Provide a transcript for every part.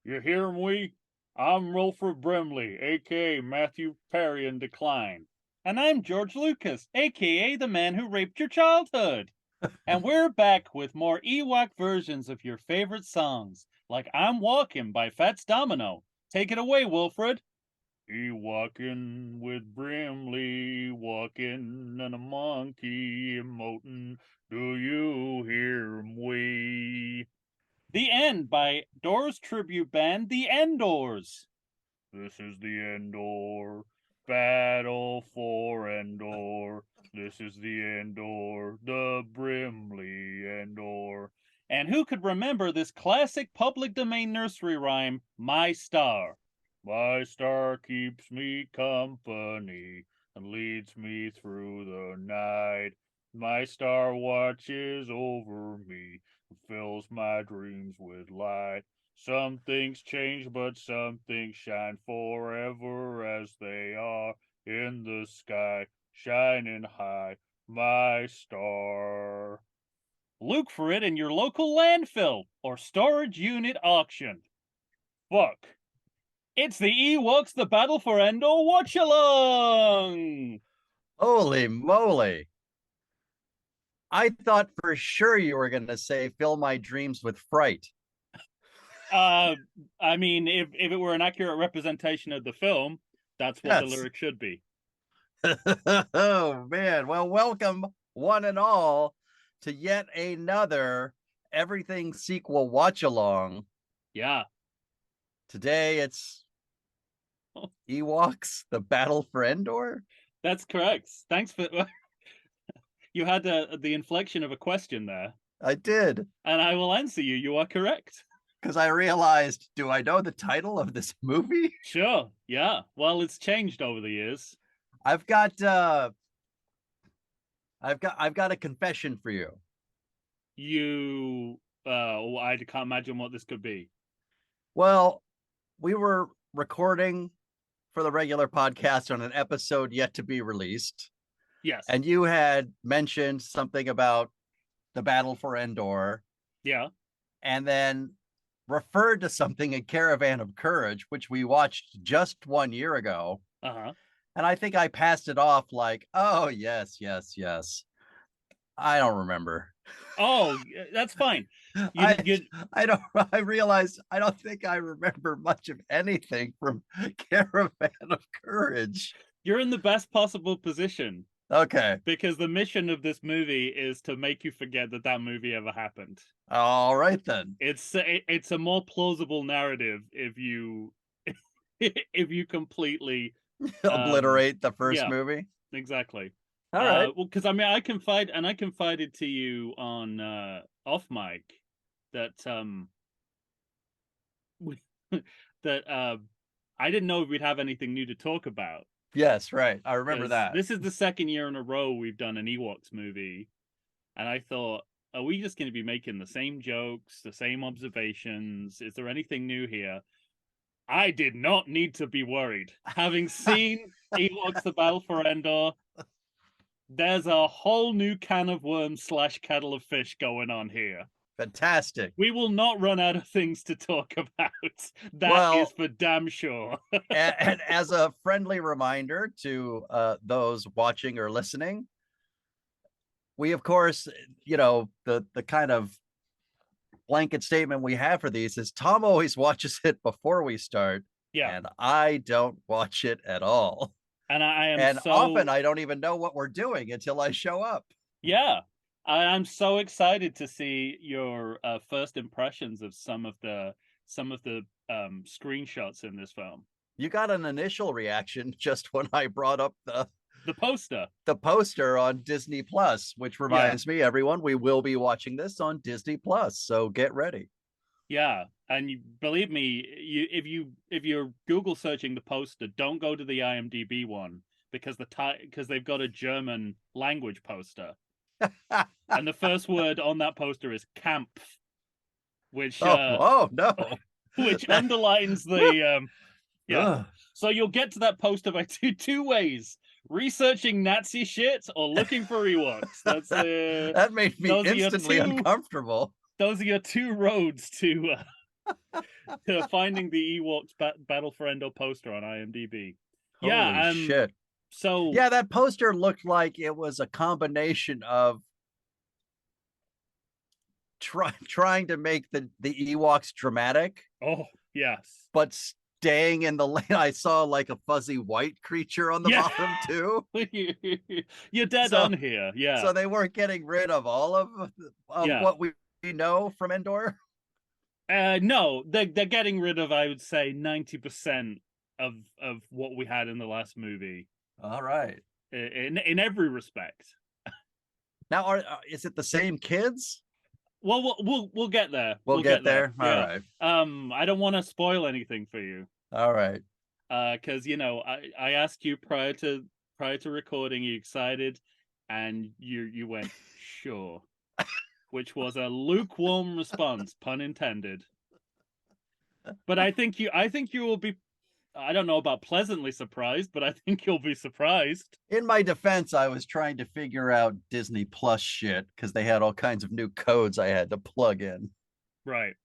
You hear me? I'm Rolford Brimley, a.k.a. Matthew Perry in Decline. And I'm George Lucas, a.k.a. the man who raped your childhood. And we're back with more Ewok versions of your favorite songs, like I'm Walking by Fats Domino. Take it away, Wilfred. Walking with Brimley, walking and a monkey emoting. Do you hear me? The End by Doors tribute band The Endors. This is the Endor. Battle for Endor. This is the Endor. The Brimley Endor. And who could remember this classic public domain nursery rhyme, My Star? My star keeps me company and leads me through the night. My star watches over me and fills my dreams with light. Some things change, but some things shine forever as they are in the sky, shining high. My star. Look for it in your local landfill or storage unit auction. Fuck. It's the Ewoks, the Battle for Endor Watchalong! Holy moly. I thought for sure you were going to say, fill my dreams with fright. I mean, if it were an accurate representation of the film, that's what the Yes. lyric should be. Oh, man. Well, welcome, one and all, to yet another Everything Sequel Watch Along. Yeah. Today it's Ewoks, the Battle for Endor. That's correct. Thanks for... You had the inflection of a question there. I did. And I will answer you. You are correct. Because I realized, do I know the title of this movie? Sure. Yeah. Well, it's changed over the years. I've got a confession for you. I can't imagine what this could be. Well, we were recording for the regular podcast on an episode yet to be released. Yes. And you had mentioned something about the Battle for Endor. Yeah. And then referred to something in Caravan of Courage, which we watched just 1 year ago. Uh-huh. And I think I passed it off like, oh, yes. I don't remember. Oh, that's fine. I realized I don't think I remember much of anything from Caravan of Courage. You're in the best possible position. Okay. Because the mission of this movie is to make you forget that movie ever happened. All right, then. It's a more plausible narrative if you completely obliterate the first movie. Exactly. All right. Well, because I mean, I confided to you on off mic that that I didn't know if we'd have anything new to talk about. Yes, right. I remember that. This is the second year in a row we've done an Ewoks movie, and I thought, are we just going to be making the same jokes, the same observations? Is there anything new here? I did not need to be worried. Having seen Ewoks: The Battle for Endor, there's a whole new can of worms / kettle of fish going on here. Fantastic. We will not run out of things to talk about. That is for damn sure. And as a friendly reminder to those watching or listening, we, of course, the kind of blanket statement we have for these is Tom always watches it before we start. Yeah. And I don't watch it at all. And often I don't even know what we're doing until I show up. Yeah. I'm so excited to see your first impressions of some of the screenshots in this film. You got an initial reaction just when I brought up the poster on Disney Plus, which reminds me, everyone, we will be watching this on Disney Plus, so get ready. Yeah, and believe me, if you're Google searching the poster, don't go to the IMDb one because they've got a German language poster. And the first word on that poster is Kampf, which no, which underlines the So you'll get to that poster by two ways: researching Nazi shit or looking for Ewoks. That's that made me instantly uncomfortable. Those are your two roads to to finding the Ewoks Battle for Endor poster on IMDb. Holy Yeah, shit. so Yeah, that poster looked like it was a combination of trying to make the Ewoks dramatic, oh yes. but staying in the lane. I saw like a fuzzy white creature on the Yeah. bottom too. You're dead So on here. Yeah. so they weren't getting rid of all of Yeah. what we know from Endor. No, they're getting rid of, I would say, 90% of what we had in the last movie All right. in every respect. Now, is it the same kids? Well, we'll get there. We'll We'll get get there. there. All Yeah. right. I don't want to spoil anything for you. All right. Because I asked you prior to recording, you excited, and you went sure, which was a lukewarm response, pun intended. But I think you will be. I don't know about pleasantly surprised, but I think you'll be surprised. In my defense, I was trying to figure out Disney Plus shit because they had all kinds of new codes I had to plug in. Right.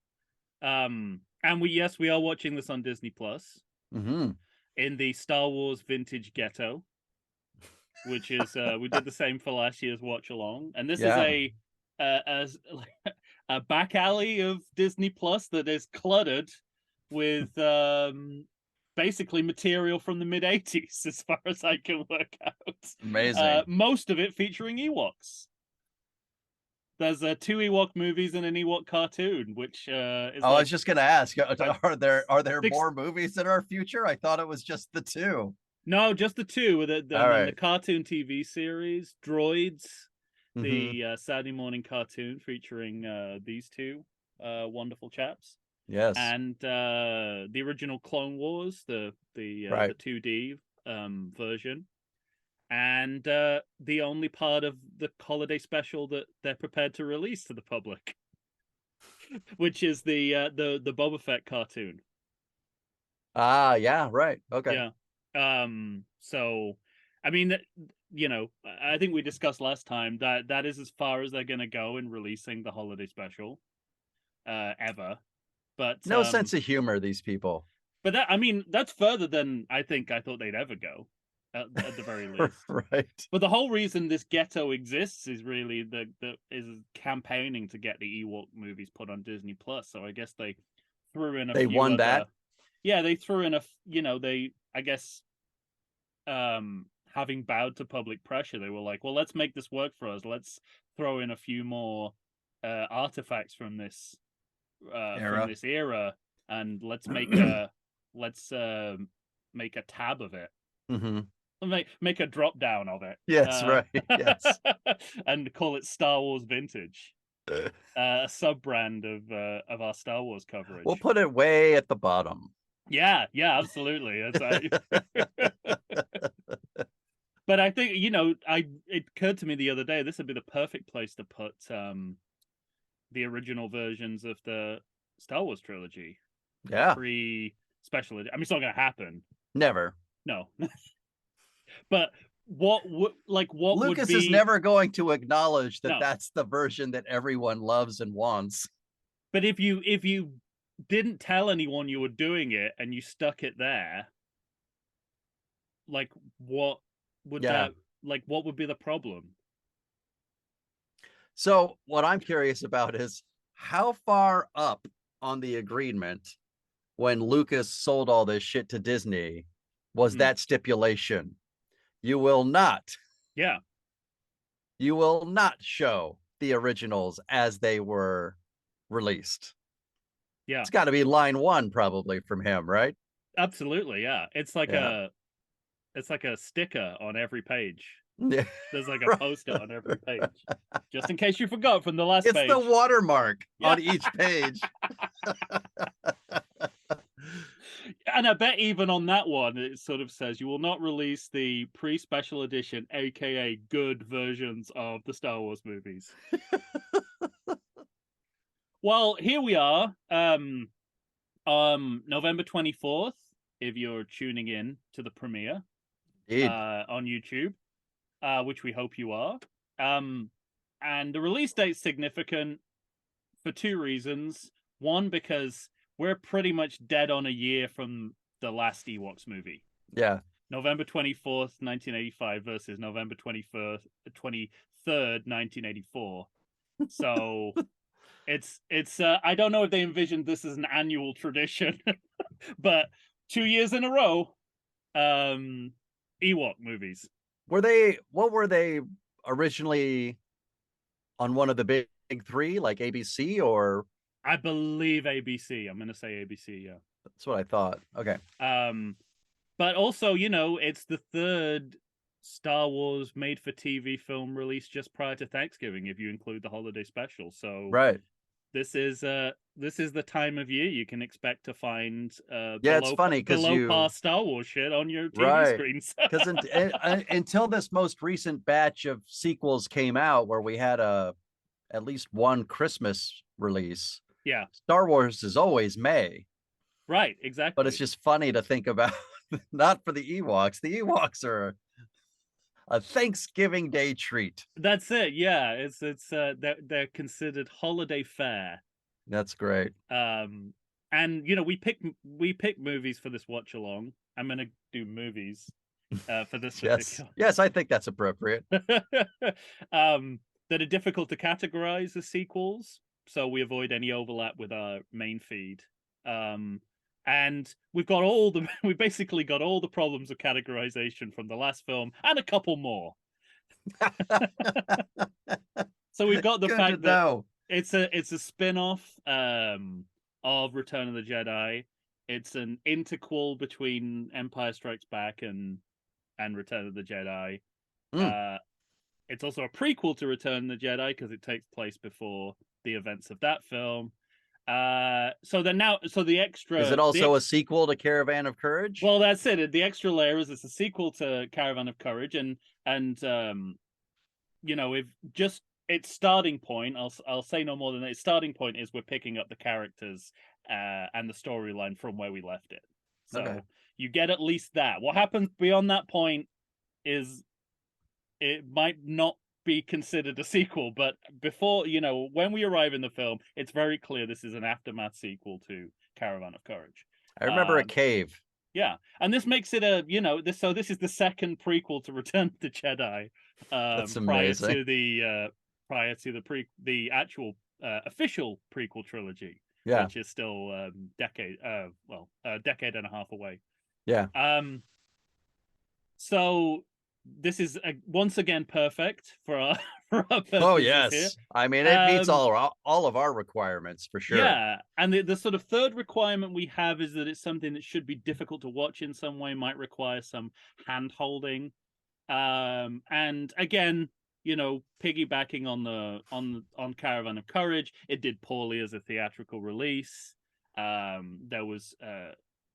And we are watching this on Disney Plus Mm-hmm. in the Star Wars Vintage Ghetto, which is we did the same for last year's watch along, and this is Yeah. a back alley of Disney Plus that is cluttered with basically material from the mid 80s, as far as I can work out. Amazing. Most of it featuring Ewoks. There's 2 Ewok movies and an Ewok cartoon, which is I was just gonna ask, are there six... more movies in our future? I thought it was just the 2. No, just the 2. And then the cartoon TV series, Droids, the Saturday morning cartoon featuring these 2 wonderful chaps. Yes. And the original Clone Wars, the 2D version. And the only part of the holiday special that they're prepared to release to the public, which is the Boba Fett cartoon. Yeah, right. Okay. Yeah. So, I mean, I think we discussed last time that is as far as they're going to go in releasing the holiday special, ever. But no sense of humor, these people. But that's further than I thought they'd ever go, at the very least. Right. But the whole reason this ghetto exists is really is campaigning to get the Ewok movies put on Disney Plus. So I guess they threw in they won that. Yeah, they threw in I guess having bowed to public pressure, they were like, well, let's make this work for us. Let's throw in a few more artifacts from this era, and let's make a tab of it. Mm-hmm. Make a drop down of it. Yes, right. Yes. And call it Star Wars Vintage. A sub brand of our Star Wars coverage. We'll put it way at the bottom. Yeah, absolutely. But I think it occurred to me the other day, this would be the perfect place to put the original versions of the Star Wars trilogy. Yeah. Pre-special edition. I mean, it's not going to happen. Never. No. But what Lucas is never going to acknowledge that that's the version that everyone loves and wants. But if you didn't tell anyone you were doing it and you stuck it there, like what would what would be the problem? So what I'm curious about is how far up on the agreement when Lucas sold all this shit to Disney was that stipulation? You will not. Yeah. You will not show the originals as they were released. Yeah. It's got to be line 1 probably from him, right? Absolutely, yeah. It's like a sticker on every page. Yeah. There's like a poster on every page. Just in case you forgot from the last page. It's the watermark on each page. And I bet even on that one, it sort of says you will not release the pre-special edition, aka good versions of the Star Wars movies. Well, here we are, November 24th, if you're tuning in to the premiere on YouTube, which we hope you are. And the release date's significant for 2 reasons. One, because we're pretty much dead on a year from the last Ewoks movie. Yeah. November 24th, 1985 versus November 23rd, 1984. So it's I don't know if they envisioned this as an annual tradition, but 2 years in a row, Ewok movies. What were they originally on one of the big three, like ABC, or? I believe ABC. I'm going to say ABC, yeah. That's what I thought. Okay. But also, it's the third Star Wars made for TV film released just prior to Thanksgiving, if you include the holiday special. So Right. this is the time of year you can expect to find Yeah, it's funny because below par Star Wars shit on your TV right, screens. because until this most recent batch of sequels came out, where we had at least one Christmas release. Yeah. Star Wars is always May. Right, exactly. But it's just funny to think about. Not for the Ewoks. The Ewoks are a Thanksgiving Day treat. That's it. Yeah, it's they're considered holiday fare. That's great. And we pick movies for this watch along. I'm gonna do movies for this particular. Yes, I think that's appropriate. That are difficult to categorize as sequels, so we avoid any overlap with our main feed. And we've basically got all the problems of categorization from the last film and a couple more. So we've got the Good fact that know. it's a spin-off of Return of the Jedi. It's an interquel between Empire Strikes Back and Return of the Jedi. It's also a prequel to Return of the Jedi because it takes place before the events of that film. So the extra, is it also a sequel to Caravan of Courage? Well, that's it. The extra layer is it's a sequel to Caravan of Courage, and if just its starting point, I'll say no more than that. Its starting point is we're picking up the characters and the storyline from where we left it. So you get at least that. What happens beyond that point is it might not be considered a sequel, but before, when we arrive in the film, it's very clear this is an aftermath sequel to Caravan of Courage. I remember a cave. Yeah, and this makes it this is the second prequel to Return of the Jedi. That's amazing. Prior to the actual official prequel trilogy, which is still a decade and a half away. Yeah. So this is once again perfect for our purposes. Oh yes, here. I mean it meets all of our requirements for sure. Yeah, and the sort of third requirement we have is that it's something that should be difficult to watch in some way, might require some hand holding, and again, piggybacking on Caravan of Courage, it did poorly as a theatrical release. There was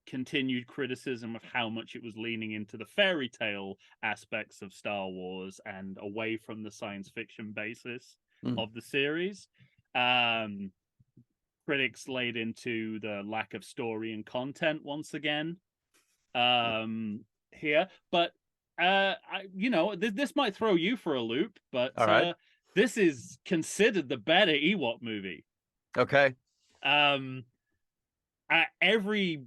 continued criticism of how much it was leaning into the fairy tale aspects of Star Wars and away from the science fiction basis of the series. Critics laid into the lack of story and content once again here, but this might throw you for a loop, but this is considered the better Ewok movie. Okay. Every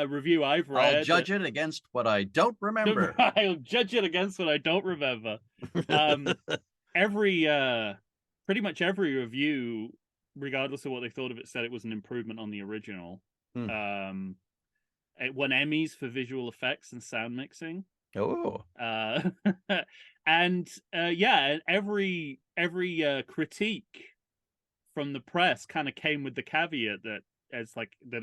review I've read, I'll judge it against what I don't remember. I'll judge it against what I don't remember. Pretty much every review, regardless of what they thought of it, said it was an improvement on the original. It won Emmys for visual effects and sound mixing. Oh. And every critique from the press kind of came with the caveat that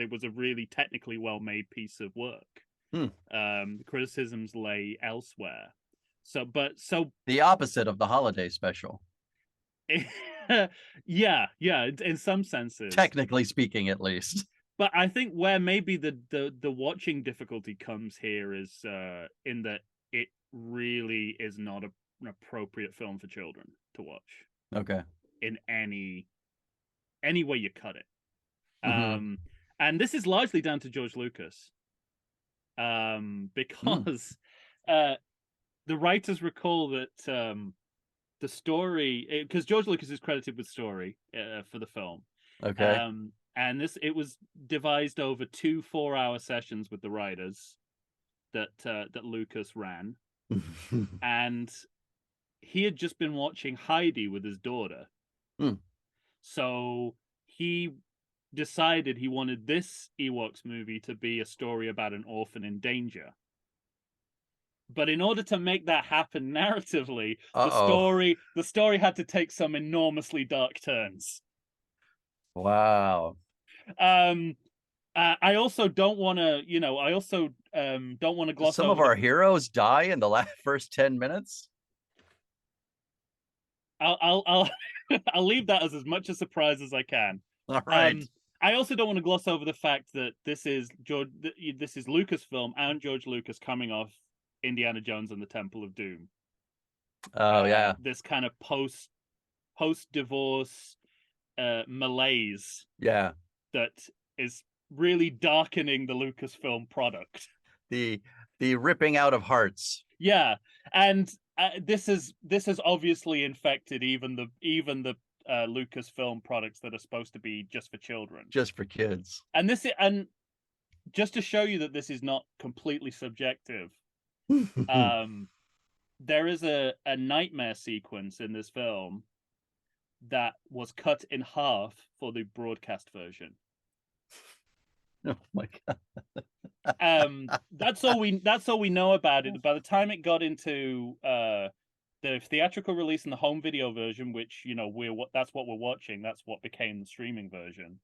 it was a really technically well-made piece of work. The criticisms lay elsewhere. So the opposite of the holiday special. yeah, in some senses. Technically speaking, at least. But I think where maybe the watching difficulty comes here is in that it really is not an appropriate film for children to watch. Okay. In any way you cut it. And this is largely down to George Lucas. Because the writers recall that the story, because George Lucas is credited with story for the film. Okay. And it was devised over 2 4-hour sessions with the writers that Lucas ran, and he had just been watching Heidi with his daughter. So he decided he wanted this Ewoks movie to be a story about an orphan in danger. But in order to make that happen narratively, the story had to take some enormously dark turns. Wow. I also don't want to, don't want to gloss Some over of our heroes die in the first 10 minutes. I'll I'll leave that as much a surprise as I can. All right. I also don't want to gloss over the fact that this is Lucasfilm and George Lucas coming off Indiana Jones and the Temple of Doom. Oh yeah. This kind of post divorce malaise. Yeah. That is really darkening the Lucasfilm product. The ripping out of hearts. Yeah, and this has obviously infected even the Lucasfilm products that are supposed to be just for children, just for kids. And just to show you that this is not completely subjective, there is a nightmare sequence in this film that was cut in half for the broadcast version. Oh my god. That's all we know about it. By the time it got into the theatrical release and the home video version, which that's what we're watching, that's what became the streaming version.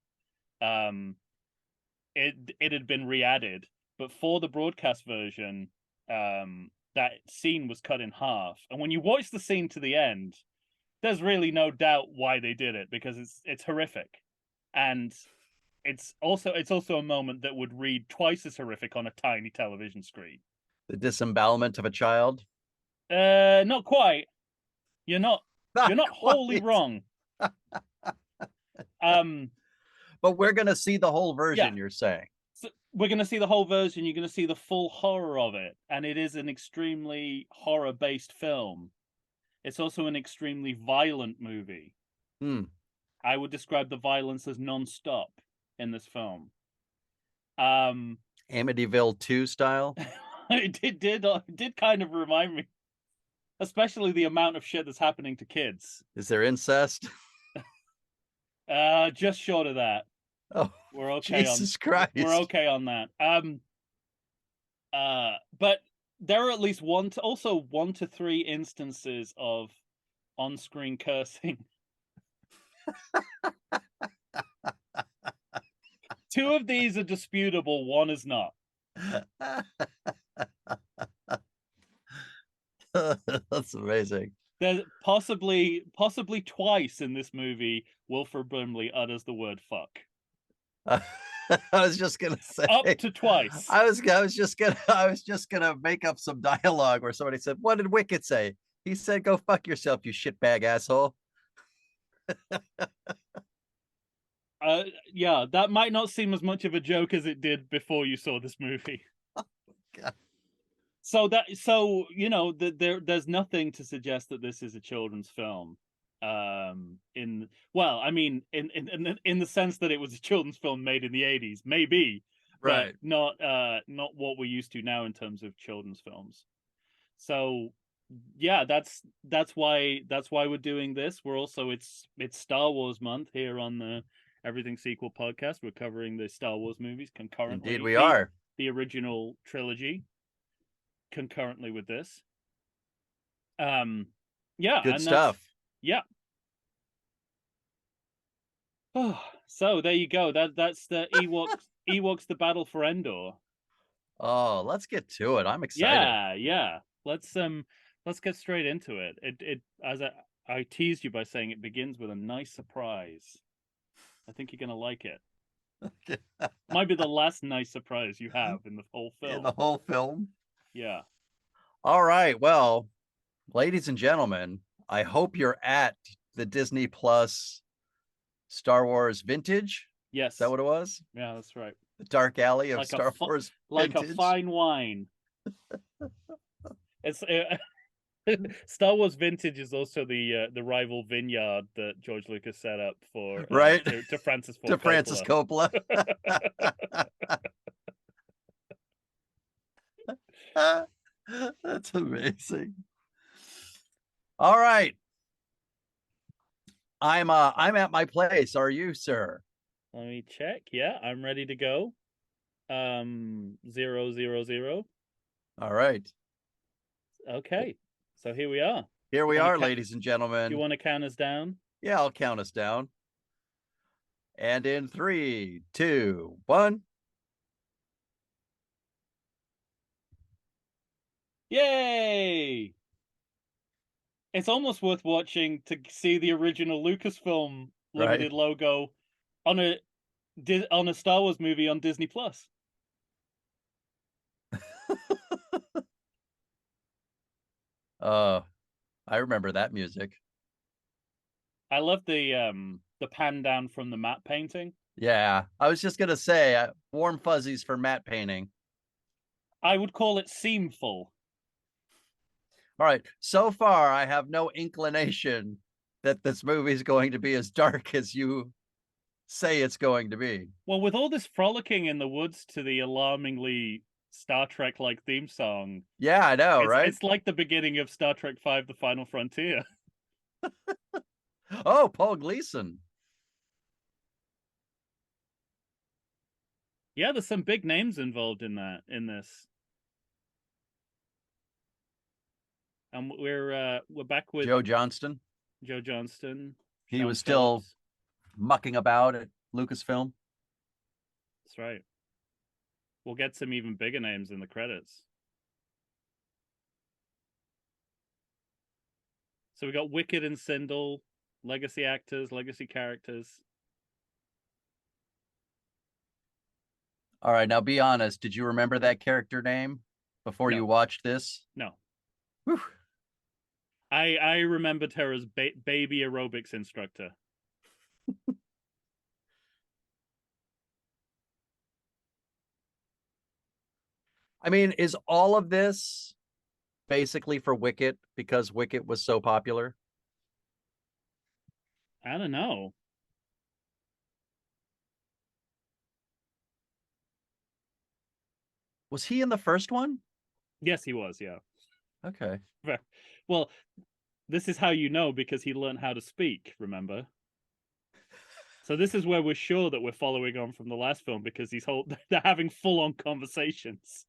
It had been re-added, but for the broadcast version, that scene was cut in half. And when you watch the scene to the end, there's really no doubt why they did it, because it's horrific, and it's also a moment that would read twice as horrific on a tiny television screen. The disembowelment of a child? Not quite. You're not wholly wrong. But we're gonna see the whole version, you're saying? So we're gonna see the whole version. You're gonna see the full horror of it, and it is an extremely horror-based film. It's also an extremely violent movie. I would describe the violence as non-stop in this film. Amityville 2 style? It did kind of remind me, especially the amount of shit that's happening to kids. Is there incest? Just short of that. Oh, we're okay. Jesus Christ. We're okay on that. But there are at least 1 to 3 instances of on-screen cursing. 2 of these are disputable, 1 is not. That's amazing. There's possibly twice in this movie, Wilford Brimley utters the word fuck. I was just gonna say up to twice. I was just gonna make up some dialogue where somebody said, "What did Wicket say?" He said, "Go fuck yourself, you shitbag asshole." Yeah, that might not seem as much of a joke as it did before you saw this movie. Oh, God. So there's nothing to suggest that this is a children's film. In the sense that it was a children's film made in the 80s, maybe, right? But not what we're used to now in terms of children's films. So yeah, that's why we're doing this. We're also it's Star Wars month here on the Everything Sequel podcast. We're covering the Star Wars movies concurrently. Indeed, we are. The original trilogy concurrently with this. Yeah, good stuff. Yeah. Oh, so there you go. That's the Ewoks the Battle for Endor. Oh, let's get to it. I'm excited. Yeah. Let's get straight into it. It as I teased you by saying it begins with a nice surprise. I think you're gonna like it. Might be the last nice surprise you have in the whole film. In the whole film? Yeah. All right. Well, ladies and gentlemen, I hope you're at the Disney Plus Star Wars Vintage. Yes. Is that what it was? Yeah, that's right. The dark alley of Star Wars Like Vintage. a fine wine. Star Wars Vintage is also the rival vineyard that George Lucas set up for Right. to Francis To Ford Francis Coppola. Coppola. That's amazing. All right. I'm at my place. Are you, sir? Let me check. Yeah, I'm ready to go. 000. All right. Okay, so here we are. Here we You wanna are, ca- ladies and Do you gentlemen. want to count us down? Yeah, I'll count us down. And in 3, 2, 1. Yay! It's almost worth watching to see the original Lucasfilm Right. Limited logo on a Star Wars movie on Disney Plus. I remember that music. I love the pan down from the matte painting. Yeah, I was just gonna say warm fuzzies for matte painting. I would call it seamful. All right, so far I have no inclination that this movie is going to be as dark as you say it's going to be. Well, with all this frolicking in the woods to the alarmingly Star Trek like theme song, Yeah, I know, right? it's like the beginning of Star Trek V: The Final Frontier. Oh, Paul Gleason. Yeah, there's some big names involved in this. And we're back with Joe Johnston. Joe Johnston. He Sean was still Phillips. mucking about at Lucasfilm. That's right. We'll get some even bigger names in the credits. So we got Wicked and Sindel, legacy actors, legacy characters. All right, now be honest. Did you remember that character name before you watched this? No. Whew. I remembered her as baby aerobics instructor. I mean, is all of this basically for Wicket because Wicket was so popular? I don't know. Was he in the first one? Yes, he was. Yeah. Okay. Well, this is how you know because he learned how to speak. Remember. So this is where we're sure that we're following on from the last film because they're having full on conversations.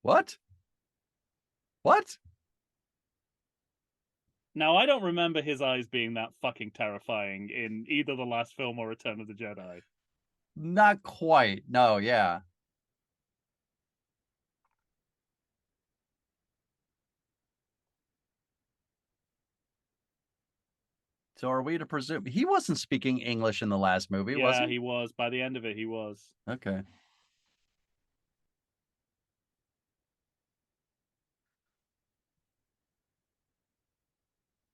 What? What? Now, I don't remember his eyes being that fucking terrifying in either the last film or Return of the Jedi. Not quite. No, yeah. So are we to presume he wasn't speaking English in the last movie, was Yeah, he? he was. By the end of it, he was. Okay.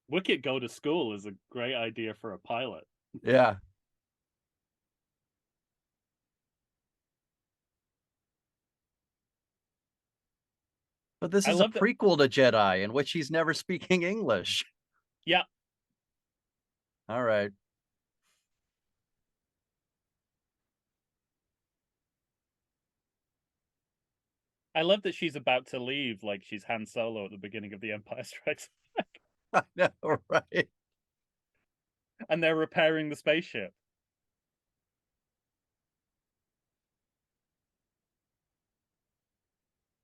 Wicket Go to School is a great idea for a pilot. Yeah. But this I is a love that. prequel to Jedi in which he's never speaking English. Yeah. All right. I love that she's about to leave like she's Han Solo at the beginning of The Empire Strikes Back. I know, right? And they're repairing the spaceship.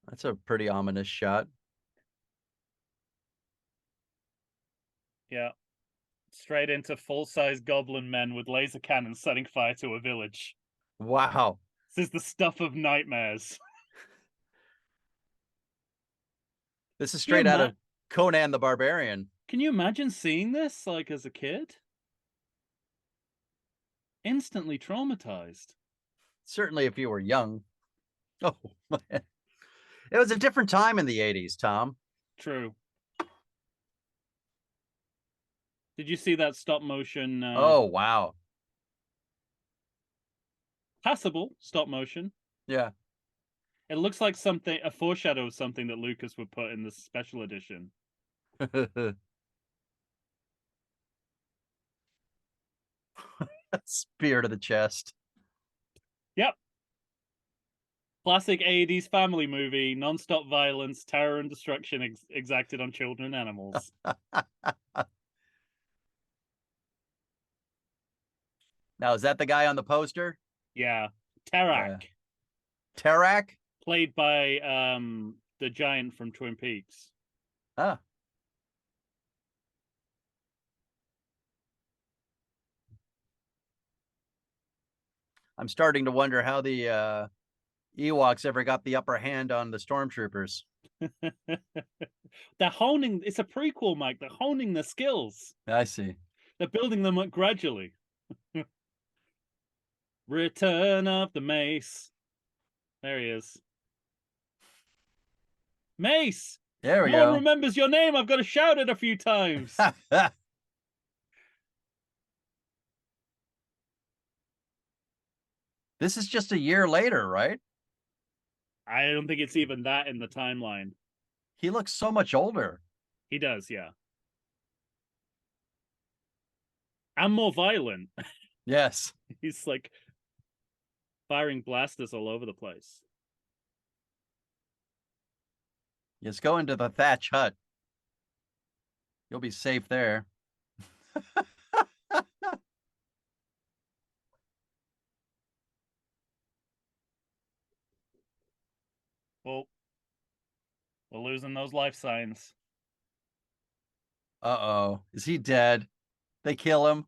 That's a pretty ominous shot. Yeah. Straight into full-size goblin men with laser cannons setting fire to a village. Wow. This is the stuff of nightmares. This is straight out of Conan the Barbarian. Can you imagine seeing this, like, as a kid? Instantly traumatized. Certainly if you were young. Oh, man. It was a different time in the 80s, Tom. True. Did you see that stop motion? Oh, wow. Passable stop motion. Yeah. It looks like something, a foreshadow of something that Lucas would put in the special edition. Spear to the chest. Yep. Classic 80s family movie, non-stop violence, terror and destruction exacted on children and animals. Now, is that the guy on the poster? Yeah. Tarak. Yeah. Tarak? Played by the giant from Twin Peaks. Ah. I'm starting to wonder how the Ewoks ever got the upper hand on the stormtroopers. They're honing, it's a prequel, Mike. They're honing their skills. I see. They're building them up gradually. Return of the Mace. There he is. Mace! There we No go. one remembers your name. I've got to shout it a few times. This is just a year later, right? I don't think it's even that in the timeline. He looks so much older. He does, yeah. And more violent. Yes. He's like firing blasters all over the place. Just go into the thatch hut. You'll be safe there. Well, we're losing those life signs. Uh-oh. Is he dead? They kill him.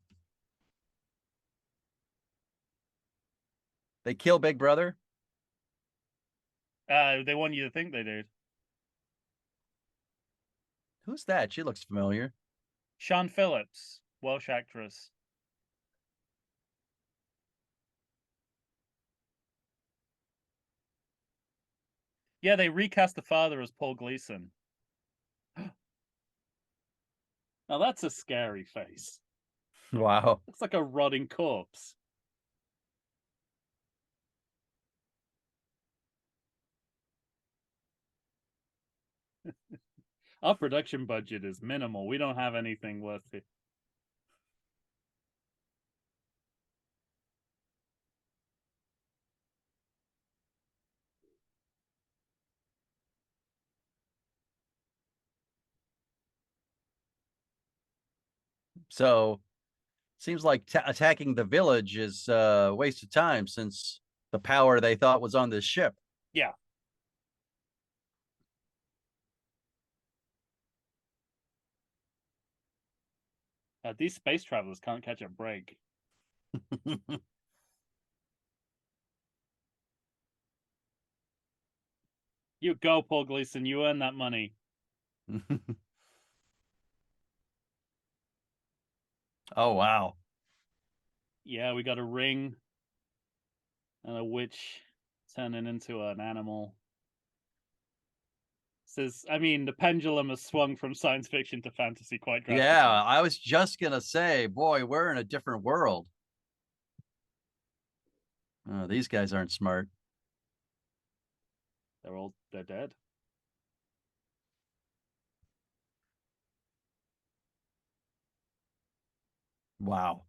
They kill Big Brother. They want you to think they did. Who's that? She looks familiar. Sean Phillips, Welsh actress. Yeah, they recast the father as Paul Gleason. Now that's a scary face. Wow. Looks like a rotting corpse. Our production budget is minimal. We don't have anything worth it. So seems like attacking the village is a waste of time since the power they thought was on this ship. Yeah. These space travelers can't catch a break. You go, Paul Gleason. You earn that money. Oh, wow. Yeah, we got a ring and a witch turning into an animal. Says, I mean, the pendulum has swung from science fiction to fantasy quite drastically. Yeah, I was just going to say, boy, we're in a different world. Oh, these guys aren't smart. They're dead. Wow.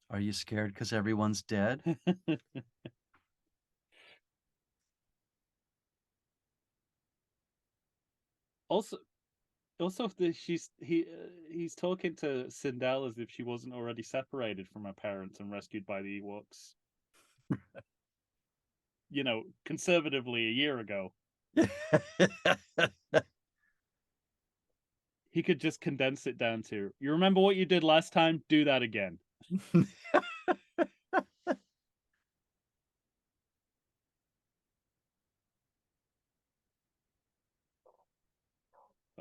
Are you scared because everyone's dead? also, he's talking to Sindel as if she wasn't already separated from her parents and rescued by the Ewoks. You know, conservatively a year ago. He could just condense it down to, you remember what you did last time? Do that again.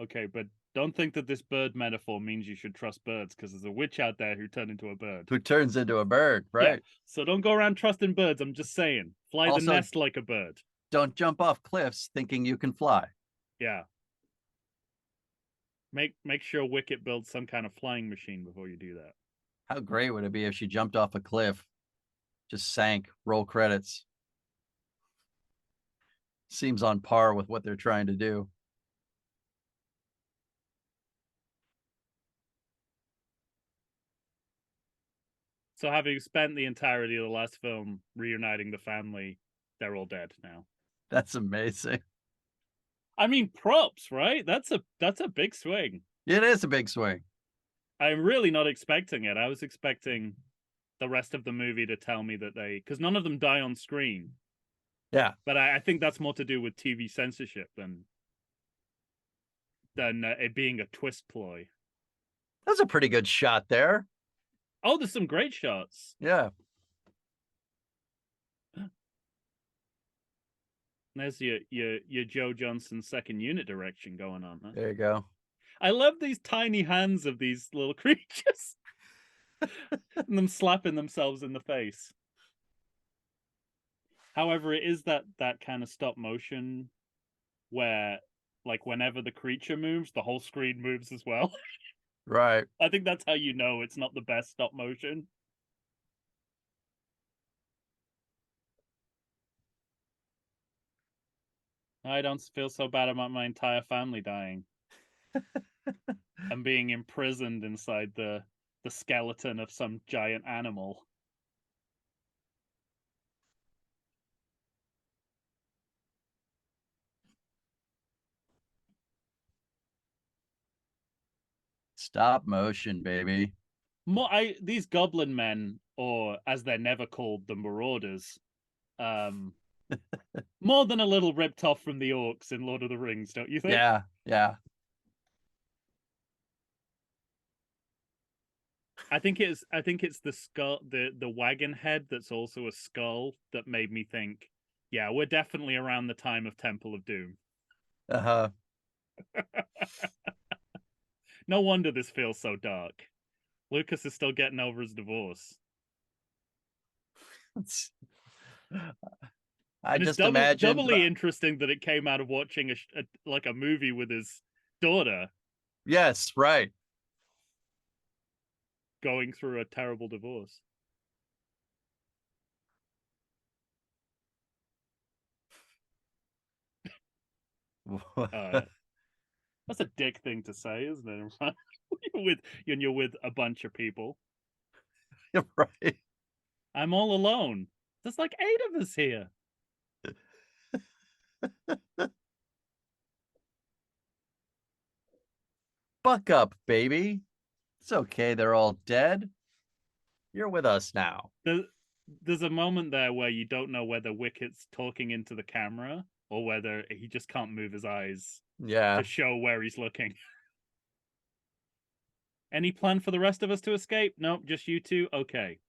Okay, but don't think that this bird metaphor means you should trust birds, because there's a witch out there who turned into a bird. Who turns into a bird, right? Yeah, so don't go around trusting birds. I'm just saying. Fly Also, the nest like a bird. Don't jump off cliffs thinking you can fly. Yeah. Make sure Wicket builds some kind of flying machine before you do that. How great would it be if she jumped off a cliff Just sank. Roll credits. Seems on par with what they're trying to do. So having spent the entirety of the last film reuniting the family, they're all dead now. That's amazing. I mean, props, right? That's a big swing. It is a big swing. I'm really not expecting it. I was expecting the rest of the movie to tell me that because none of them die on screen. Yeah. But I think that's more to do with TV censorship than it being a twist ploy. That's a pretty good shot there. Oh, there's some great shots. Yeah. There's your Joe Johnston second unit direction going on. Huh? There you go. I love these tiny hands of these little creatures. And them slapping themselves in the face. However, it is that kind of stop motion where, like, whenever the creature moves, the whole screen moves as well. Right. I think that's how you know it's not the best stop motion. I don't feel so bad about my entire family dying. And being imprisoned inside the skeleton of some giant animal. Stop motion, baby. These goblin men, or as they're never called, the Marauders, more than a little ripped off from the orcs in Lord of the Rings, don't you think? Yeah, yeah. I think it's the skull, the wagon head that's also a skull that made me think, yeah, we're definitely around the time of Temple of Doom. Uh-huh. No wonder this feels so dark. Lucas is still getting over his divorce. I just imagine imagine doubly interesting that it came out of watching a movie with his daughter. Yes, right. Going through a terrible divorce. That's a dick thing to say, isn't it? You're with a bunch of people. Right. I'm all alone. There's like 8 of us here. Buck up, baby. It's okay. They're all dead. You're with us now. There's a moment there where you don't know whether Wicket's talking into the camera or whether he just can't move his eyes Yeah. to show where he's looking. Any plan for the rest of us to escape? Nope, just you two? Okay.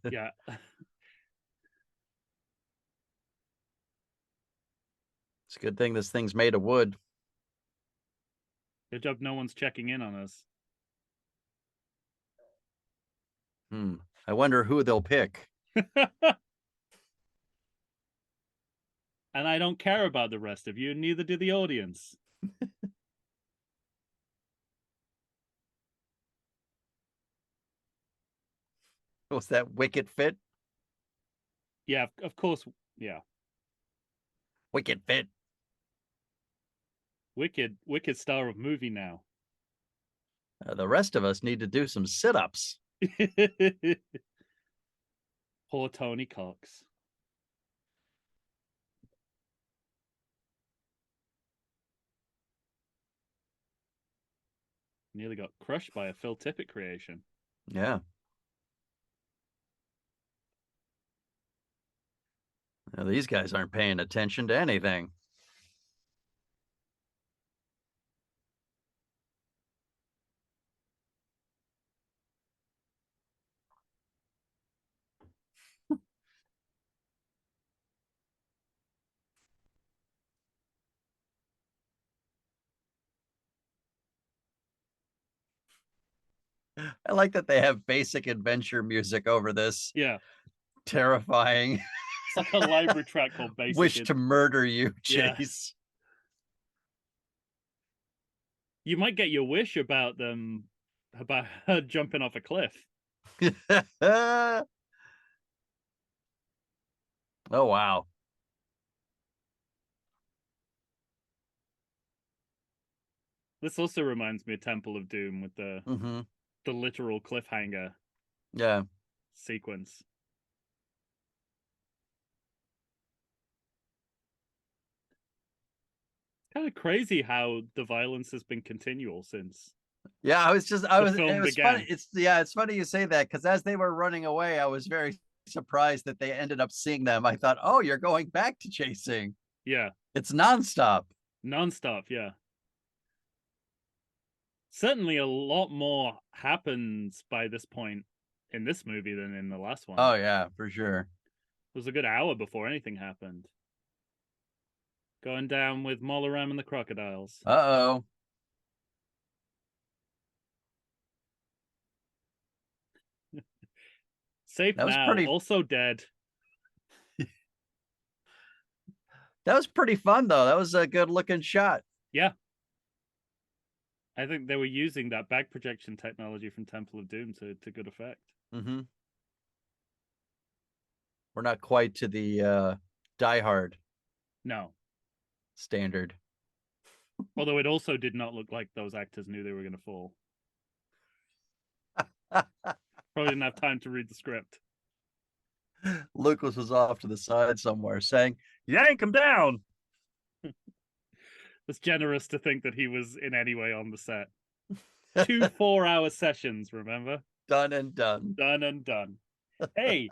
Yeah. It's a good thing this thing's made of wood. Good job no one's checking in on us. I wonder who they'll pick. And I don't care about the rest of you, neither do the audience. Was that Wicket fit? Yeah, of course. Yeah. Wicket fit. Wicked star of movie now. The rest of us need to do some sit-ups. Poor Tony Cox. Nearly got crushed by a Phil Tippett creation. Yeah. Now, these guys aren't paying attention to anything. I like that they have basic adventure music over this. Yeah. Terrifying. It's like a library track called Basic. Wish to murder you, Chase. You might get your wish about them about jumping off a cliff. Oh, wow. This also reminds me of Temple of Doom with Mm-hmm. the literal cliffhanger Yeah. sequence. Kind of crazy how the violence has been continual since Yeah, the film it was funny. began. It's funny you say that because as they were running away, I was very surprised that they ended up seeing them. I thought, oh, you're going back to chasing. Yeah, It's nonstop. nonstop. Yeah, certainly a lot more happens by this point in this movie than in the last one. Oh yeah, for sure. It was a good hour before anything happened. Going down with Molaram and the crocodiles. Uh-oh. Safe That was now, pretty also dead. that was pretty fun though. That was a good looking shot. Yeah. I think they were using that back projection technology from Temple of Doom to good effect. Mm-hmm. We're not quite to the Die Hard No. standard. Although it also did not look like those actors knew they were going to fall. Probably didn't have time to read the script. Lucas was off to the side somewhere saying, yank him down. It's generous to think that he was in any way on the set. 2 4-hour sessions, remember? Done and done. Done and done. Hey,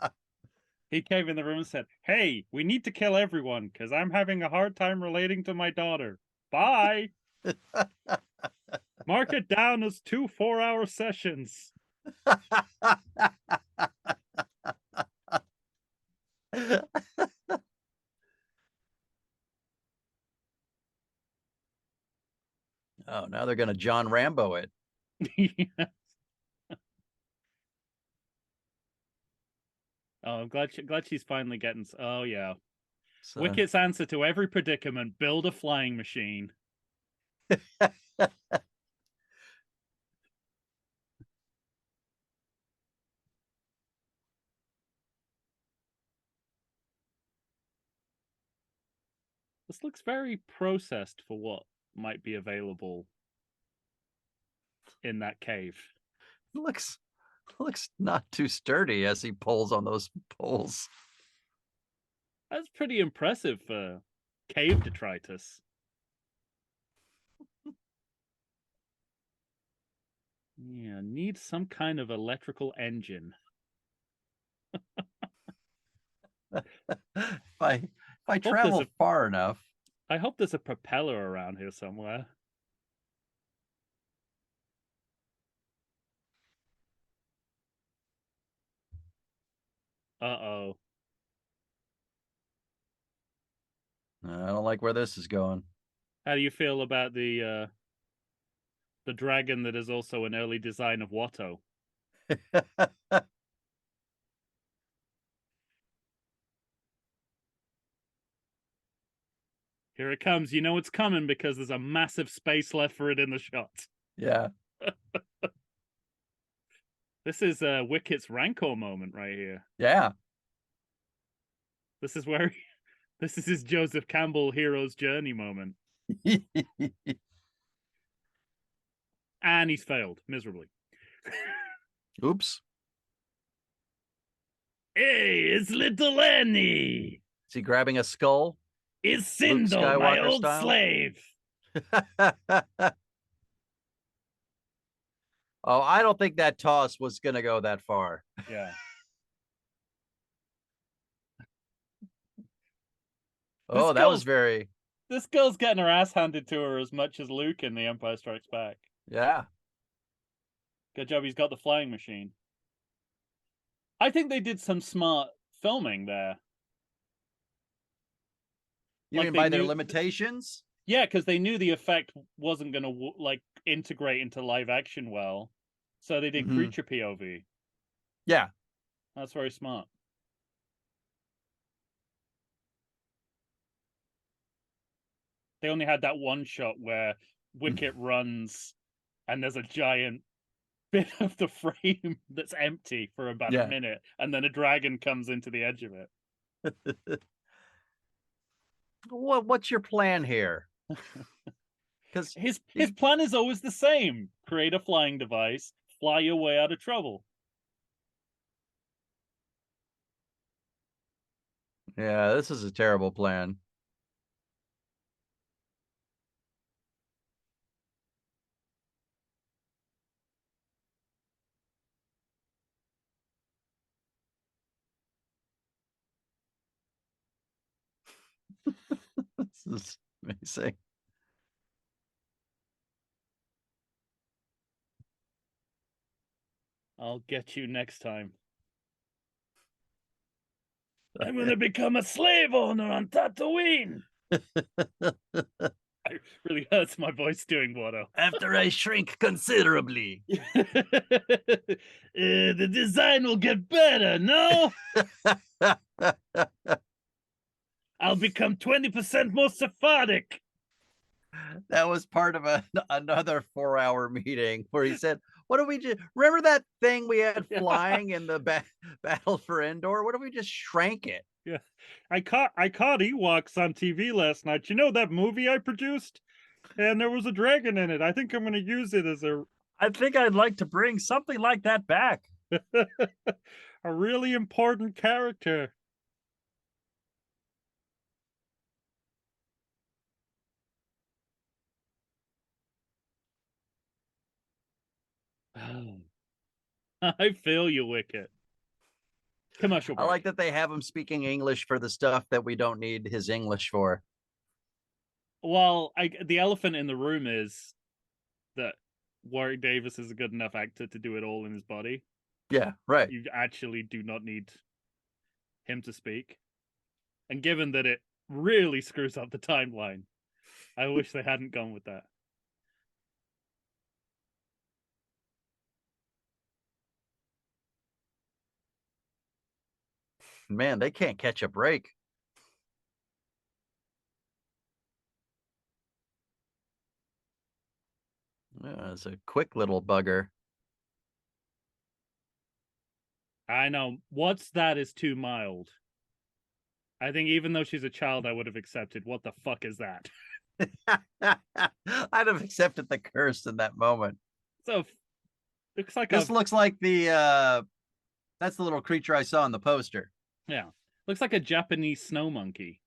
he came in the room and said, "Hey, we need to kill everyone because I'm having a hard time relating to my daughter. Bye." Mark it down as 2 4-hour sessions. Oh, now they're going to John Rambo it. Yes. Oh, I'm glad she's finally getting. Oh yeah, Wicket's answer to every predicament: build a flying machine. This looks very processed for what might be available in that cave. looks not too sturdy as he pulls on those poles. That's pretty impressive for cave detritus. Yeah, need some kind of electrical engine. If I travel far enough. I hope there's a propeller around here somewhere. Uh-oh. I don't like where this is going. How do you feel about the dragon that is also an early design of Watto? Here it comes. You know it's coming because there's a massive space left for it in the shot. Yeah. This is Wicket's Rancor moment right here. Yeah. This is where this is his Joseph Campbell hero's journey moment. And he's failed miserably. Oops. Hey, it's little Annie. Is he grabbing a skull? It's Sindel, my old style? slave. Oh, I don't think that toss was going to go that far. Yeah. Oh, that was very... This girl's getting her ass handed to her as much as Luke in The Empire Strikes Back. Yeah. Good job, he's got the flying machine. I think they did some smart filming there. You mean by their limitations? Yeah, because they knew the effect wasn't going to like integrate into live action well, so they did creature POV. Yeah, that's very smart. They only had that one shot where Wicket runs, and there's a giant bit of the frame that's empty for about a Yeah. minute, and then a dragon comes into the edge of it. What's your plan here? Because his plan is always the same: create a flying device, fly your way out of trouble. yeah, this is a terrible plan. This is amazing. I'll get you next time. I'm gonna become a slave owner on Tatooine. It really hurts my voice doing Watto. After I shrink considerably. The design will get better, no? I'll become 20% more Sephardic. That was part of another 4-hour meeting where he said, what do we just remember that thing we had flying in the Battle for Endor? What if we just shrank it? Yeah. I caught Ewoks on TV last night. You know that movie I produced? And there was a dragon in it. I think I'm going to use it as I think I'd like to bring something like that back. a really important character. I feel you, Wicket. Commercial break. I like that they have him speaking English for the stuff that we don't need his English for. Well, the elephant in the room is that Warwick Davis is a good enough actor to do it all in his body. Yeah, right. You actually do not need him to speak. And given that it really screws up the timeline, I wish they hadn't gone with that. Man, they can't catch a break. Yeah, it's a quick little bugger. I know. What's that is too mild. I think even though she's a child, I would have accepted. What the fuck is that? I'd have accepted the curse in that moment. So looks like this looks like the that's the little creature I saw in the poster. Yeah. Looks like a Japanese snow monkey.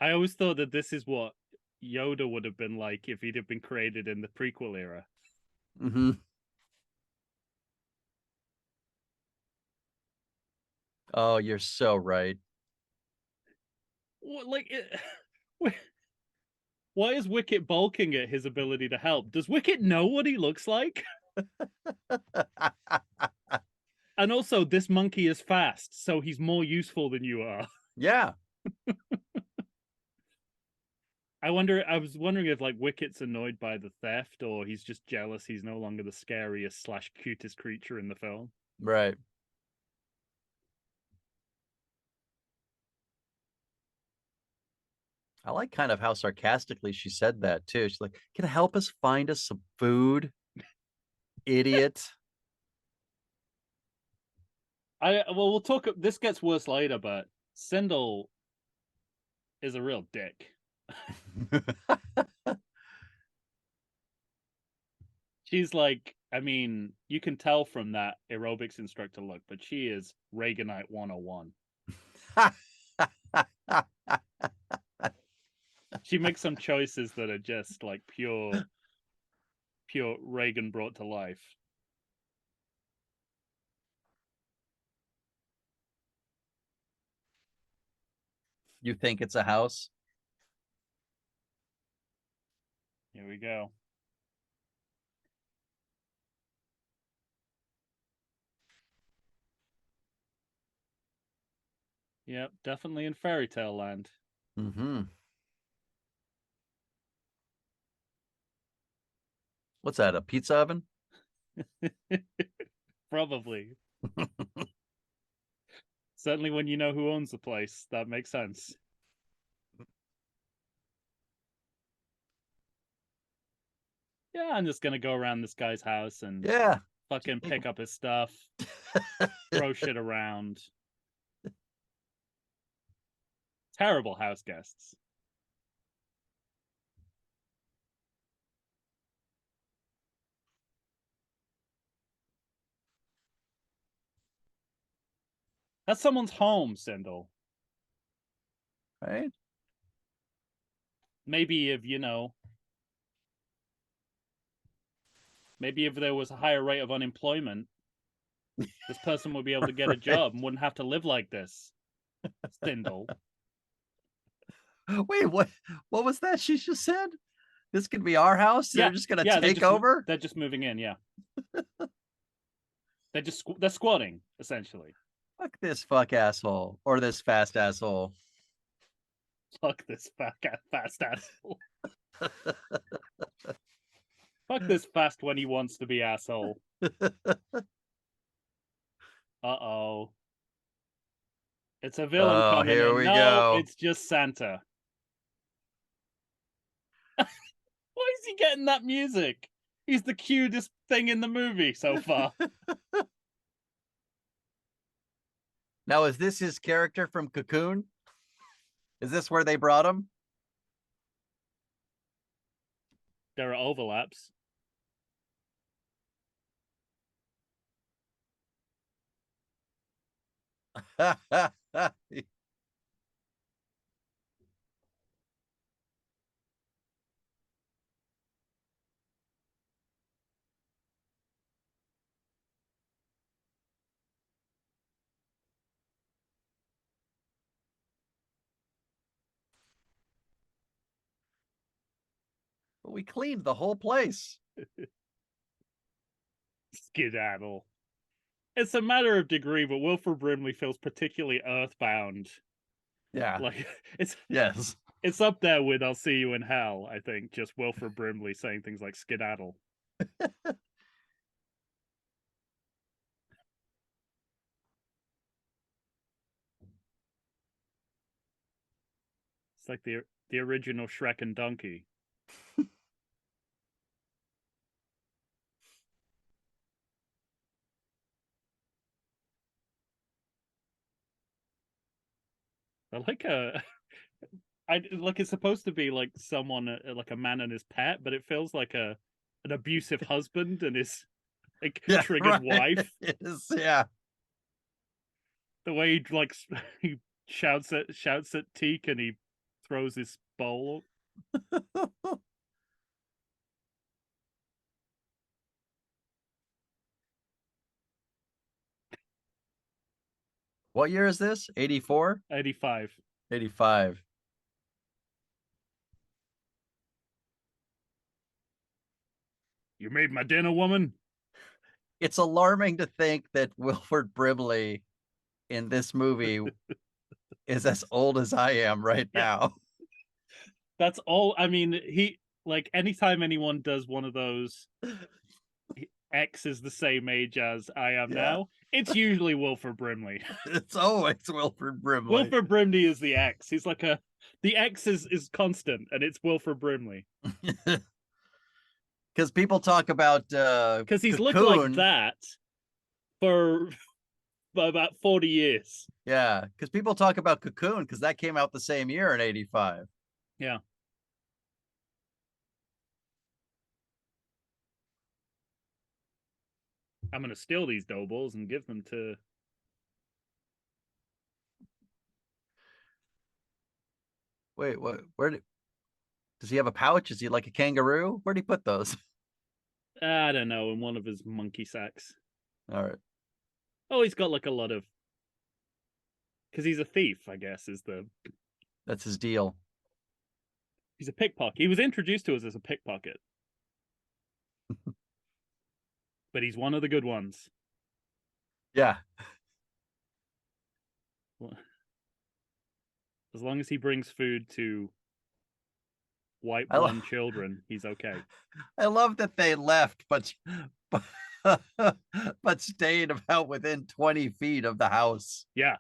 I always thought that this is what Yoda would have been like if he'd have been created in the prequel era. Mm-hmm. Oh, you're so right. Like, why is Wicket balking at his ability to help? Does Wicket know what he looks like? And also, this monkey is fast, so he's more useful than you are. Yeah. I was wondering if, like, Wicket's annoyed by the theft, or he's just jealous he's no longer the scariest / cutest creature in the film. Right. I like kind of how sarcastically she said that too. She's like, "Can you help us find us some food, idiot?" We'll talk. This gets worse later, but Sindel is a real dick. She's like, I mean, you can tell from that aerobics instructor look, but she is Reaganite 101. She makes some choices that are just like pure Reagan brought to life. You think it's a house? Here we go. Yep, definitely in fairy tale land. Mm-hmm. What's that, a pizza oven? Probably. Certainly when you know who owns the place, that makes sense. Yeah, I'm just gonna go around this guy's house and Yeah. fucking pick up his stuff, throw shit around. Terrible house guests. That's someone's home, Sindel. Right. Maybe if, maybe if there was a higher rate of unemployment, this person would be able to get a job and wouldn't have to live like this. Sindel. Wait, what was that she just said? This could be our house. They're just gonna take over. They're just moving in. Yeah, they're squatting essentially. Fuck this fuck asshole or this fast asshole. Fuck this fast asshole. Fuck this fast when he wants to be asshole. Uh-oh. It's a villain coming here in. we No, go. it's just Santa. Why is he getting that music? He's the cutest thing in the movie so far. Now, is this his character from Cocoon? Is this where they brought him? There are overlaps. We cleaned the whole place. Skedaddle. It's a matter of degree, but Wilford Brimley feels particularly earthbound. Yeah. Like yes. It's up there with "I'll see you in hell." I think just Wilford Brimley saying things like "skedaddle." It's like the original Shrek and Donkey. I like it's supposed to be like someone like a man and his pet, but it feels like an abusive husband and his like triggered wife. It is, yeah. The way he like he shouts at Teak and he throws his bowl. What year is this? 84? 85. 85. You made my dinner, woman. It's alarming to think that Wilford Brimley in this movie is as old as I am right now. That's all. I mean, he like anytime anyone does one of those, X is the same age as I am now. It's usually Wilford Brimley. It's always Wilford Brimley. Wilford Brimley is the X. He's like the X is constant, and it's Wilford Brimley. Because people talk about because he's Cocoon. looked like that for about 40 years. Yeah, because people talk about Cocoon because that came out the same year in 85. Yeah. I'm gonna steal these doughballs and give them to. Wait, what? Does he have a pouch? Is he like a kangaroo? Where'd he put those? I don't know, in one of his monkey sacks. All right. Oh, he's got like a lot of. Because he's a thief, I guess, That's his deal. He's a pickpocket. He was introduced to us as a pickpocket. But he's one of the good ones. Yeah. As long as he brings food to white blonde children, he's okay. I love that they left, but stayed about within 20 feet of the house. Yeah.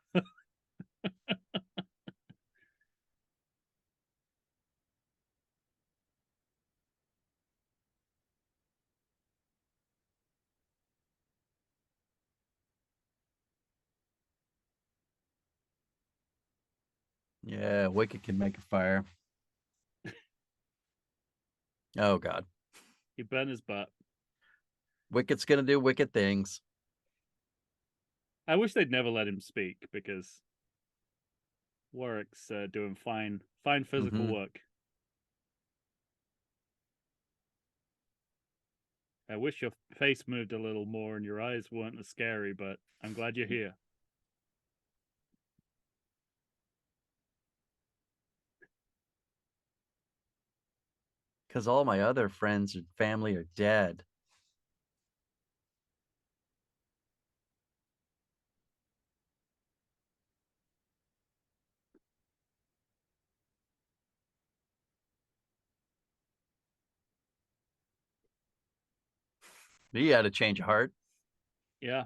Yeah, Wicket can make a fire. Oh God. He burned his butt. Wicket's gonna do wicked things. I wish they'd never let him speak because Warwick's doing fine physical work. I wish your face moved a little more and your eyes weren't as scary, but I'm glad you're here. Because all my other friends and family are dead. He had a change of heart. Yeah.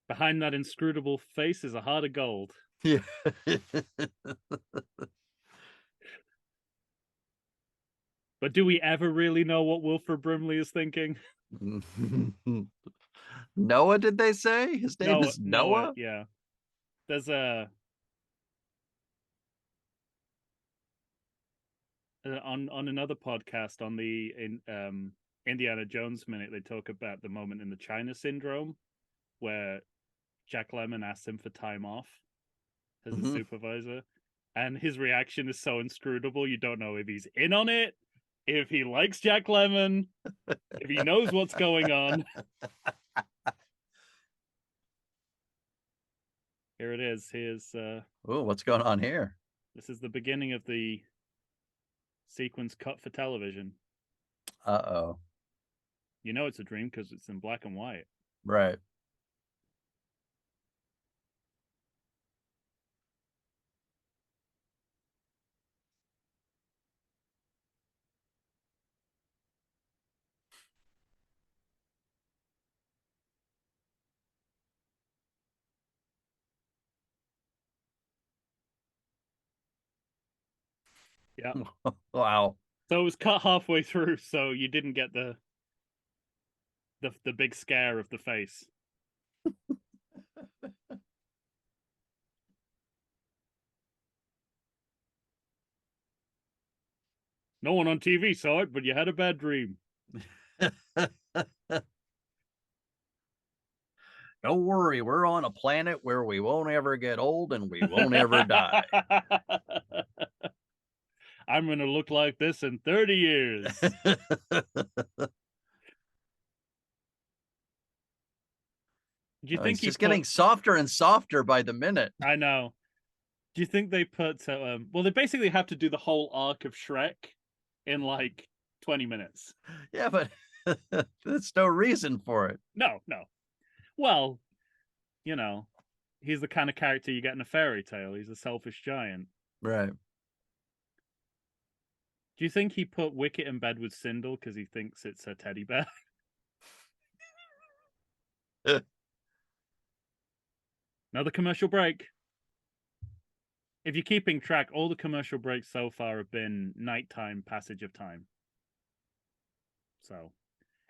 Behind that inscrutable face is a heart of gold. Yeah. But do we ever really know what Wilford Brimley is thinking? Noah, did they say? His name is Noah? Yeah. There's a on another podcast on the Indiana Jones Minute, they talk about the moment in the China Syndrome where Jack Lemmon asks him for time off as a supervisor, and his reaction is so inscrutable. You don't know if he's in on it, if he likes Jack Lemmon, if he knows what's going on. Here it is. Here's oh, what's going on here? This is the beginning of the sequence cut for television. Uh-oh. You know it's a dream because it's in black and white. Right. Yeah. Wow. So it was cut halfway through, so you didn't get the big scare of the face. No one on TV saw it, but you had a bad dream. Don't worry, we're on a planet where we won't ever get old and we won't ever die. I'm going to look like this in 30 years. Do you think he's just getting softer and softer by the minute? I know. Do you think they put well, they basically have to do the whole arc of Shrek in like 20 minutes. Yeah, but there's no reason for it. No. Well, you know, he's the kind of character you get in a fairy tale. He's a selfish giant. Right. Do you think he put Wicket in bed with Sindel because he thinks it's her teddy bear? Another commercial break. If you're keeping track, all the commercial breaks so far have been nighttime passage of time. So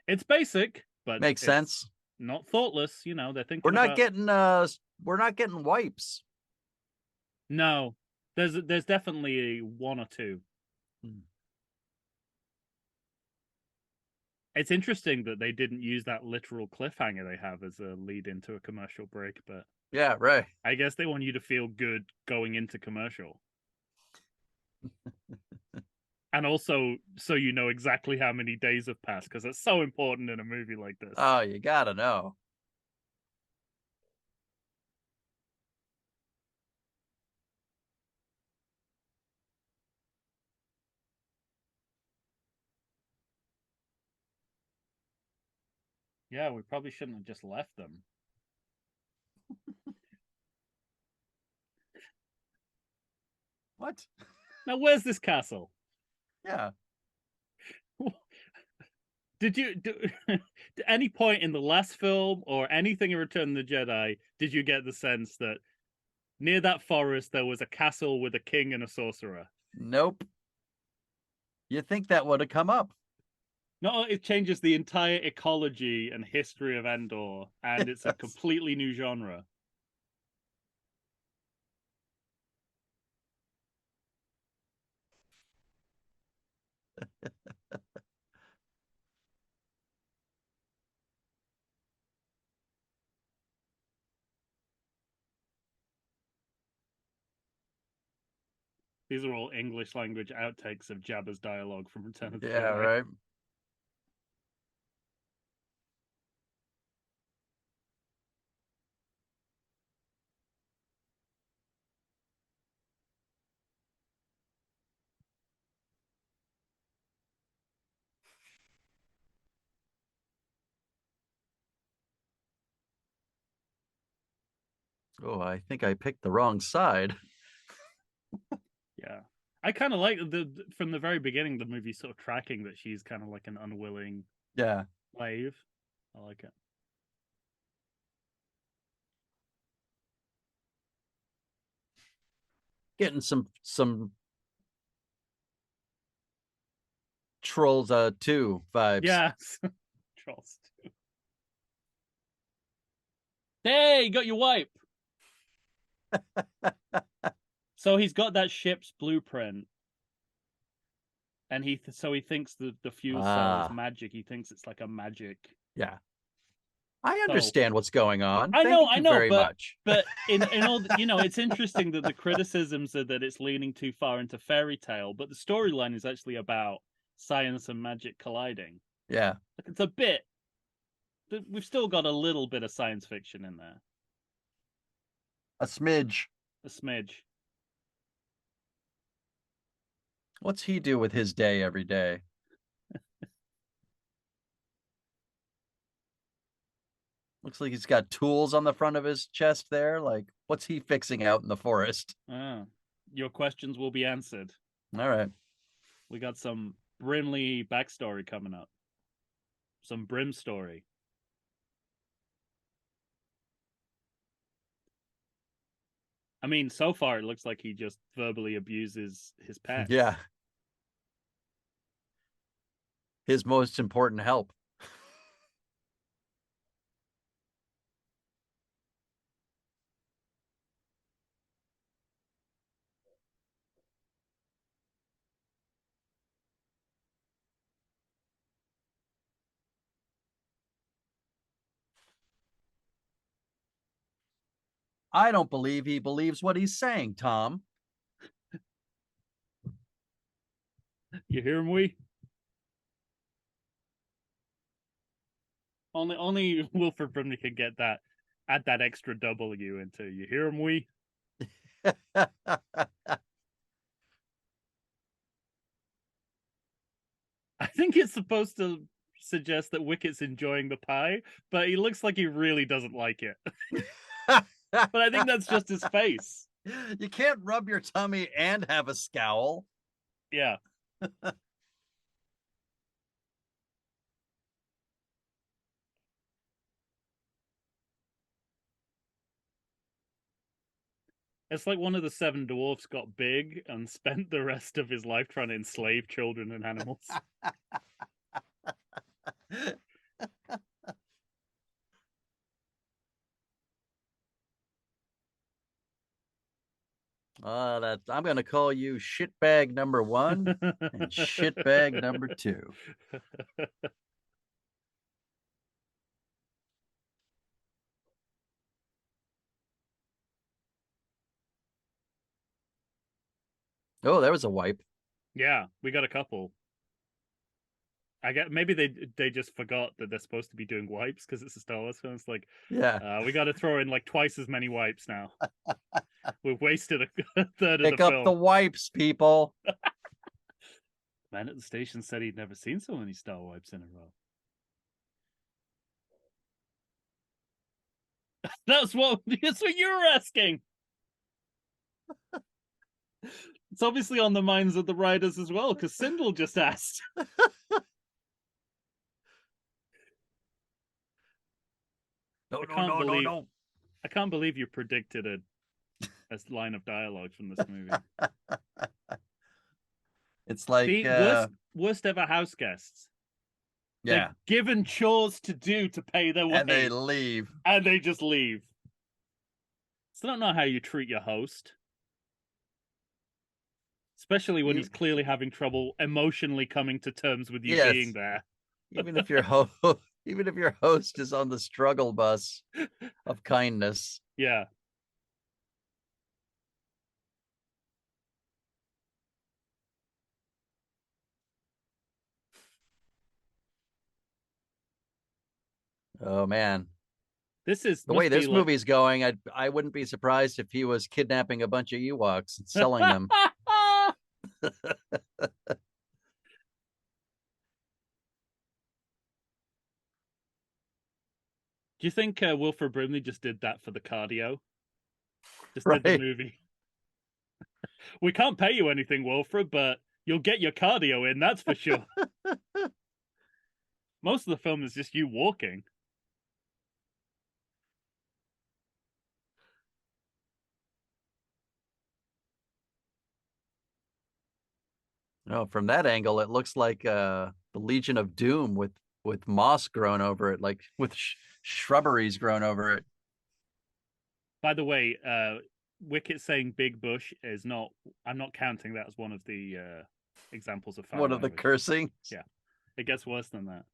it's basic, but makes sense. Not thoughtless, you know. They're thinking we're not getting wipes. No, there's definitely one or two. It's interesting that they didn't use that literal cliffhanger they have as a lead into a commercial break, but yeah, right. I guess they want you to feel good going into commercial. And also, so you know exactly how many days have passed, because it's so important in a movie like this. Oh, you gotta know. Yeah, we probably shouldn't have just left them. What? Now, where's this castle? Yeah. Did you at any point in the last film or anything in Return of the Jedi did you get the sense that near that forest there was a castle with a king and a sorcerer? Nope. You think that would have come up? No, it changes the entire ecology and history of Endor, and it's a completely new genre. These are all English language outtakes of Jabba's dialogue from Return of the Yeah, Jedi. right. Oh, I think I picked the wrong side. Yeah. I kind of like from the very beginning, the movie sort of tracking that she's kind of like an unwilling Yeah. slave. I like it. Getting some Trolls 2 vibes. Yes. Trolls. Hey, you got your wipe. So he's got that ship's blueprint, and so he thinks the fuel cell is magic. He thinks it's like a magic. Yeah. I So understand what's going on. I Thank you know, very much. but in all it's interesting that the criticisms are that it's leaning too far into fairy tale, but the storyline is actually about science and magic colliding. Yeah. It's a bit. We've still got a little bit of science fiction in there, A smidge. a smidge. What's he do with his day every day? Looks like he's got tools on the front of his chest there. Like, what's he fixing out in the forest? Your questions will be answered. All right. We got some Brimley backstory coming up. Some Brim story. I mean, so far it looks like he just verbally abuses his pets. Yeah. His most important help. I don't believe he believes what he's saying, Tom. You hear him, we? Only Wilford Brimley could get that, add that extra W into you hear him, we? I think it's supposed to suggest that Wicket's enjoying the pie, but he looks like he really doesn't like it. But I think that's just his face. You can't rub your tummy and have a scowl. Yeah. It's like one of the seven dwarfs got big and spent the rest of his life trying to enslave children and animals. I'm going to call you shitbag number 1 and shitbag number 2. Oh, there was a wipe. Yeah, we got a couple. I get maybe they just forgot that they're supposed to be doing wipes because it's a Star Wars film. It's like, yeah, we got to throw in like twice as many wipes now. We've wasted a third pick of the up film. the wipes, people. Man at the station said he'd never seen so many Star wipes in a row. That's what you were asking. It's obviously on the minds of the writers as well, because Sindel just asked. No. I can't believe you predicted a line of dialogue from this movie. It's like the worst ever house guests. Yeah. They're given chores to do to pay their way. And they leave. And they just leave. So I don't know how you treat your host. Especially when You, he's clearly having trouble emotionally coming to terms with you being yes, there. even if your even if your host is on the struggle bus of kindness. Yeah. Oh man. This is The way must be this like movie's going, I wouldn't be surprised if he was kidnapping a bunch of Ewoks and selling them. Do you think Wilford Brimley just did that for the cardio? Just did the Right. movie. We can't pay you anything, Wilfred, but you'll get your cardio in, that's for sure. Most of the film is just you walking. No, from that angle, it looks like the Legion of Doom with moss grown over it, like with shrubberies grown over it. By the way, Wicket saying Big Bush is not. I'm not counting that as one of the examples of foul One of the language. cursing. Yeah, it gets worse than that.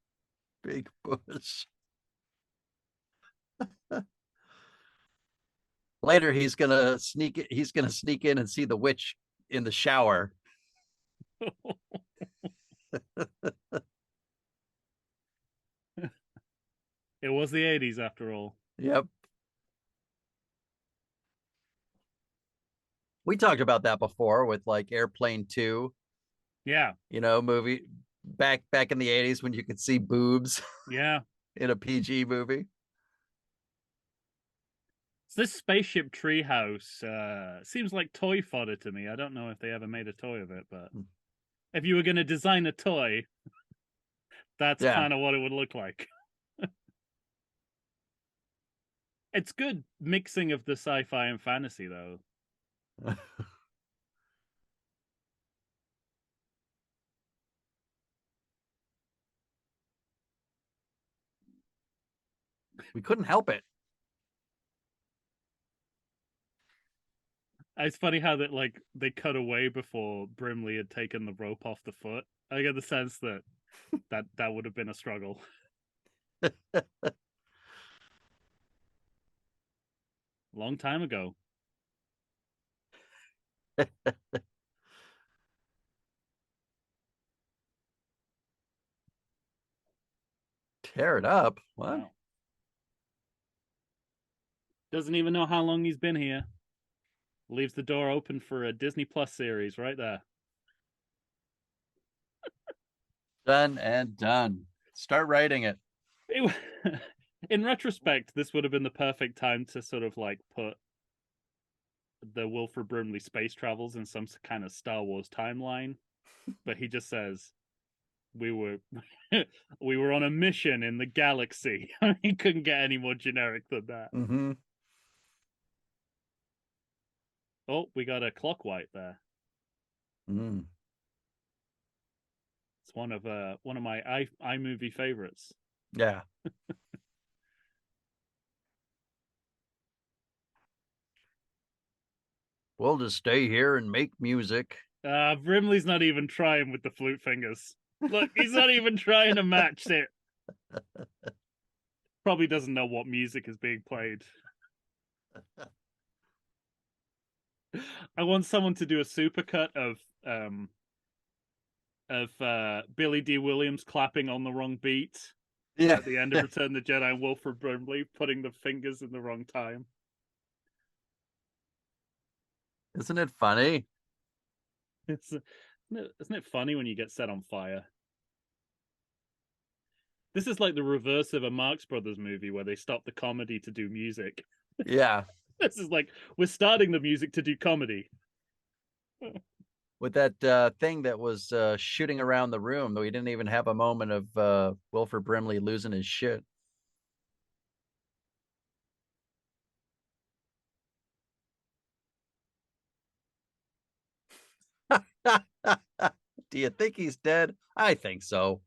Big Bush. Later, He's gonna sneak in and see the witch in the shower. It was the '80s after all. Yep. We talked about that before with like Airplane 2, Yeah, movie back in the 80s when you could see boobs yeah. in a PG movie. So this spaceship treehouse seems like toy fodder to me. I don't know if they ever made a toy of it, but if you were going to design a toy, that's Yeah. kind of what it would look like. It's good mixing of the sci-fi and fantasy, though. We couldn't help it. It's funny how that like they cut away before Brimley had taken the rope off the foot. I get the sense that that would have been a struggle. Long time ago. Tear it up. What? Wow. Doesn't even know how long he's been here. Leaves the door open for a Disney Plus series right there. Done and done. Start writing it. It, in retrospect, this would have been the perfect time to sort of like put the Wilford Brimley space travels in some kind of Star Wars timeline. But he just says, we were we were on a mission in the galaxy. He couldn't get any more generic than that. Mm-hmm. Oh, we got a clock wipe there. Mm. It's one of my iMovie favorites. Yeah. We'll just stay here and make music. Brimley's not even trying with the flute fingers. Look, he's not even trying to match it. Probably doesn't know what music is being played. I want someone to do a supercut of Billy D. Williams clapping on the wrong beat Yeah. at the end of Return of the Jedi and Wilford Brimley putting the fingers in the wrong time. Isn't it funny? Isn't it funny when you get set on fire? This is like the reverse of a Marx Brothers movie where they stop the comedy to do music. Yeah. This is like we're starting the music to do comedy. With that thing that was shooting around the room, though he didn't even have a moment of Wilford Brimley losing his shit. Do you think he's dead? I think so.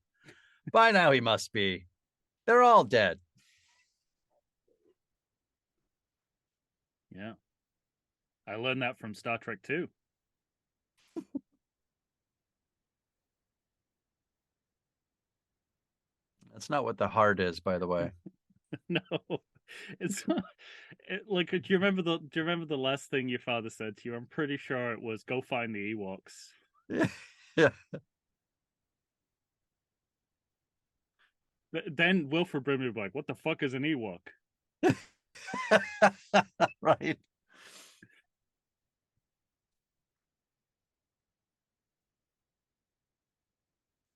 By now he must be. They're all dead. Yeah. I learned that from Star Trek 2. That's not what the heart is, by the way. No, it's like. Do you remember the last thing your father said to you? I'm pretty sure it was, "Go find the Ewoks." Yeah. Then Wilford Brimley would be like, "What the fuck is an Ewok?" Right.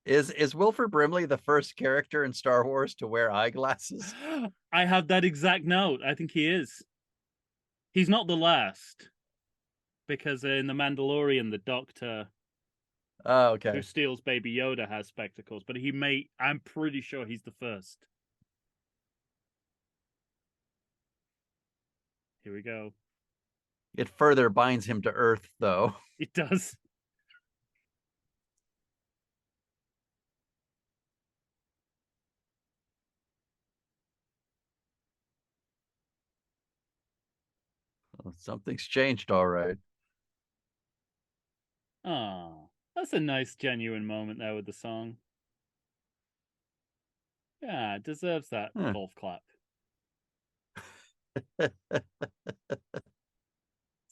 Is Wilford Brimley the first character in Star Wars to wear eyeglasses? I have that exact note. I think he is. He's not the last, because in The Mandalorian, the Doctor Oh, who okay. steals Baby Yoda has spectacles, but he may. I'm pretty sure he's the first. Here we go. It further binds him to Earth, though. It does. Something's changed, all right. Oh, that's a nice, genuine moment there with the song. Yeah, it deserves that Huh. golf clap. It's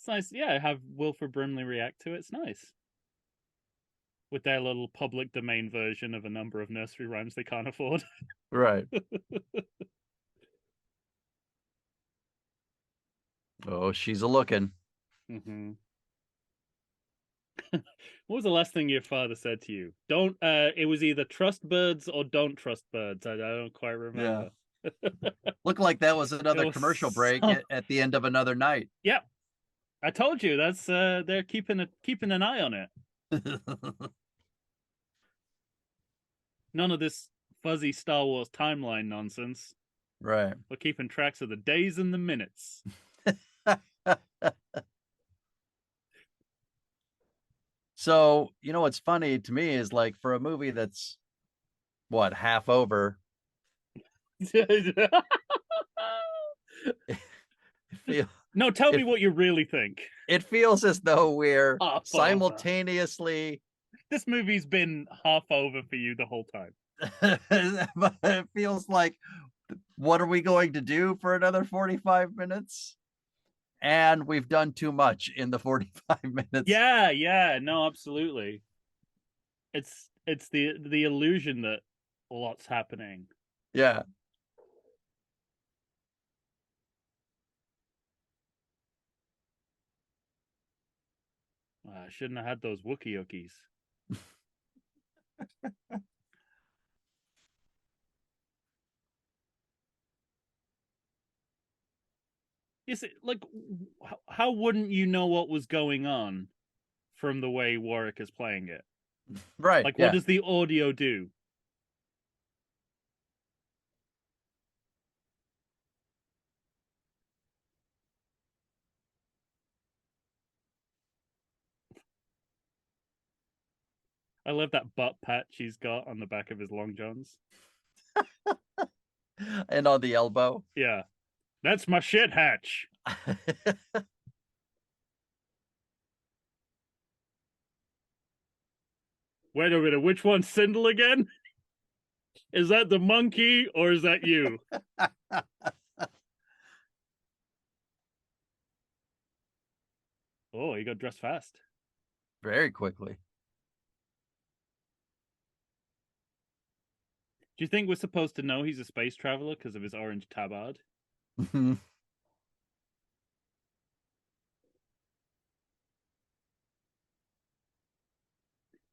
nice. Yeah, have Wilford Brimley react to it. It's nice. With their little public domain version of a number of nursery rhymes they can't afford. Right. Oh, she's a looking. Mm-hmm. What was the last thing your father said to you? Don't. It was either trust birds or don't trust birds. I don't quite Yeah. remember. Looked like that was It another was commercial break so... at the end of another night. Yep, I told you that's. They're keeping an eye on it. None of this fuzzy Star Wars timeline nonsense. Right. We're keeping tracks of the days and the minutes. So, what's funny to me is like for a movie that's what, half over, feel No, tell me if what you really think. it feels as though we're Half over. simultaneously This movie's been half over for you the whole time. but it feels like, what are we going to do for another 45 minutes? And we've done too much in the 45 minutes. Yeah, no, absolutely. It's the illusion that a lot's happening. Yeah. I shouldn't have had those Wookiee Ookies. Is it like, how wouldn't you know what was going on from the way Warwick is playing it? Right. Like, what Yeah. does the audio do? I love that butt patch he's got on the back of his long johns. And on the elbow. Yeah, that's my shit hatch. Wait a minute, which one's Sindel again? Is that the monkey or is that you? Oh, he got dressed fast. Very quickly. Do you think we're supposed to know he's a space traveler because of his orange tabard?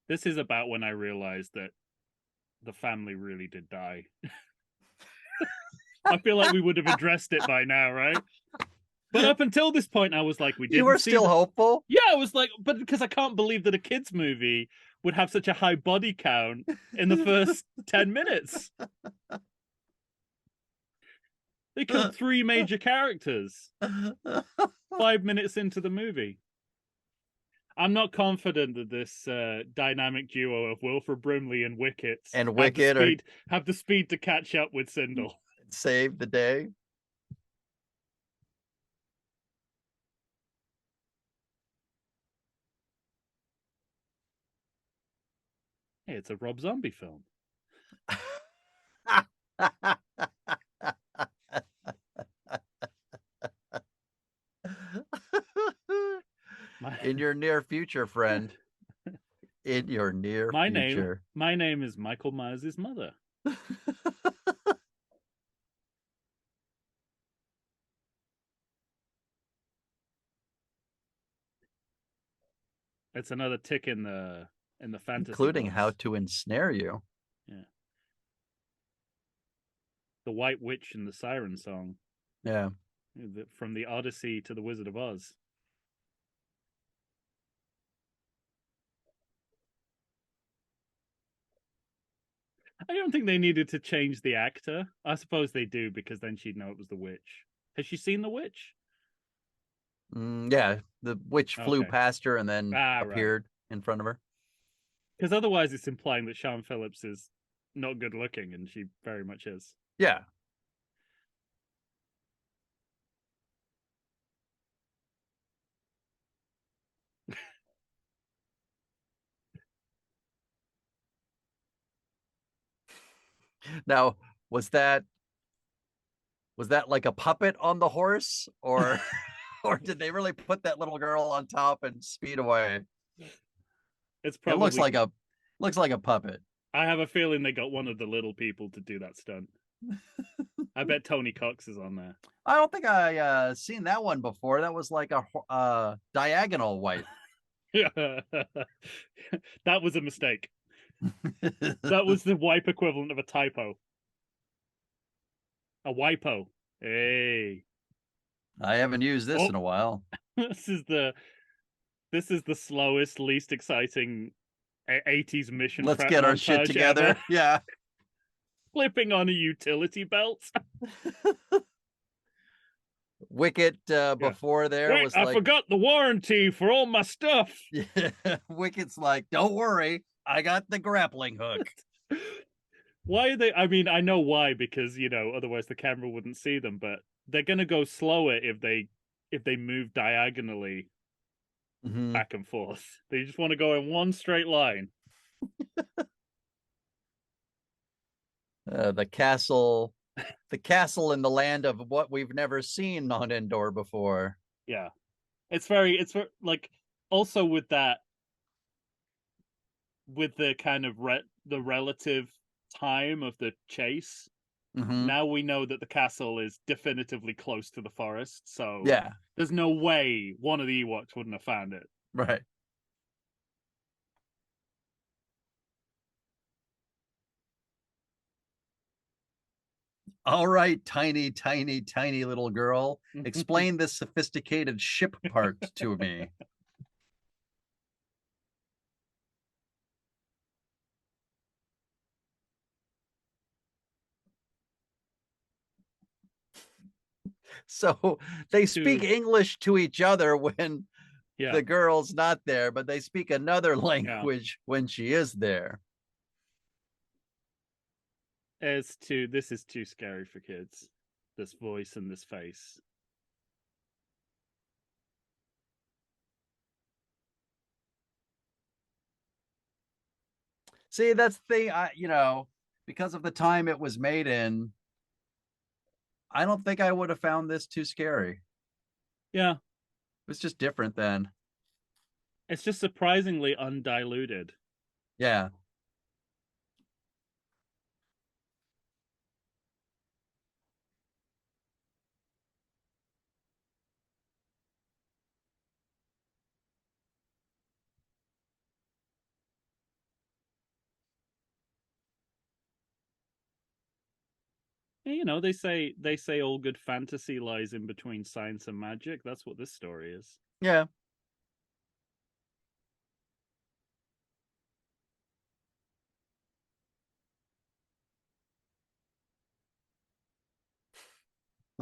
This is about when I realized that the family really did die. I feel like we would have addressed it by now, right? But up until this point, I was like, we You didn't were see still hopeful. Yeah, I was like, but because I can't believe that a kids movie would have such a high body count in the first 10 minutes. They killed 3 major characters 5 minutes into the movie. I'm not confident that this dynamic duo of Wilford Brimley and Wicket And Wicket have the speed to catch up with Sindel. Save the day. Hey, it's a Rob Zombie film. My, In your near future, friend. In your near my name, future. my name is Michael Myers' mother. It's another tick in the fantasy Including how box. to ensnare you. Yeah, the White Witch and the Siren Song. Yeah. From the Odyssey to the Wizard of Oz. I don't think they needed to change the actor. I suppose they do because then she'd know it was the witch. Has she seen the witch? Yeah, the witch flew Okay. past her and then Right. appeared in front of her. Because otherwise, it's implying that Sean Phillips is not good looking, and she very much is. Yeah. Now, was that like a puppet on the horse, or or did they really put that little girl on top and speed away? It's It probably. looks like a puppet. I have a feeling they got one of the little people to do that stunt. I bet Tony Cox is on there. I don't think I seen that one before. That was like a diagonal wipe. That was a mistake. That was the wipe equivalent of a typo. A wipo. Hey. I haven't used this Oh, in a while. this is the slowest, least exciting 80s mission Let's prep get our shit montage ever. together. Yeah. Flipping on a utility belt. Wicket Yeah. before there Wait, was I like, forgot the warranty for all my stuff. yeah, Wicket's like, don't worry, I got the grappling hook. Why are they? I mean, I know why, because otherwise the camera wouldn't see them. But they're gonna go slower if they move diagonally Mm-hmm. back and forth. They just want to go in one straight line. The castle in the land of what we've never seen on Endor before. Yeah, it's very like also with the kind of the relative time of the chase. Mm-hmm. Now we know that the castle is definitively close to the forest, so Yeah, there's no way one of the Ewoks wouldn't have found it. right. All right, tiny, tiny, tiny little girl, explain this sophisticated ship part to me. So they speak To English to each other when Yeah, the girl's not there, but they speak another yeah. language when she is there. This is too scary for kids. This voice and this face. See, that's the thing. Because of the time it was made in, I don't think I would have found this too scary. It Yeah, was just different then. it's just surprisingly undiluted. Yeah. They say all good fantasy lies in between science and magic. That's what this story is. Yeah.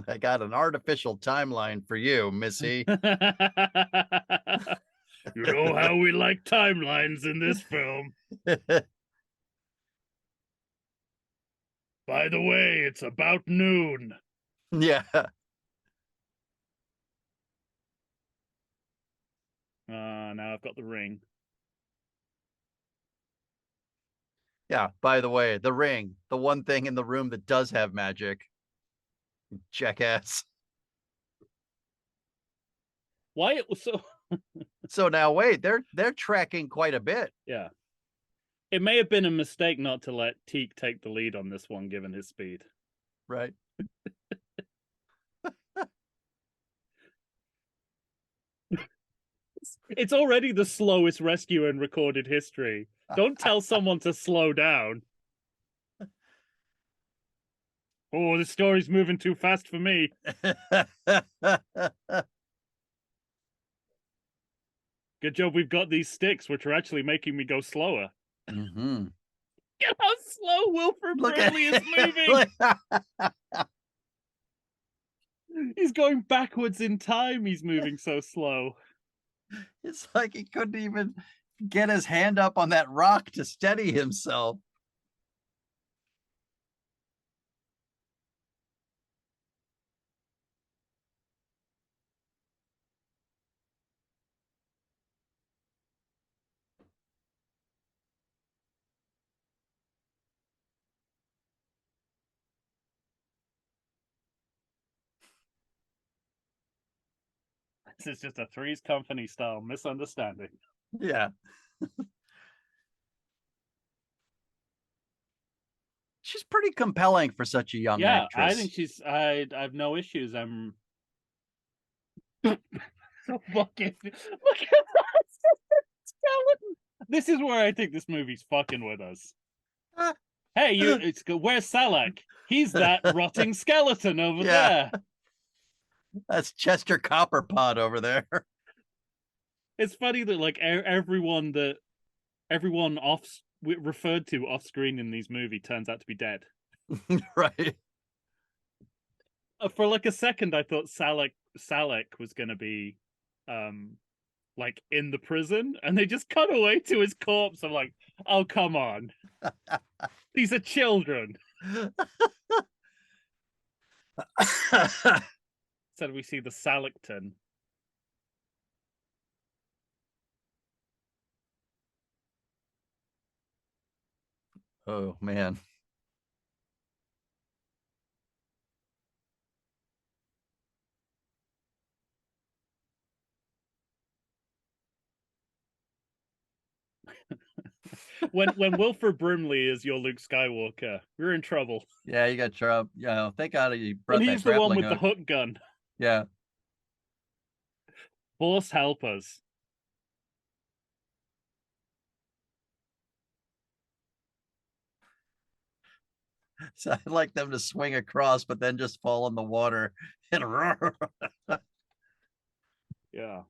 I got an artificial timeline for you, Missy. You know how we like timelines in this film. By the way, it's about noon. Yeah. Now I've got the ring. Yeah, by the way, the ring, the one thing in the room that does have magic. Jackass. Why it was so So now wait, they're tracking quite a bit. yeah. It may have been a mistake not to let Teak take the lead on this one, given his speed. Right. It's already the slowest rescue in recorded history. Don't tell someone to slow down. Oh, this story's moving too fast for me. Good job we've got these sticks, which are actually making me go slower. Mm-hmm. Get how slow Wilford Look Brimley is moving. He's going backwards in time. He's moving so slow. It's like he couldn't even get his hand up on that rock to steady himself. This is just a Three's Company style misunderstanding. Yeah. She's pretty compelling for such a young actress. I think she's. I have no issues. I'm so fucking. Look at that skeleton. This is where I think this movie's fucking with us. Hey, it's where's Salak? He's that rotting skeleton over there. That's Chester Copperpot over there. It's funny that like everyone referred to off screen in these movies turns out to be dead. Right. For like a second, I thought Salak was gonna be, like in the prison, and they just cut away to his corpse. I'm like, oh come on, these are children. Instead, we see the Salacton. Oh man. when Wilford Brimley is your Luke Skywalker, we're in trouble. Yeah, you got trouble. Yeah, thank God you brought And that he's the one with hook. the hook gun. Yeah. Force help us. So I'd like them to swing across, but then just fall in the water and roar. Yeah.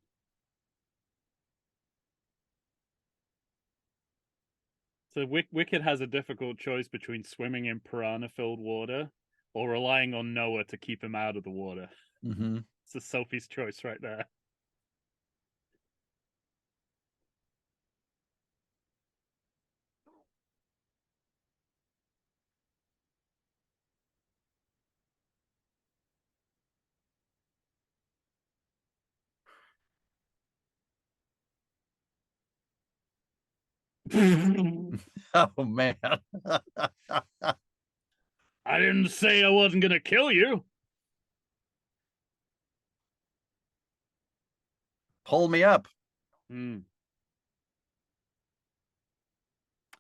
So Wicket has a difficult choice between swimming in piranha-filled water or relying on Noah to keep him out of the water. Mm-hmm. It's a Sophie's choice right there. Oh man. I didn't say I wasn't gonna kill you. Pull me up.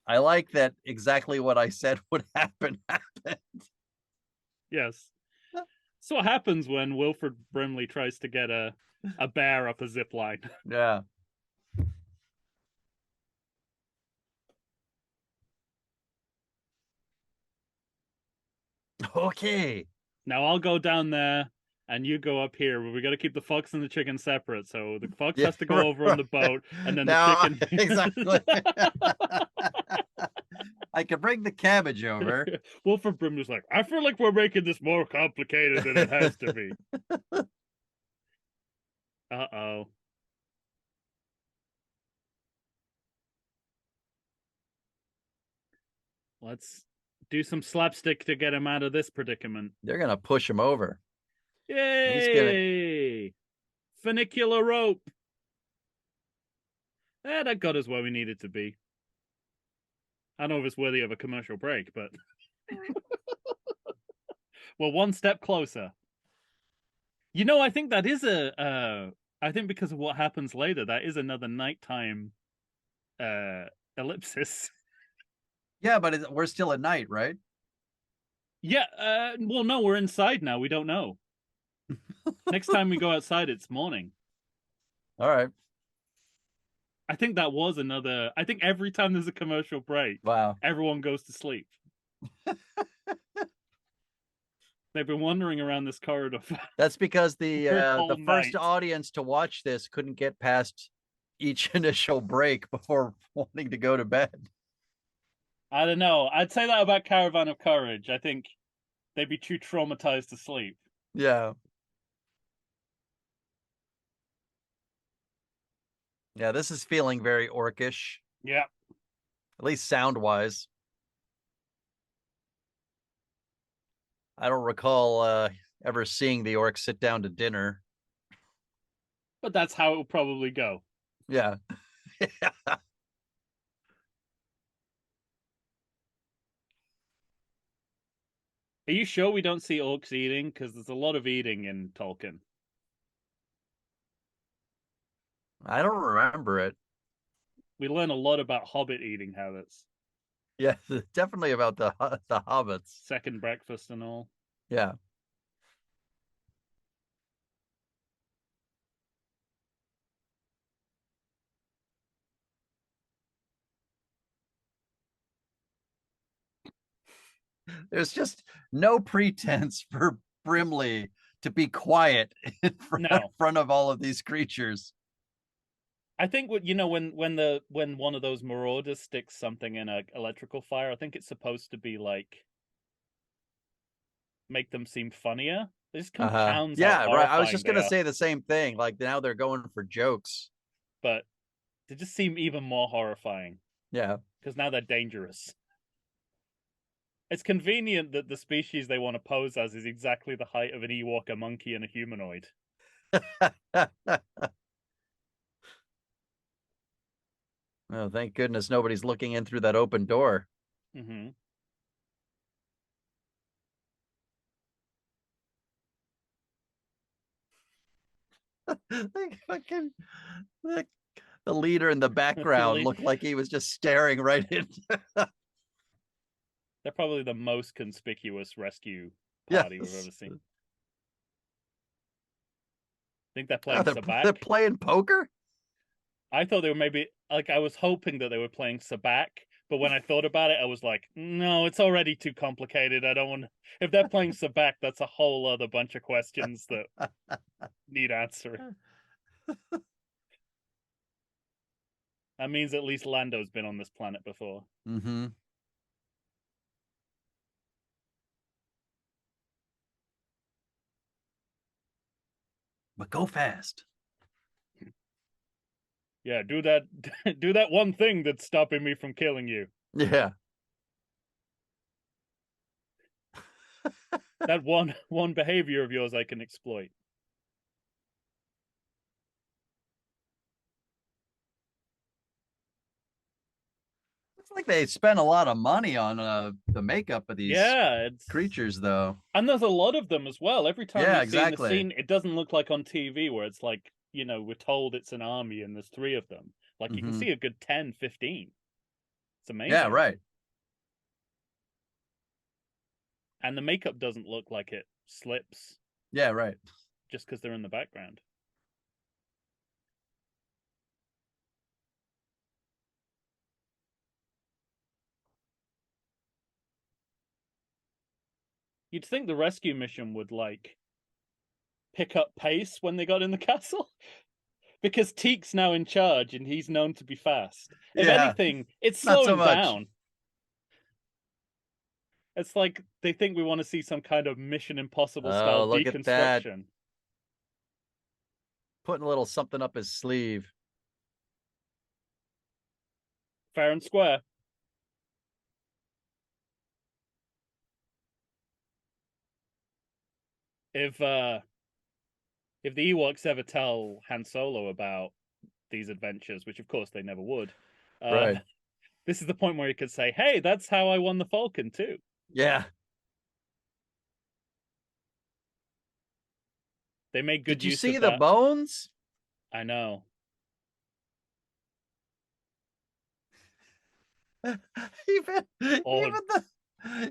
I like that exactly what I said would happen happened. Yes. So what happens when Wilford Brimley tries to get a bear up a zip line? Yeah. Okay. Now I'll go down there and you go up here. We got to keep the fox and the chicken separate. So the fox has to go over on the boat, and then now, the chicken. Exactly. I could bring the cabbage over. Wilford Brimley's like, I feel like we're making this more complicated than it has to be. Uh-oh. Let's do some slapstick to get him out of this predicament. They're gonna push him over. Yay! Funicular rope. That got us where we needed to be. I don't know if it's worthy of a commercial break, but well, one step closer. You know, I think that is I think because of what happens later, that is another nighttime uh ellipsis. Yeah, but we're still at night, right? Yeah, well, no, we're inside now. We don't know. Next time we go outside, it's morning. All right. I think that was another. I think every time there's a commercial break, Wow. everyone goes to sleep. They've been wandering around this corridor for That's because a whole the first night. audience to watch this couldn't get past each initial break before wanting to go to bed. I don't know. I'd say that about Caravan of Courage. I think they'd be too traumatized to sleep. Yeah. Yeah, this is feeling very orcish, Yeah. at least sound wise. I don't recall ever seeing the orcs sit down to dinner. But that's how it will probably go. Yeah. Are you sure we don't see orcs eating? Because there's a lot of eating in Tolkien. I don't remember it. We learn a lot about hobbit eating habits. Yeah, definitely about the hobbits. Second breakfast and all. Yeah. There's just no pretense for Brimley to be quiet in No. front of all of these creatures. I think what when one of those marauders sticks something in a electrical fire, I think it's supposed to be like make them seem funnier. This compounds how Yeah, right. I was horrifying just they gonna are, say the same thing. Like now they're going for jokes. but they just seem even more horrifying Yeah. because now they're dangerous. It's convenient that the species they want to pose as is exactly the height of an Ewok, a monkey, and a humanoid. Oh, thank goodness nobody's looking in through that open door. Mm-hmm. Fucking the, the leader in the background looked like he was just staring right into. They're probably the most conspicuous rescue party we've Yes. ever seen. Think they're Oh, playing they're Sabak. playing poker. I thought they were maybe like I was hoping that they were playing Sabak, but when I thought about it, I was like, no, it's already too complicated. I don't want. If they're playing Sabak, that's a whole other bunch of questions that need answering. That means at least Lando's been on this planet before. Mm-hmm. But go fast. Yeah, do that. Do that one thing that's stopping me from killing you. Yeah. That one behavior of yours I can exploit. Looks like they spent a lot of money on the makeup of these Yeah, it's creatures, though. and there's a lot of them as well. Every time Yeah, you see in the exactly. scene, it doesn't look like on TV where it's like, we're told it's an army and there's three of them. Like you can Mm-hmm. see a good 10, 15. It's Yeah, amazing. right. And the makeup doesn't look like it slips Yeah, right. just because they're in the background. You'd think the rescue mission would like pick up pace when they got in the castle. Because Teek's now in charge and he's known to be fast. If Yeah, anything, it's not so slowing much. down. It's like they think we want to see some kind of Mission Impossible style Oh, look at that. deconstruction. Putting a little something up his sleeve. Fair and square. If uh if the Ewoks ever tell Han Solo about these adventures, which of course they never would, uh Right. This is the point where he could say, "Hey, that's how I won the Falcon too." Yeah. They made good Did you use see of the that. bones? I know. even Oh,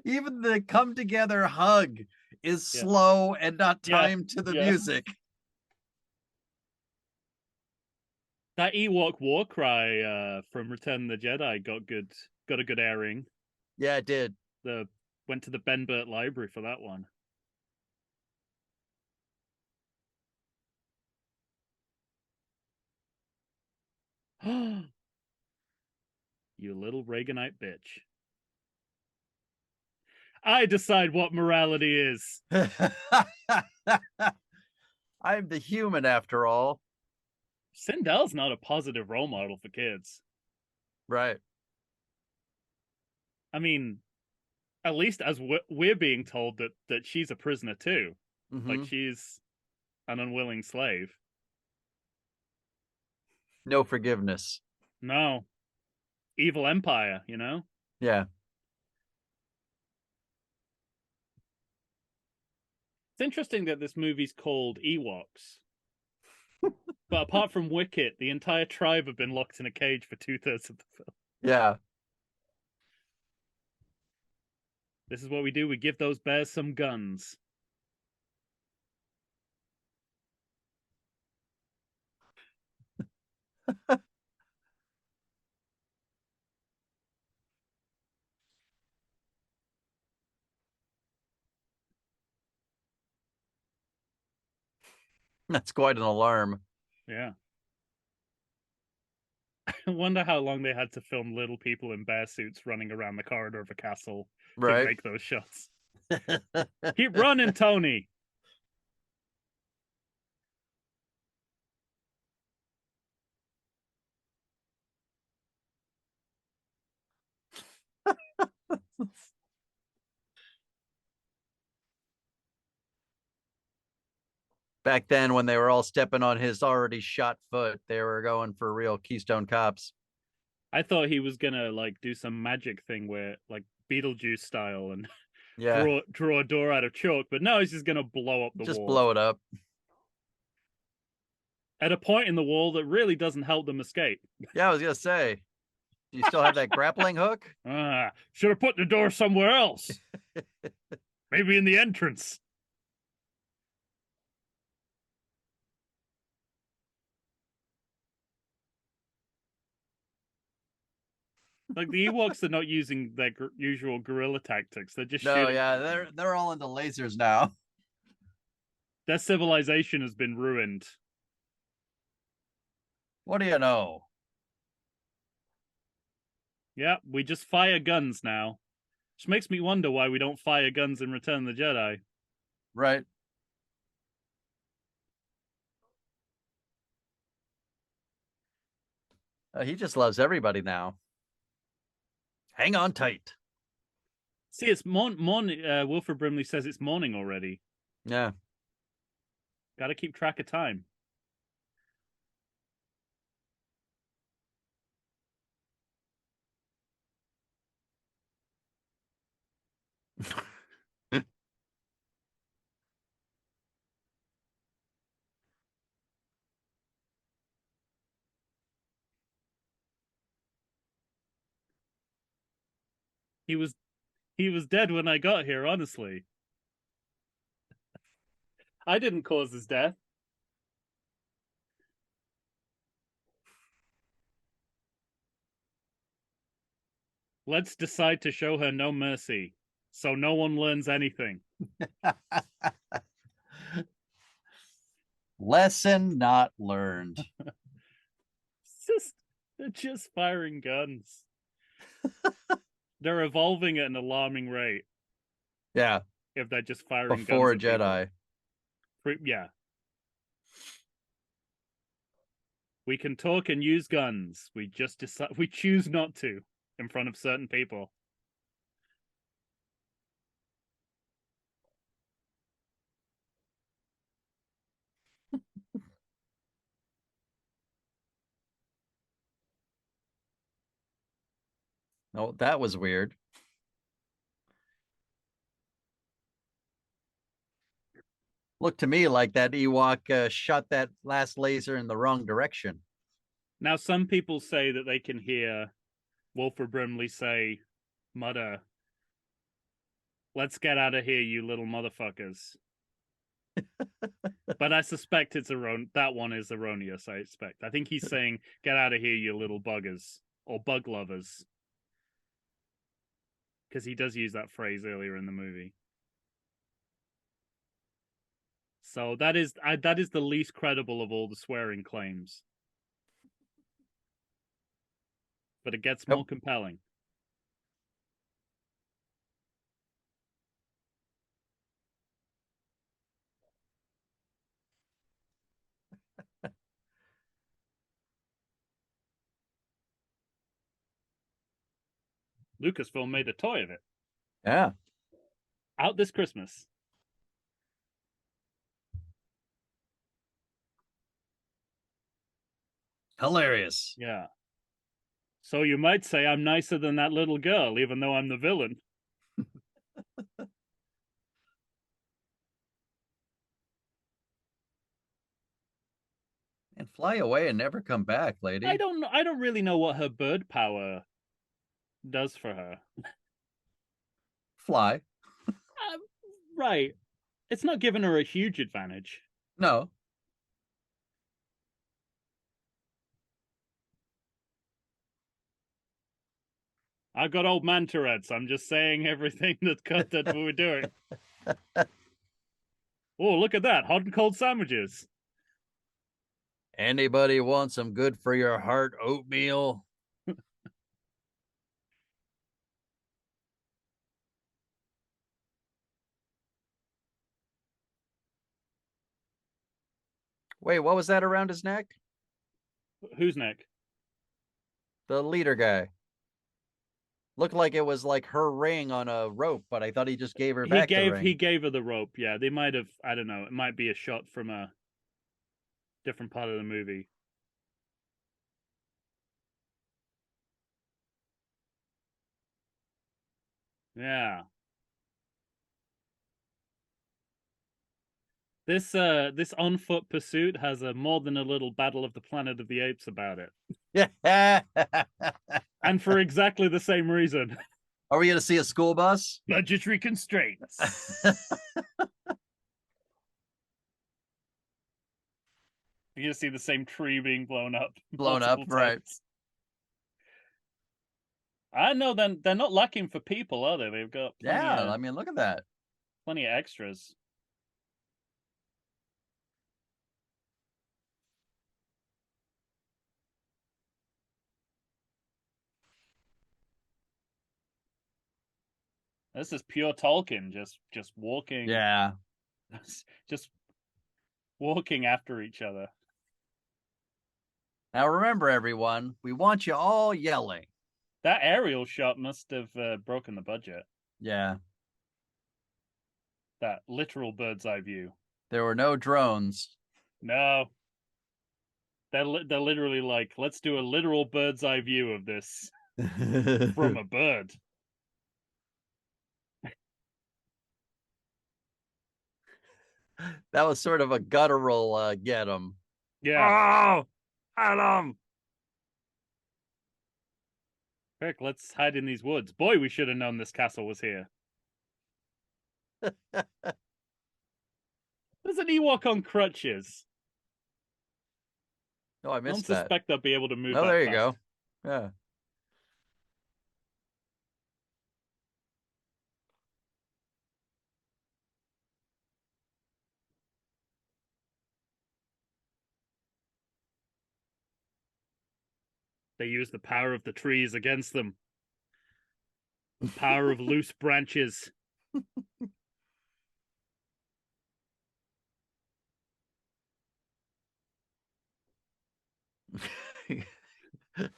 even the come together hug is yeah, slow and not yeah, timed to the yeah. music. That Ewok war cry from Return of the Jedi got a good airing. Yeah, it did. The Went to the Ben Burt Library for that one. You little Reaganite bitch. I decide what morality is. I'm the human after all. Sindel's not a positive role model for kids. Right. I mean, at least as we're being told that she's a prisoner too. Like Mm-hmm. she's an unwilling slave. No forgiveness. No. Evil empire, you know? Yeah. It's interesting that this movie's called Ewoks. But apart from Wicket, the entire tribe have been locked in a cage for 2/3 of the film. Yeah. This is what we do. We give those bears some guns. That's quite an alarm. Yeah. I wonder how long they had to film little people in bear suits running around the corridor of a castle to Right. make those shots. Keep running, Tony. Back then, when they were all stepping on his already shot foot, they were going for real Keystone Cops. I thought he was gonna like do some magic thing where like Beetlejuice style and Yeah. draw a door out of chalk, but no, he's just gonna blow up the Just wall blow it up. at a point in the wall that really doesn't help them escape. Yeah, I was gonna say, do you still have that grappling hook? Should have put the door somewhere else. Maybe in the entrance. Like the Ewoks are not using their usual guerrilla tactics. They're just No, shooting. yeah, they're all into lasers now. Their civilization has been ruined. What do you know? Yeah, we just fire guns now. Which makes me wonder why we don't fire guns in Return of the Jedi. Right. He just loves everybody now. Hang on tight. See, it's morning. Wilford Brimley says it's morning already. Yeah. Got to keep track of time. He was he was dead when I got here. Honestly, I didn't cause his death. Let's decide to show her no mercy, so no one learns anything. Lesson not learned. They're just firing guns. They're evolving at an alarming rate. Yeah. If they're just firing Before guns a at Jedi. people. Yeah. We can talk and use guns. We just decide we choose not to in front of certain people. Oh, that was weird. Looked to me like that Ewok shot that last laser in the wrong direction. Now, some people say that they can hear Wilford Brimley say, mutter, "Let's get out of here, you little motherfuckers." But I suspect that one is erroneous. I think he's saying, "Get out of here, you little buggers," or "bug lovers," because he does use that phrase earlier in the movie. So that is the least credible of all the swearing claims, but it gets more compelling. Lucasfilm made a toy of it. Yeah. Out this Christmas. Hilarious. Yeah. So you might say I'm nicer than that little girl, even though I'm the villain. And fly away and never come back, lady. I don't really know what her bird power does for her. Fly. Right. It's not giving her a huge advantage. No. I've got old man Tourette's. I'm just saying everything that we're doing. Oh, look at that. Hot and cold sandwiches. Anybody want some good for your heart oatmeal? Wait, what was that around his neck? Whose neck? The leader guy. Looked like it was like her ring on a rope, but I thought he just gave her back the ring. He gave her the rope. Yeah, they might have. I don't know. It might be a shot from a different part of the movie. Yeah. This on foot pursuit has a more than a little Battle of the Planet of the Apes about it. Yeah. And for exactly the same reason. Are we going to see a school bus? Budgetary constraints. You're going to see the same tree being blown up. Blown up, right. I know they're not lacking for people, are they? They've got plenty I mean, look at that. Plenty of extras. This is pure Tolkien, just walking. Yeah. Just walking after each other. Now remember, everyone, we want you all yelling. That aerial shot must have broken the budget. Yeah. That literal bird's eye view. There were no drones. No. They're literally like, let's do a literal bird's eye view of this from a bird. That was sort of a guttural get him. Yeah. Oh, Adam. Quick, let's hide in these woods. Boy, we should have known this castle was here. There's an Ewok on crutches. Oh, I missed that. I don't suspect they'll be able to move. Oh, there you go. Yeah. They use the power of the trees against them. The power of loose branches.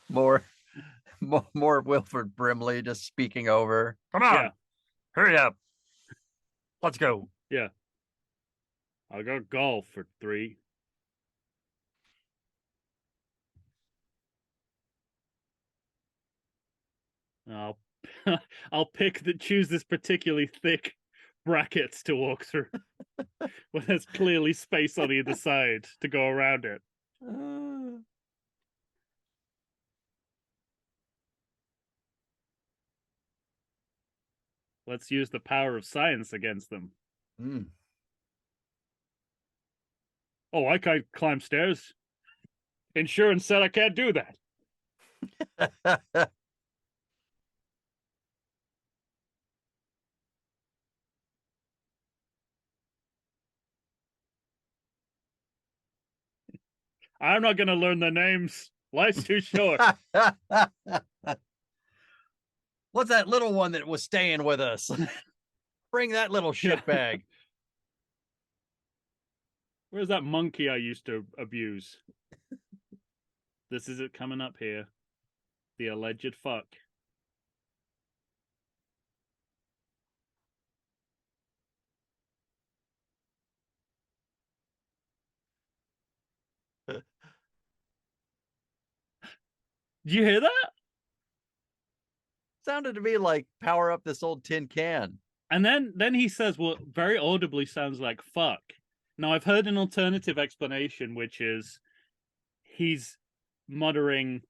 more Wilford Brimley just speaking over. Come on. Yeah. Hurry up. Let's go. Yeah. I'll go golf for 3. I'll I'll choose this particularly thick brackets to walk through, where there's clearly space on either side to go around it. Let's use the power of science against them. Oh, I can't climb stairs. Insurance said I can't do that. I'm not going to learn their names. Life's too short. What's that little one that was staying with us? Bring that little shitbag. Where's that monkey I used to abuse? This is it coming up here. The alleged fuck. Did you hear that? Sounded to me like power up this old tin can. And then he says, well, very audibly sounds like fuck. Now, I've heard an alternative explanation, which is he's muttering,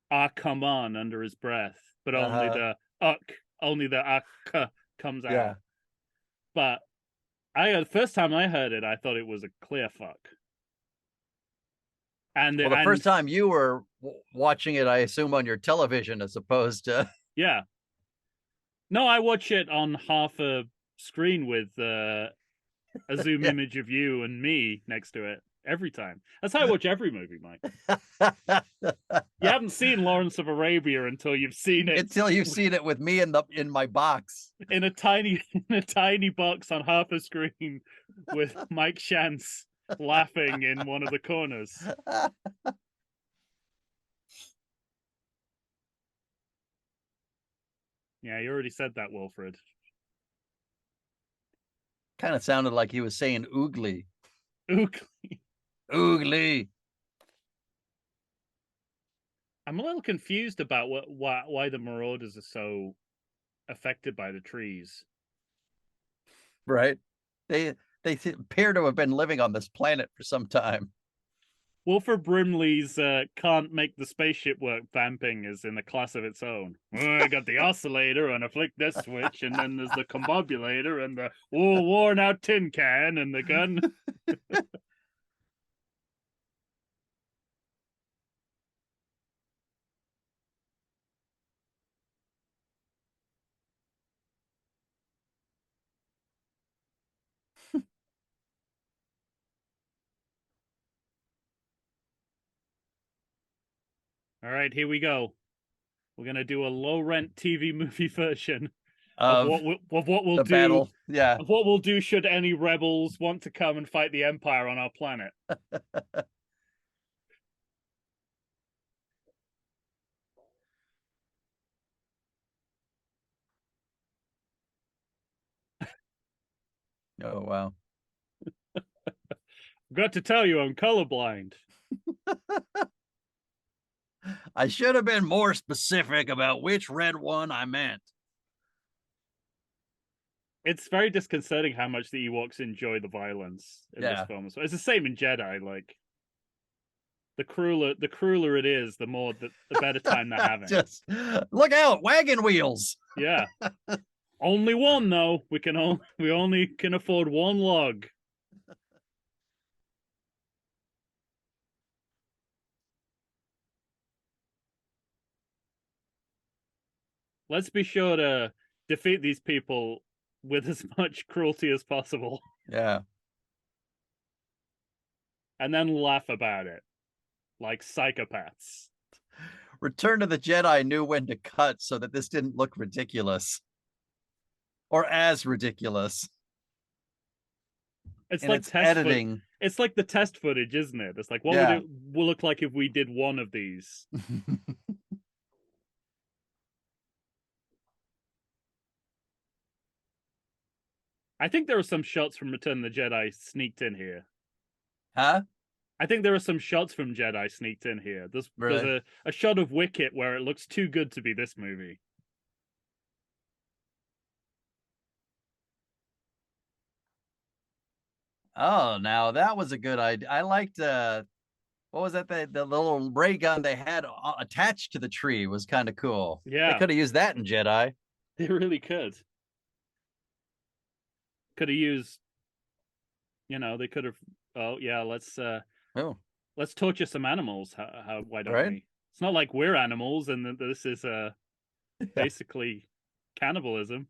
ah, come on, under his breath, but only the ah comes out. Yeah. But the first time I heard it, I thought it was a clear fuck. And the first time you were watching it, I assume on your television as opposed to... Yeah. No, I watch it on half a screen with a zoom image of you and me next to it every time. That's how I watch every movie, Mike. You haven't seen Lawrence of Arabia until you've seen it. Until you've seen it with me in my box. In a tiny box on half a screen with Mike Shantz laughing in one of the corners. Yeah, you already said that, Wilfred. Kind of sounded like he was saying oogly. Oogly. Oogly. I'm a little confused about why the Marauders are so affected by the trees. Right. They appear to have been living on this planet for some time. Wilford Brimley's can't make the spaceship work vamping is in a class of its own. I got the oscillator and I flick this switch, and then there's the combobulator and the worn out tin can and the gun. All right, here we go. We're gonna do a low-rent TV movie version of what we'll do. Battle. Yeah. Of what we'll do should any rebels want to come and fight the Empire on our planet. Oh, wow. Got to tell you, I'm colorblind. I should have been more specific about which red one I meant. It's very disconcerting how much the Ewoks enjoy the violence in this film. So it's the same in Jedi. Like, the crueler it is, the better time they're having. Just look out, wagon wheels. Yeah. Only one though. We only can afford one log. Let's be sure to defeat these people with as much cruelty as possible. Yeah. And then laugh about it. Like psychopaths. Return of the Jedi knew when to cut so that this didn't look ridiculous. Or as ridiculous. It's like editing. It's like the test footage, isn't it? It's like, what would it look like if we did one of these? I think there are some shots from Return of the Jedi sneaked in here. Huh? I think there are some shots from Jedi sneaked in here. There's a shot of Wicket where it looks too good to be this movie. Oh, now that was a good idea. I liked what was that? The little ray gun they had attached to the tree was kind of cool. They Yeah, could have used that in Jedi. they really could. Could have used, they could have. Oh yeah, Oh, let's torture some animals. How why don't right. we? It's not like we're animals, and this is Yeah. basically cannibalism.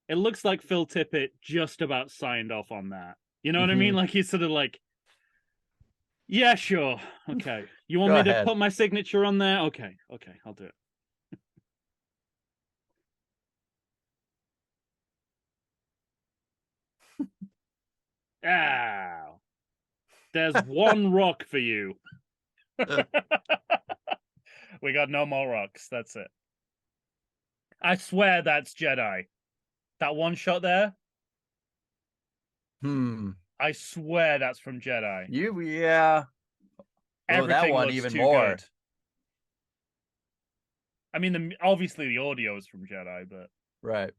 It looks like Phil Tippett just about signed off on that. You know what I mean? Mm-hmm. Like he's sort of like, yeah, sure, okay. You want Go me to ahead. put my signature on there? Okay, I'll do it. Ah, there's one rock for you. We got no more rocks. That's it. I swear that's Jedi. That one shot there, Hmm. I swear that's from Jedi. Yeah. Oh, that Everything one looks even too good. more. I mean, obviously the audio is from Jedi, but Right.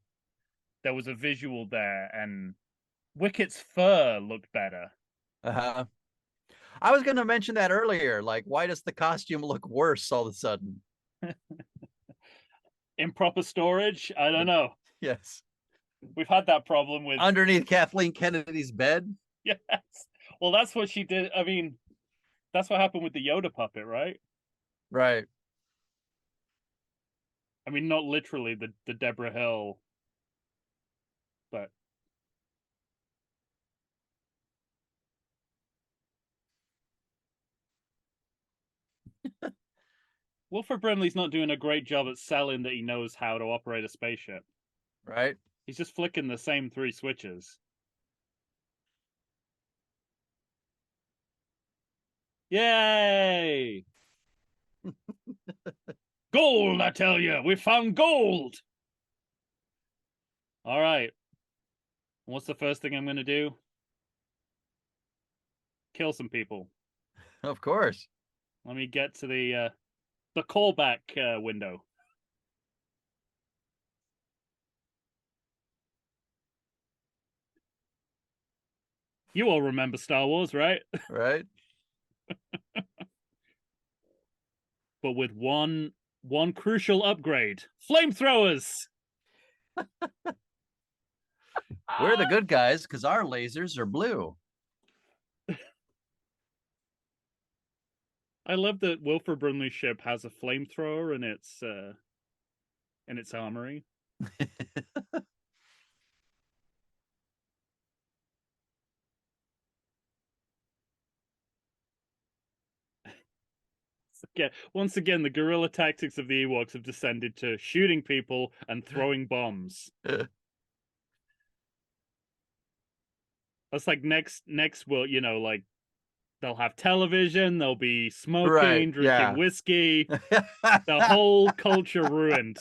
there was a visual there, and Wicket's fur looked better. Uh-huh. I was going to mention that earlier. Like, why does the costume look worse all of a sudden? Improper storage? I don't know. Yes. We've had that problem with. Underneath Kathleen Kennedy's bed. Yes. Well, that's what she did. I mean, that's what happened with the Yoda puppet, right? Right. I mean, not literally the Deborah Hill, but Wilford Brimley's not doing a great job at selling that he knows how to operate a spaceship. Right. He's just flicking the same three switches. Yay! Gold, I tell you! We found gold! All right. What's the first thing I'm going to do? Kill some people. Of course. Let me get to the callback window. You all remember Star Wars, right? Right. But with one crucial upgrade: flamethrowers. We're the good guys because our lasers are blue. I love that Wilford Brimley's ship has a flamethrower in its armory. Once again, the guerrilla tactics of the Ewoks have descended to shooting people and throwing bombs. That's like next will, like they'll have television, they'll be Right. smoking, drinking Yeah. whiskey, the whole culture ruined.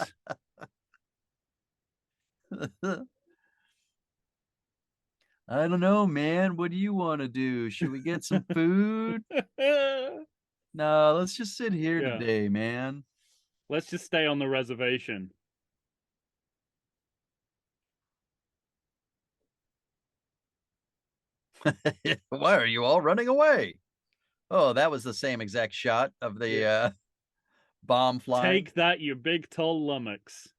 I don't know, man. What do you want to do? Should we get some food? No, let's just sit here Yeah, today, man. let's just stay on the reservation. Why are you all running away? Oh, that was the same exact shot of the Yeah. bomb flying. Take that, you big tall lummox.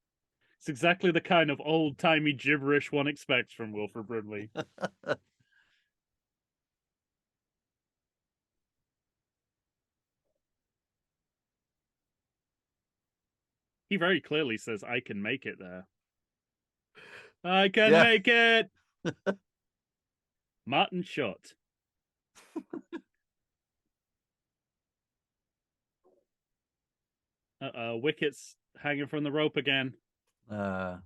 It's exactly the kind of old timey gibberish one expects from Wilford Brimley. He very clearly says, "I can make it there. I can Yeah. make it." Martin shot. Wicket's hanging from the rope again. Uh,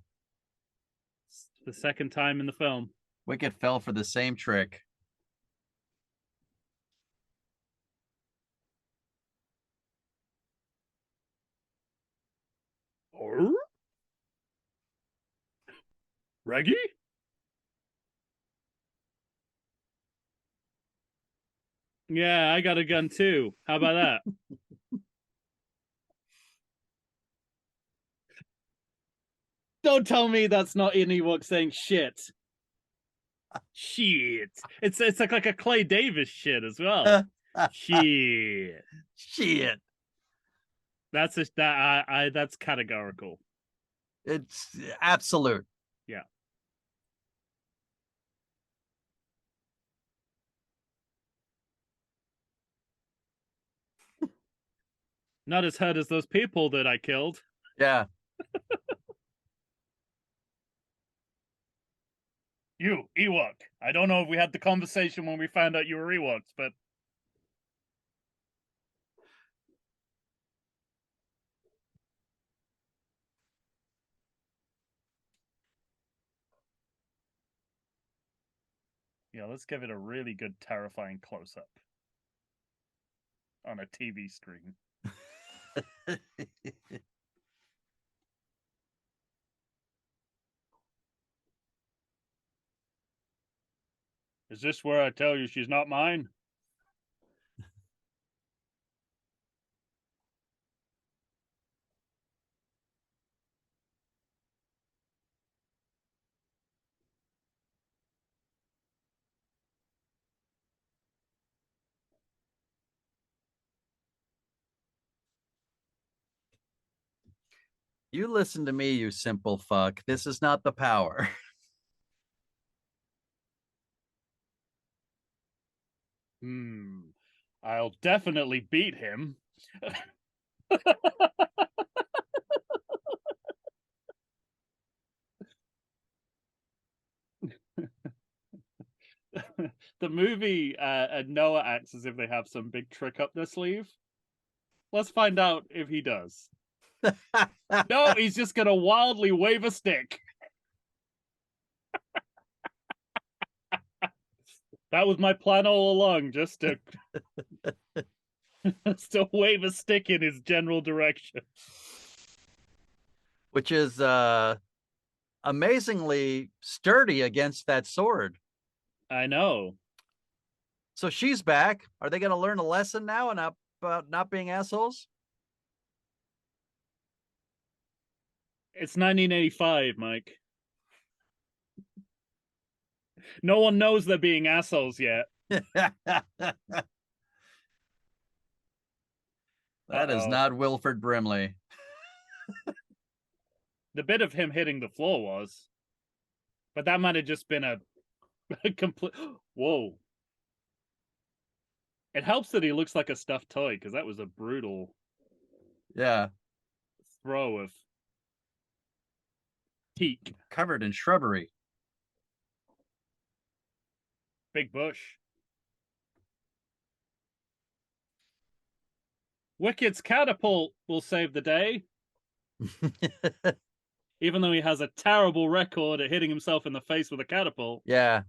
It's the second time in the film. Wicket fell for the same trick. Or Reggie? Yeah, I got a gun too. How about that? Don't tell me that's not an Ewok saying shit. Shit. It's like a Clay Davis shit as well. Shit. Shit. That's just that I that's categorical. It's absolute. Yeah. Not as hurt as those people that I killed. Yeah. You, Ewok. I don't know if we had the conversation when we found out you were Ewoks, but yeah, let's give it a really good, terrifying close up on a TV screen. Is this where I tell you she's not mine? You listen to me, you simple fuck. This is not the power. I'll definitely beat him. The movie Noah acts as if they have some big trick up their sleeve. Let's find out if he does. No, he's just gonna wildly wave a stick. That was my plan all along, just to to wave a stick in his general direction. Which is amazingly sturdy against that sword. I know. So she's back. Are they going to learn a lesson now and about not being assholes? It's 1985, Mike. No one knows they're being assholes yet. That is not Wilford Brimley. The bit of him hitting the floor was, but that might have just been a complete. Whoa. It helps that he looks like a stuffed toy because that was a brutal Yeah. throw of teak. Covered in shrubbery. Big bush. Wicked's catapult will save the day. Even though he has a terrible record at hitting himself in the face with a catapult. Yeah.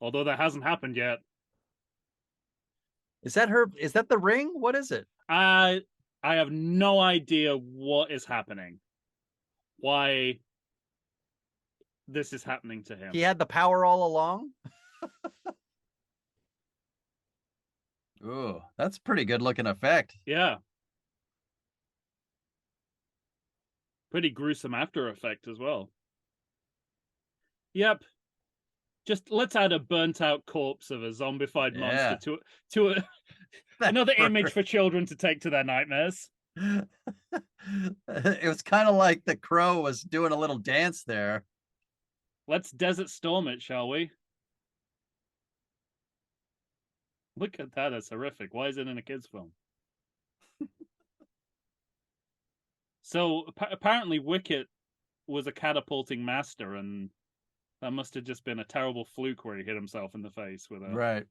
Although that hasn't happened yet. Is that her? Is that the ring? What is it? I have no idea what is happening. Why this is happening to him. He had the power all along. Ooh, that's a pretty good looking effect. Yeah. Pretty gruesome after effect as well. Yep. Just let's add a burnt out corpse of a zombified monster to another image for children to take to their nightmares. It was kind of like the crow was doing a little dance there. Let's desert storm it, shall we? Look at that, that's horrific. Why is it in a kid's film? So apparently Wicket was a catapulting master, and that must have just been a terrible fluke where he hit himself in the face with a... Right.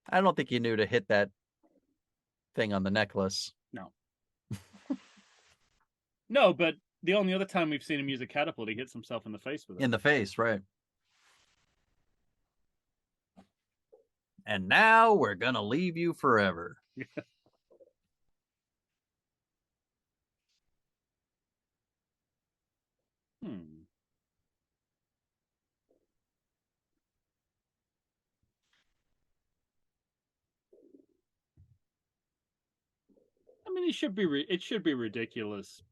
I don't think he knew to hit that thing on the necklace. No. No, but the only other time we've seen him use a catapult, he hits himself in the face with it. In the face, right. And now we're going to leave you forever. mean, it should be ridiculous.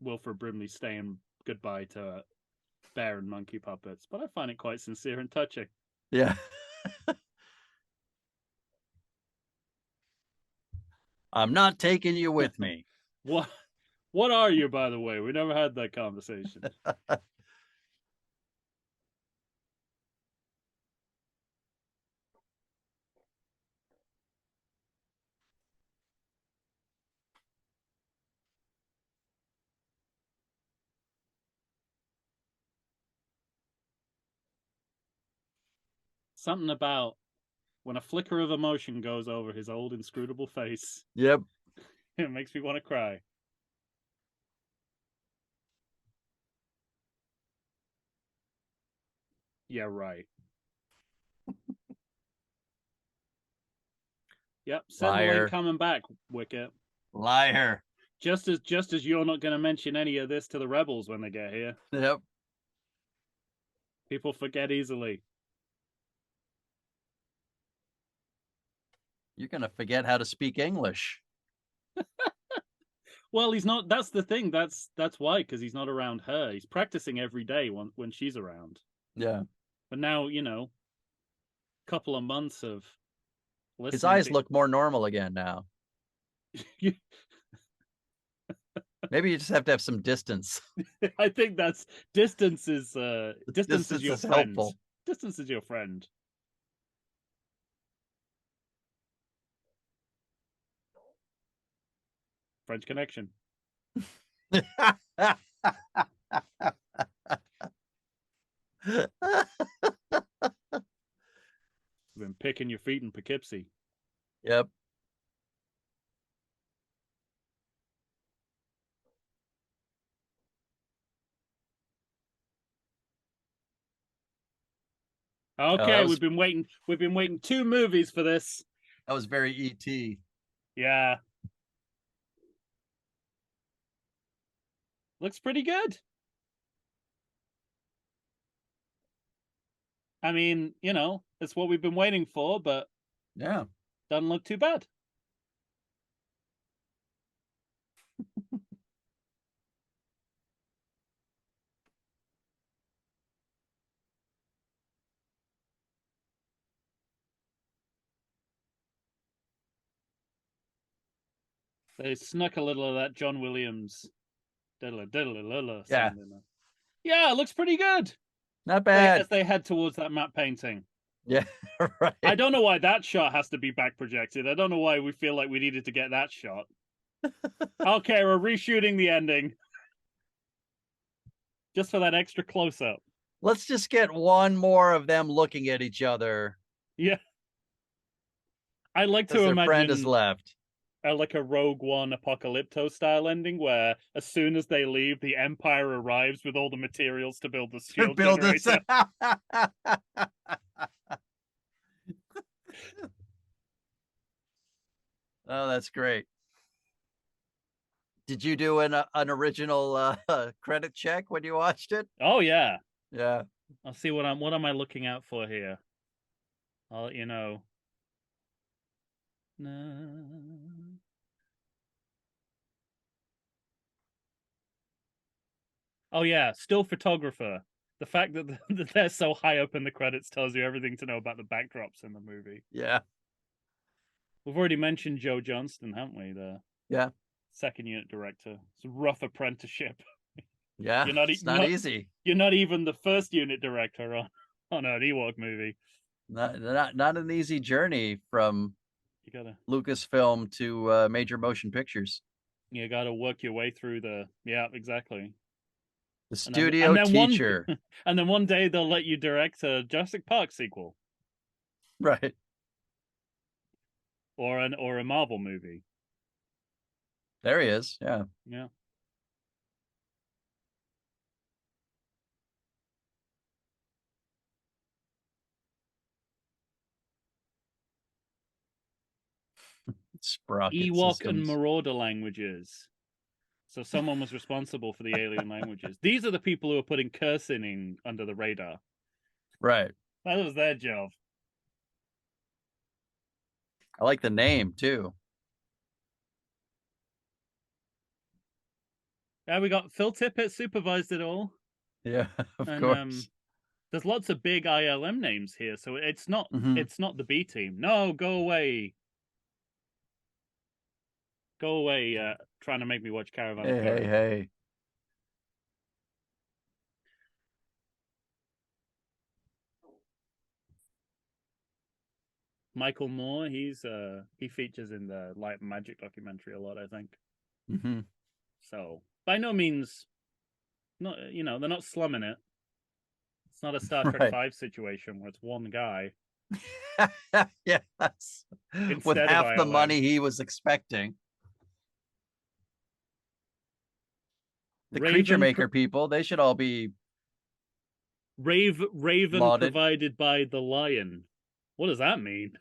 Wilford Brimley saying goodbye to bear and monkey puppets, but I find it quite sincere and touching. Yeah. I'm not taking you with me. What are you, by the way? We never had that conversation. Something about when a flicker of emotion goes over his old inscrutable face. Yep. It makes me want to cry. Yeah, right. Yep, Sentinel ain't Liar. coming back, Wicket. Liar. Just as you're not going to mention any of this to the rebels when they get here. Yep. People forget easily. You're going to forget how to speak English. Well, he's not. That's the thing. That's why, because he's not around her. He's practicing every day when she's around. Yeah. But now, a couple of months of listening. His eyes look more normal again now. Maybe you just have to have some distance. I think that's distance is your friend. Helpful. Distance is your friend. French Connection. Been picking your feet in Poughkeepsie. Yep. Okay, we've been waiting 2 movies for this. That was very E.T. Yeah. Looks pretty good. I mean, it's what we've been waiting for, but yeah, doesn't look too bad. They snuck a little of that John Williams diddle yeah. in there. Yeah, it looks pretty good. Not bad. As they head towards that map painting. Yeah, right. I don't know why that shot has to be back projected. I don't know why we feel like we needed to get that shot. Okay, we're reshooting the ending. Just for that extra close-up. Let's just get one more of them looking at each other. Yeah. I like to imagine their friend is left. Like a Rogue One Apocalypto style ending where as soon as they leave, the Empire arrives with all the materials to build the shield generator. Oh, that's great. Did you do an original credit check when you watched it? Oh yeah. Yeah. I'll see what am I looking out for here. I'll let you know. Oh yeah, still photographer. The fact that they're so high up in the credits tells you everything to know about the backdrops in the movie. Yeah. We've already mentioned Joe Johnston, haven't we? The second unit director. It's a rough apprenticeship. Yeah, it's not easy. You're not even the first unit director on an Ewok movie. Not an easy journey from Lucasfilm to Major Motion Pictures. You got to work your way through exactly. The studio teacher. And then one day they'll let you direct a Jurassic Park sequel. Right. Or a Marvel movie. There he is. Yeah. Yeah. Sprocket Ewok systems. and Marauder languages. So someone was responsible for the alien languages. These are the people who are putting cursing in under the radar. Right. That was their job. I like the name too. We got Phil Tippett supervised it all. Yeah, of And course. there's lots of big ILM names here, so it's not the B team. No, go away. Go away, trying to make me watch Caravan of Courage. Hey. Michael Moore, he features in the Light and Magic documentary a lot, I think. So by no means, not they're not slumming it. It's not a Star Trek 5 situation where it's one guy. Yes. With half the money he was expecting. The Creature Maker people, they should all be Raven lauded. Provided by the Lion. What does that mean?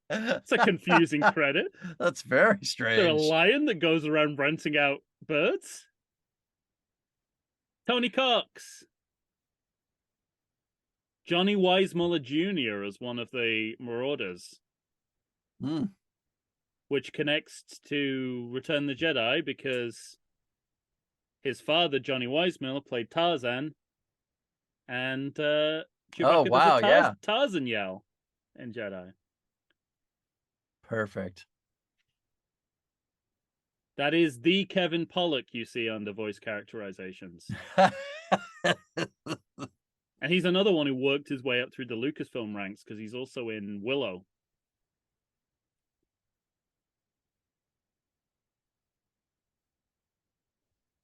It's a confusing credit. That's very strange. Is there a lion that goes around renting out birds? Tony Cox. Johnny Weissmuller Jr. as one of the Marauders. Which connects to Return of the Jedi because his father, Johnny Weissmuller, played Tarzan. And Chewbacca does a Tarzan yell in Jedi. Perfect. That is the Kevin Pollak you see under voice characterizations. And he's another one who worked his way up through the Lucasfilm ranks because he's also in Willow.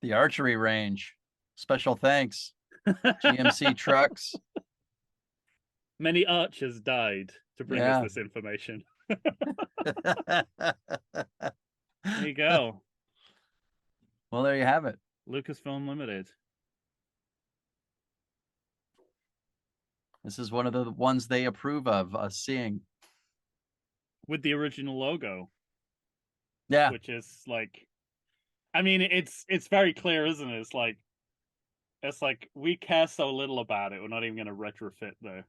The archery range. Special thanks. GMC trucks. Many archers died to bring us this information. There you go. Well, there you have it. Lucasfilm Limited. This is one of the ones they approve of us seeing. With the original logo. Yeah. Which is like, I mean, it's very clear, isn't it? It's like we care so little about it, we're not even going to retrofit the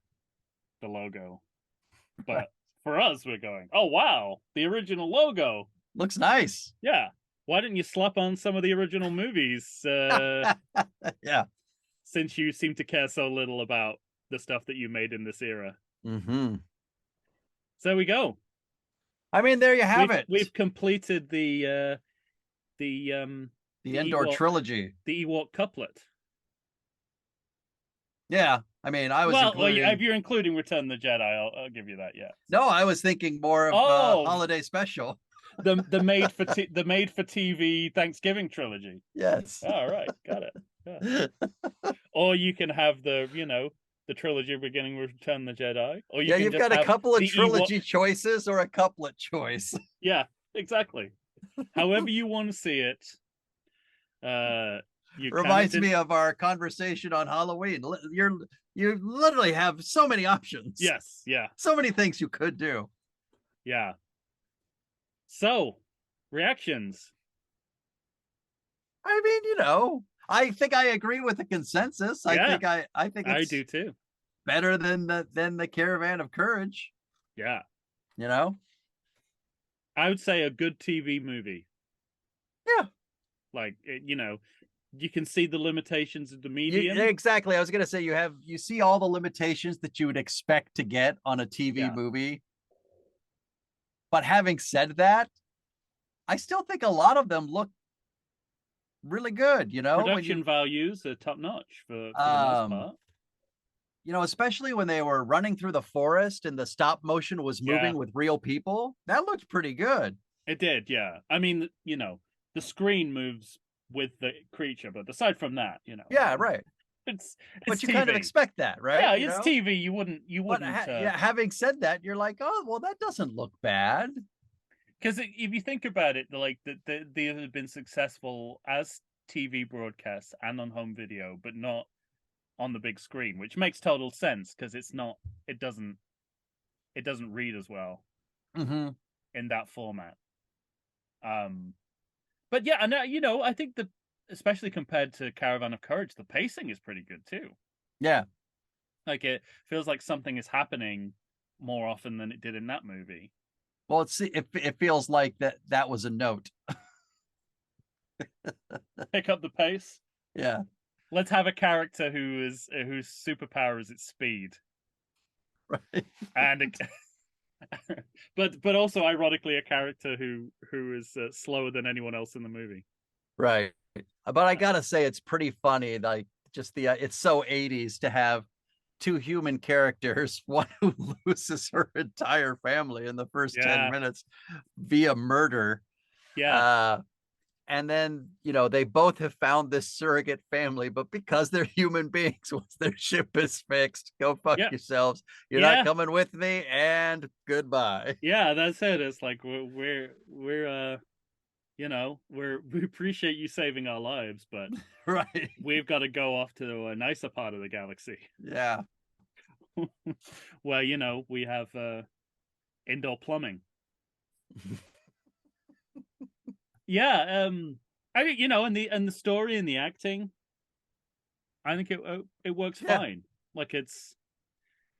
logo. But for us, we're going, oh wow, the original logo looks nice. Yeah. Why didn't you slap on some of the original movies? Yeah. Since you seem to care so little about the stuff that you made in this era. So there we go. I mean, there you have it. We've completed the Endor Trilogy. The Ewok couplet. Yeah. I mean, I was if you're including Return of the Jedi, I'll give you that, yeah. No, I was thinking more of holiday special. the made for TV Thanksgiving trilogy. Yes. All right, got it. Yeah. Or you can have the trilogy beginning with Return of the Jedi. Or you've got a couple of trilogy choices or a couplet choice. Yeah, exactly. However you want to see it. Reminds me of our conversation on Halloween. You literally have so many options. Yes, yeah. So many things you could do. Yeah. So, reactions. I mean, I think I agree with the consensus. I think it's I do too. Better than the Caravan of Courage. Yeah. I would say a good TV movie. Yeah. Like, you can see the limitations of the medium. Exactly. I was going to say you see all the limitations that you would expect to get on a TV movie. But having said that, I still think a lot of them look really good, Production values are top notch for the most part. Especially when they were running through the forest and the stop motion was moving with real people. That looked pretty good. It did, yeah. I mean, the screen moves with the creature, but aside from that, Yeah, right. It's but you TV. kind of expect that, right? Yeah, it's TV. You wouldn't. But having said that, you're like, oh, well, that doesn't look bad. Because if you think about it, like they have been successful as TV broadcasts and on home video, but not on the big screen, which makes total sense because it doesn't read as well in that format. But yeah, and I think that especially compared to Caravan of Courage, the pacing is pretty good too. Yeah, like it feels like something is happening more often than it did in that movie. Well, it feels like that was a note. Pick up the pace. Yeah. Let's have a character whose superpower is its speed, Right. and but also ironically a character who is slower than anyone else in the movie. Right. But I gotta say, it's pretty funny. Like, just it's so 80s to have two human characters, one who loses her entire family in the first 10 Yeah, minutes via murder. yeah, Uh, and then, they both have found this surrogate family, but because they're human beings, once their ship is fixed, go fuck yeah, yourselves. You're not yeah, coming with me, and goodbye. yeah. That's it. It's like we appreciate you saving our lives, but Right. we've got to go off to a nicer part of the galaxy Yeah. where we have indoor plumbing. Yeah, I think and the story and the acting, I think it works Yeah. fine. Like it's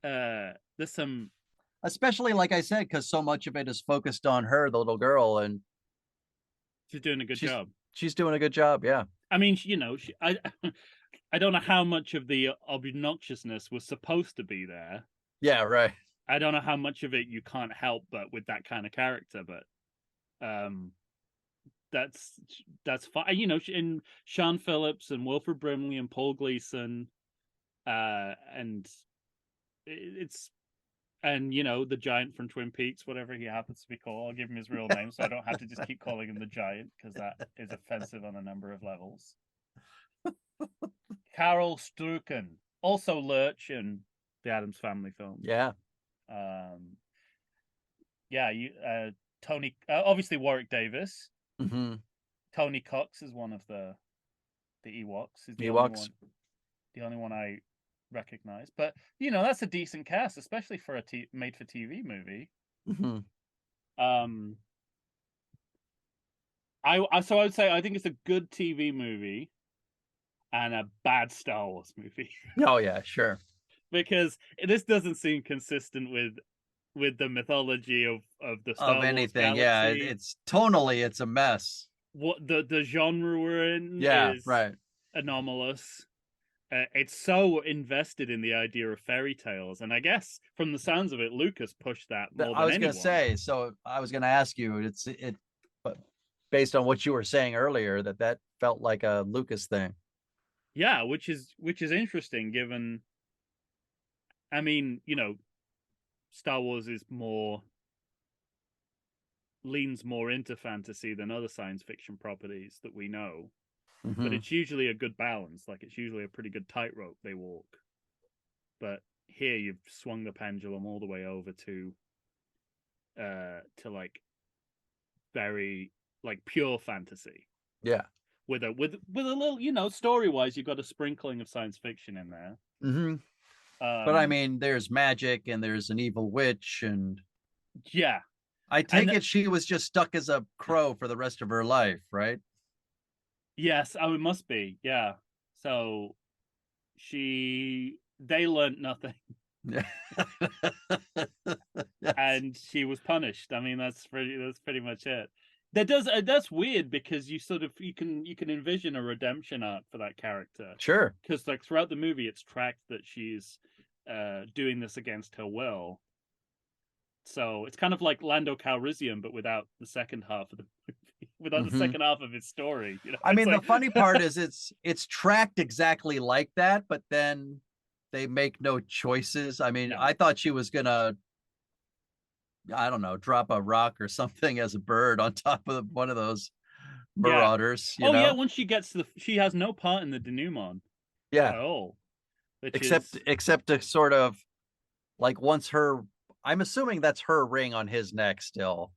there's some, Especially, like I said, because so much of it is focused on her, the little girl, and she's doing a good she's job. she's doing a good job. Yeah. I mean, I I don't know how much of the obnoxiousness was supposed to be there. Yeah. Right. I don't know how much of it you can't help but with that kind of character, but um that's fine. In Sean Phillips and Wilford Brimley and Paul Gleason, and it's the giant from Twin Peaks, whatever he happens to be called. I'll give him his real name so I don't have to just keep calling him the giant, because that is offensive on a number of levels. Carol Strucken, also Lurch in the Addams Family films. Yeah. Yeah, Tony, obviously Warwick Davis. Mm-hmm. Tony Cox is one of the Ewoks. Is Ewoks. the only one I recognize. But that's a decent cast, especially for a made-for-TV movie. Mm-hmm. I would say I think it's a good TV movie and a bad Star Wars movie. Oh yeah, sure. Because this doesn't seem consistent with the mythology of the Star Wars anything. Yeah, galaxy. it's tonally, it's a mess. What the genre we're in Yeah, is right. anomalous. It's so invested in the idea of fairy tales, and I guess from the sounds of it, Lucas pushed that more than I was anyone. gonna say, so I was gonna ask you, but based on what you were saying earlier, that felt like a Lucas thing. Yeah, which is interesting, given, I mean, Star Wars leans more into fantasy than other science fiction properties that we know. Mm-hmm. But it's usually a good balance. Like, it's usually a pretty good tightrope they walk. But here you've swung the pendulum all the way over to like very like pure fantasy. Yeah. With a little, story wise, you've got a sprinkling of science fiction in there. Mm-hmm. But I mean, there's magic and there's an evil witch, and yeah, I take it she was just stuck as a crow for the rest of her life, right? Yes, it must be. Yeah. So they learned nothing. Yeah. Yes. And she was punished. I mean, that's pretty much it. That's weird, because you can envision a redemption arc for that character. Sure. Because like throughout the movie, it's tracked that she's doing this against her will. So it's kind of like Lando Calrissian, but without the second half of the movie, without the second half of his story. I mean, the funny part is it's tracked exactly like that, but then they make no choices. I mean, I thought she was gonna, I don't know, drop a rock or something as a bird on top of one of those marauders. Yeah. Yeah, once she gets she has no part in the denouement. Yeah. At all. Except to sort of like, once I'm assuming that's her ring on his neck still.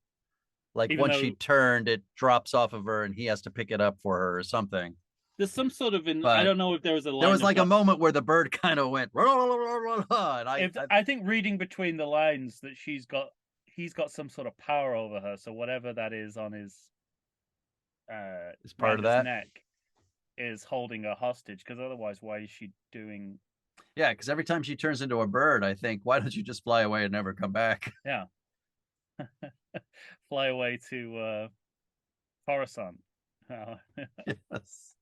Like, once she turned, it drops off of her and he has to pick it up for her or something. There's some sort of I don't know if there was a line. There was like a moment where the bird kind of went, and I think reading between the lines that he's got some sort of power over her. So whatever that is on his is part of that neck is holding her hostage, because otherwise, why is she doing? Yeah, because every time she turns into a bird, I think, why don't you just fly away and never come back? Yeah. Fly away to Coruscant. Oh. Yes.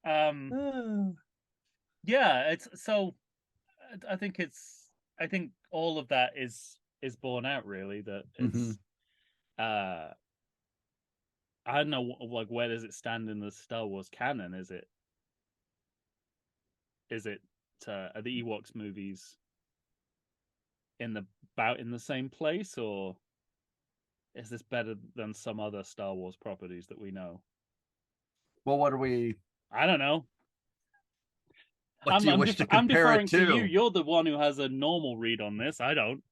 um, yeah, it's so. I think it's. I think all of that is borne out really that Mhm. it's. Uh, I don't know, like where does it stand in the Star Wars canon? Is it are the Ewoks movies in the about in the same place, or is this better than some other Star Wars properties that we know? Well, what are we? I don't know. What do you wish to I'm compare it deferring to you. to? You're the one who has a normal read on this. I don't.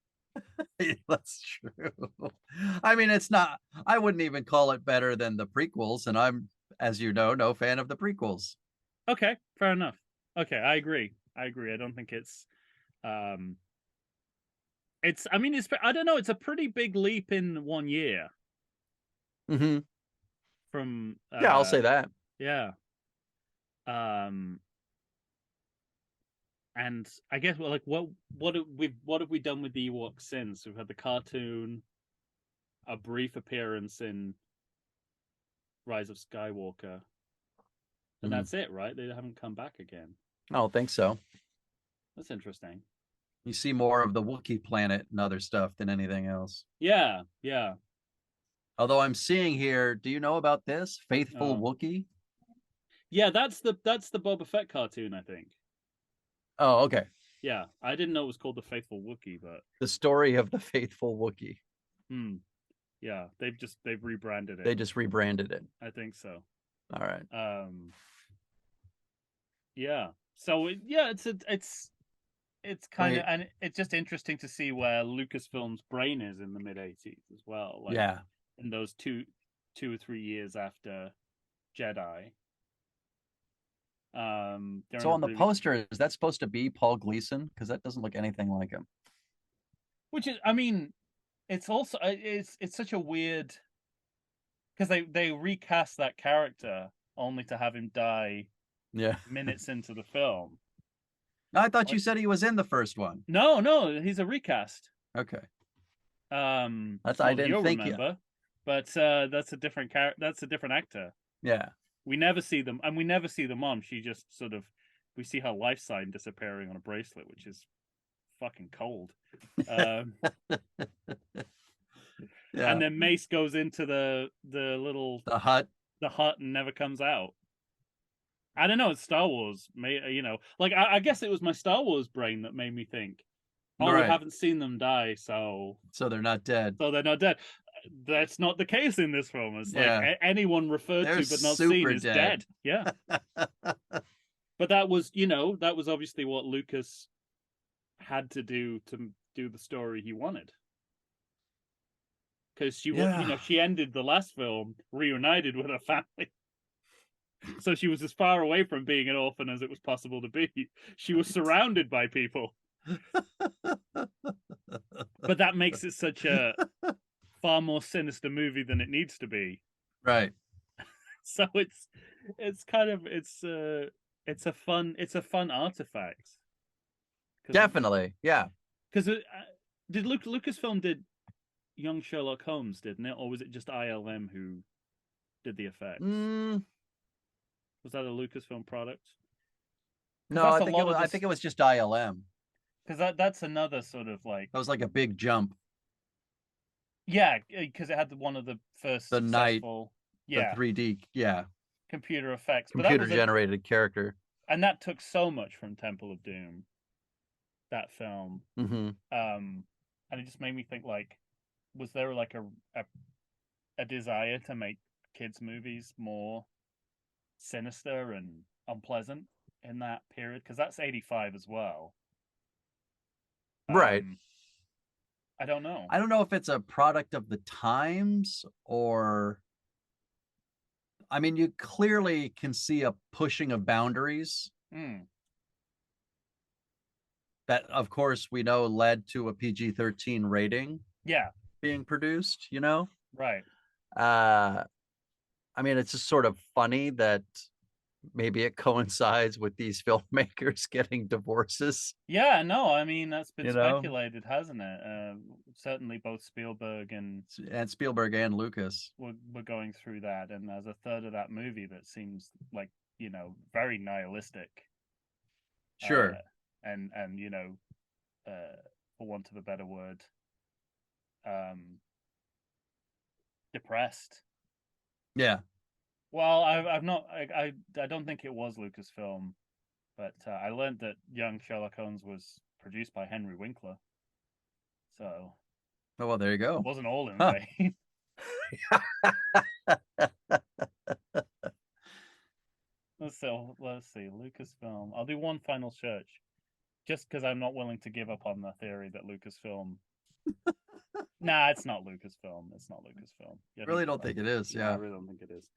That's true. I mean, it's not. I wouldn't even call it better than the prequels, and I'm, as you know, no fan of the prequels. Okay, fair enough. Okay, I agree. I agree. I don't think um it's I mean it's I don't know, it's a pretty big leap in 1 year Mm-hmm. from Yeah, I'll say that. yeah. Um and I guess well, like what have we done with the Ewoks since? We've had the cartoon, a brief appearance in Rise of Skywalker, and Mm. that's it, right? They haven't come back again. I don't think so. That's interesting. You see more of the Wookiee planet and other stuff than anything else. Yeah, yeah. Although I'm seeing here, do you know about this Faithful Oh, Wookiee? yeah. That's the Boba Fett cartoon, I think. Oh, okay. Yeah, I didn't know it was called the Faithful Wookiee, but The story of the Faithful Wookiee. yeah, they've rebranded They it. just rebranded it. I think so. All right. Yeah. So yeah, it's kind of, Wait. and it's just interesting to see where Lucasfilm's brain is in the mid 80s as well. Like Yeah. in those 2 or 3 years after Jedi. They're So in a on the really, poster, is that supposed to be Paul Gleason? Because that doesn't look anything like him. which is, I mean, it's also it's such a weird, because they recast that character only to have him die Yeah. minutes into the film. I thought you Like, said he was in the first one. no, he's a recast. Okay. That's I Not that didn't you'll think you. remember, but that's a different character. That's a different actor. Yeah. We never see them, and we never see the mom. She just sort of, we see her life sign disappearing on a bracelet, which is fucking cold. Um, Yeah. and then Mace goes into the little The hut. the hut and never comes out. I don't know. It's Star Wars, like I guess it was my Star Wars brain that made me think, oh, we Right. haven't seen them die, so So they're not dead. they're not dead. That's not the case in this film. It's like Yeah. anyone referred They're to but not seen super is dead. dead. Yeah. But that was, that was obviously what Lucas had to do the story he wanted. Because Yeah. she ended the last film reunited with her family. So she was as far away from being an orphan as it was possible to be. She was surrounded by people. But that makes it such a far more sinister movie than it needs to be. Right. So it's kind of it's a fun artifact. Definitely. Yeah. Because did Lucasfilm did Young Sherlock Holmes, didn't it, or was it just ILM who did the effects? Mm, Was that a Lucasfilm product? Because no, that's I a think it lot was. of I this. think it was just ILM. Because that's another sort of like, That was like a big jump. yeah, because it had one of the first The night, successful, the yeah, 3D, yeah, computer effects. But that computer was a generated character. and that took so much from Temple of Doom, that film. Mm-hmm. And it just made me think, like, was there like a desire to make kids movies more sinister and unpleasant in that period? Because that's 85 as well. Right. um I don't know. I don't know if it's a product of the times or. I mean, you clearly can see a pushing of boundaries Mm, that, of course, we know led to a PG-13 rating yeah, being produced, you know? right. Uh, I mean, it's just sort of funny that maybe it coincides with these filmmakers getting divorces. Yeah, no, I mean that's been You know, speculated, hasn't it? Certainly both Spielberg and Spielberg and Lucas. were going through that, and there's a third of that movie that seems like, very nihilistic, Sure. and for want of a better word, um, depressed. Yeah. Well, I've not I don't think it was Lucasfilm, but I learned that Young Sherlock Holmes was produced by Henry Winkler, so Oh, well, there you it go. wasn't all in Huh. vain. Let's see, Lucasfilm. I'll do one final search, just because I'm not willing to give up on the theory that Lucasfilm. Nah, it's not Lucasfilm. It's not Lucasfilm. I Really think you're don't right. think it is. No, I Yeah. really don't think it is.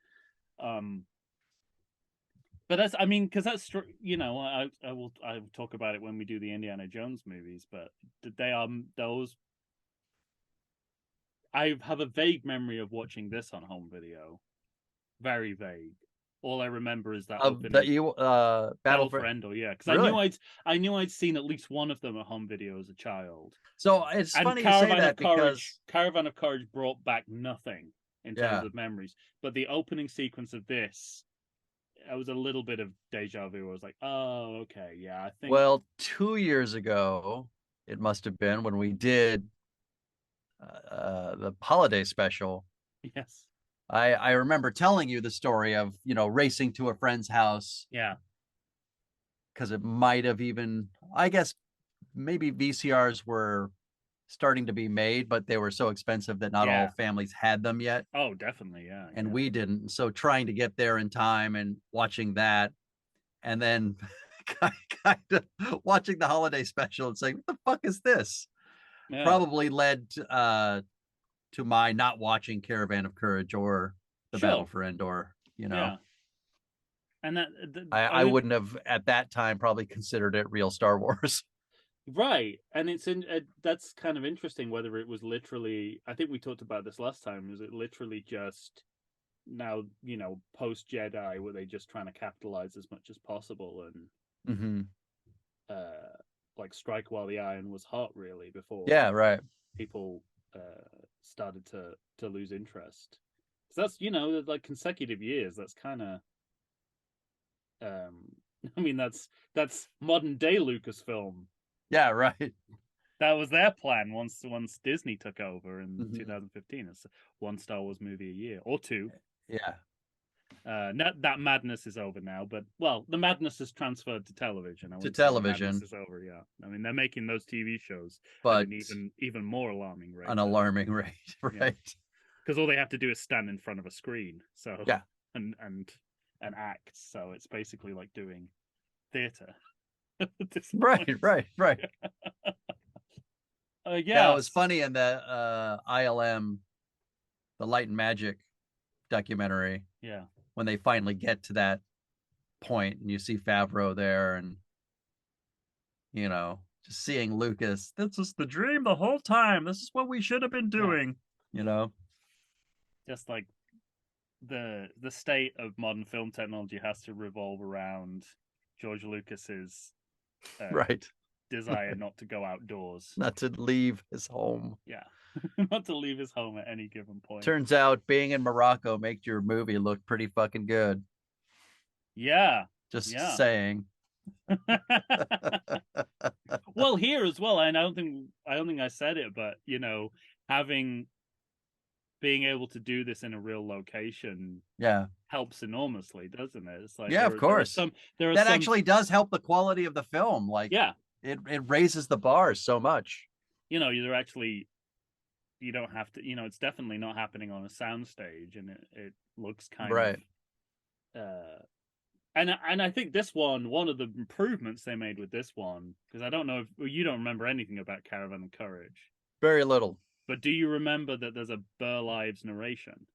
But that's, I mean, because that's, I will talk about it when we do the Indiana Jones movies, but they are those. I have a vague memory of watching this on home video, very vague. All I remember is that Of the opening Battle Battle for for Endor, yeah, because really. I knew I'd seen at least one of them at home video as a child. So it's And funny you say that because Caravan of Courage brought back nothing in terms yeah. of memories, but the opening sequence of this, I was a little bit of deja vu. I was like, oh, okay, yeah, I think Well, 2 years ago, it must have been when we did the holiday special. yes, I remember telling you the story of racing to a friend's house yeah, because it might have even, I guess, maybe VCRs were starting to be made, but they were so expensive that not all yeah. families had them yet, Oh, definitely, yeah, and yeah, we didn't. So trying to get there in time and watching that, and then kind of watching the holiday special and saying, "What the fuck is this?" yeah. Probably led to my not watching Caravan of Courage or the Battle Sure, for Endor. yeah, and I wouldn't have at that time probably considered it real Star Wars. right, and that's kind of interesting whether it was literally. I think we talked about this last time. Is it literally just now, post Jedi, were they just trying to capitalize as much as possible and Mm-hmm. uh like strike while the iron was hot, really, before Yeah, right. people started to lose interest? So that's, like consecutive years. That's kind of I mean, that's modern day Lucasfilm. Yeah, right. That was their plan once Disney took over in Mm-hmm. 2015. It's one Star Wars movie a year or two. Yeah, That madness is over now, but well, the madness has transferred to television. I to wouldn't say the madness television, is over yet. I mean, they're making those TV shows at but an even more alarming an rate. alarming rate, Yeah, right? because all they have to do is stand in front of a screen, so Yeah, and act. So it's basically like doing theater at this right, point. right, right. Yeah, it was Yes, funny in the ILM, the Light and Magic documentary, yeah, when they finally get to that point and you see Favreau there and just seeing Lucas, this was the dream the whole time. This is what we should have been yeah. doing, you know? Just like the state of modern film technology has to revolve around George Lucas's uh, Right. desire not to go outdoors. Not to leave his home. Yeah, not to leave his home at any given point. Turns out being in Morocco makes your movie look pretty fucking good. Yeah, Just yeah. saying. Well, here as well. I don't think I said it, but having being able to do this in a real location Yeah. helps enormously, doesn't it? It's like Yeah, of course. there are That some actually does help the quality of the film. Like yeah, it raises the bar so much. you're actually you don't have to, it's definitely not happening on a soundstage, and it looks kind of Right. and I think one of the improvements they made with this one, because I don't know if you don't remember anything about Caravan of Courage, Very little. but do you remember that there's a Burl Ives narration,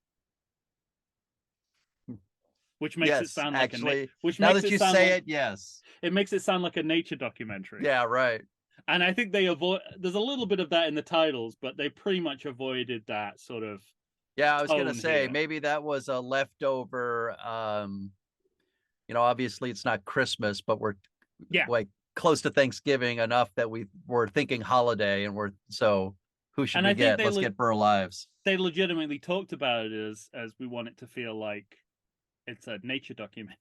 which makes it Yes, sound like actually. which Now makes that it you sound say like it, yes. it makes it sound like a nature documentary. Yeah, right. And I think they avoid. There's a little bit of that in the titles, but they pretty much avoided that sort of Yeah, I was gonna tone say here. maybe that was a leftover obviously it's not Christmas, but we're Yeah, like close to Thanksgiving enough that we're thinking holiday, and so who should and we I think get? Let's get Burl Ives. they legitimately talked about it as we want it to feel like it's a nature documentary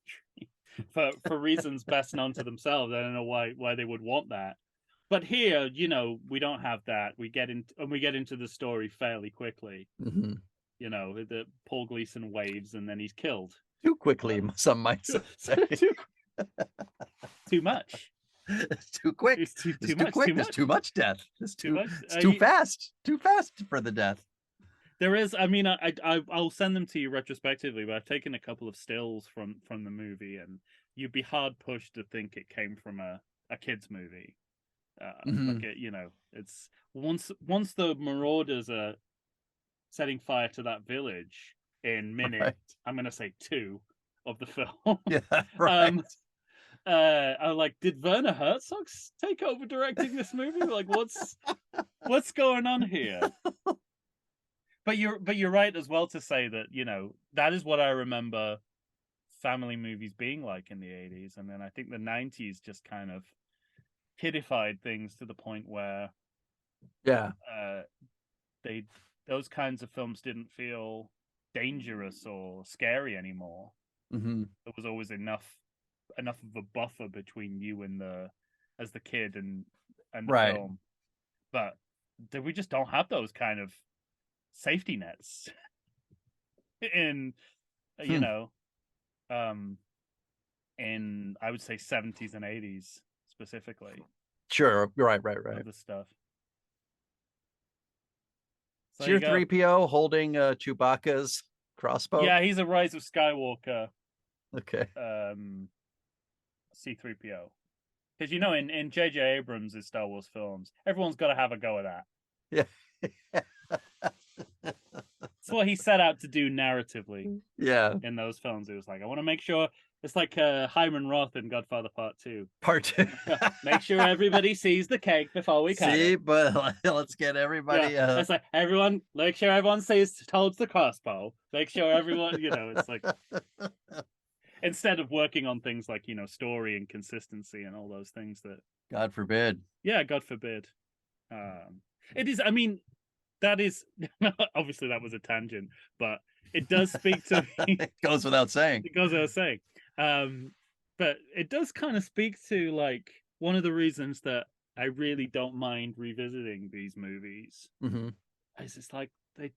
for reasons best known to themselves. I don't know why they would want that. But here, we don't have that. We get into the story fairly quickly. Mm-hmm. The Paul Gleason waves and then he's killed. Too quickly, some might say. Too much. It's too quick. It's too much. Quick. There's too much death. It's too much. It's too fast. Too fast for the death. There is. I mean, I'll send them to you retrospectively, but I've taken a couple of stills from the movie, and you'd be hard pushed to think it came from a kids movie. Like it's once the Marauders are setting fire to that village in minute, I'm gonna say 2 of the film. Yeah, right. I'm like, did Werner Herzog take over directing this movie? Like, what's going on here? But you're right as well to say that that is what I remember family movies being like in the 80s, and then I think the 90s just kind of kiddified things to the point where those kinds of films didn't feel dangerous or scary anymore. Mm-hmm. There was always enough of a buffer between you and as the kid and the film, but we just don't have those kind of safety nets in in I would say 70s and 80s specifically. Sure, right. The stuff. So you're 3PO holding Chewbacca's crossbow? Yeah, he's a Rise of Skywalker. Okay. C-3PO. Because in J.J. Abrams' Star Wars films, everyone's got to have a go at that. Yeah. That's what he set out to do narratively. Yeah. In those films, it was like, I want to make sure it's like Hyman Roth in Godfather Part 2. Make sure everybody sees the cake before we cut it. But let's get everybody. It's like make sure everyone holds the crossbow. Make sure everyone, it's like instead of working on things like story and consistency and all those things that God forbid. Yeah, God forbid. It is. I mean, that is obviously that was a tangent, but it does speak to me. It goes without saying. But it does kind of speak to like one of the reasons that I really don't mind revisiting these movies. Mm-hmm. Is it's like they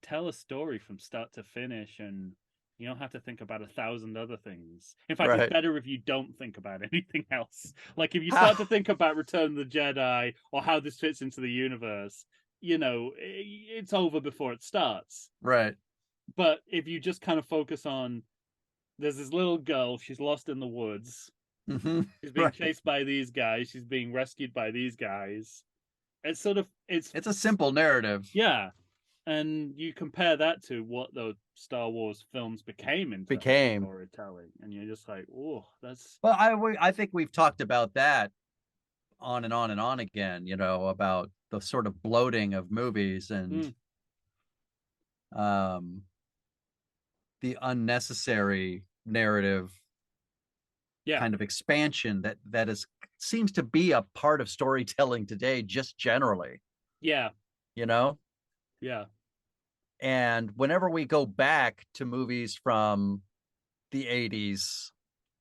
tell a story from start to finish, and you don't have to think about 1,000 other things. In fact, It's better if you don't think about anything else. Like if you start to think about Return of the Jedi or how this fits into the universe, it's over before it starts. Right. But if you just kind of focus on, there's this little girl, she's lost in the woods. Mm-hmm. She's being chased by these guys. She's being rescued by these guys. It's a simple narrative. Yeah. And you compare that to what the Star Wars films became storytelling, and you're just like, oh, that's. Well, I think we've talked about that on and on and on again. About the sort of bloating of movies and the unnecessary narrative kind of expansion that seems to be a part of storytelling today, just generally. Yeah. Yeah. And whenever we go back to movies from the 80s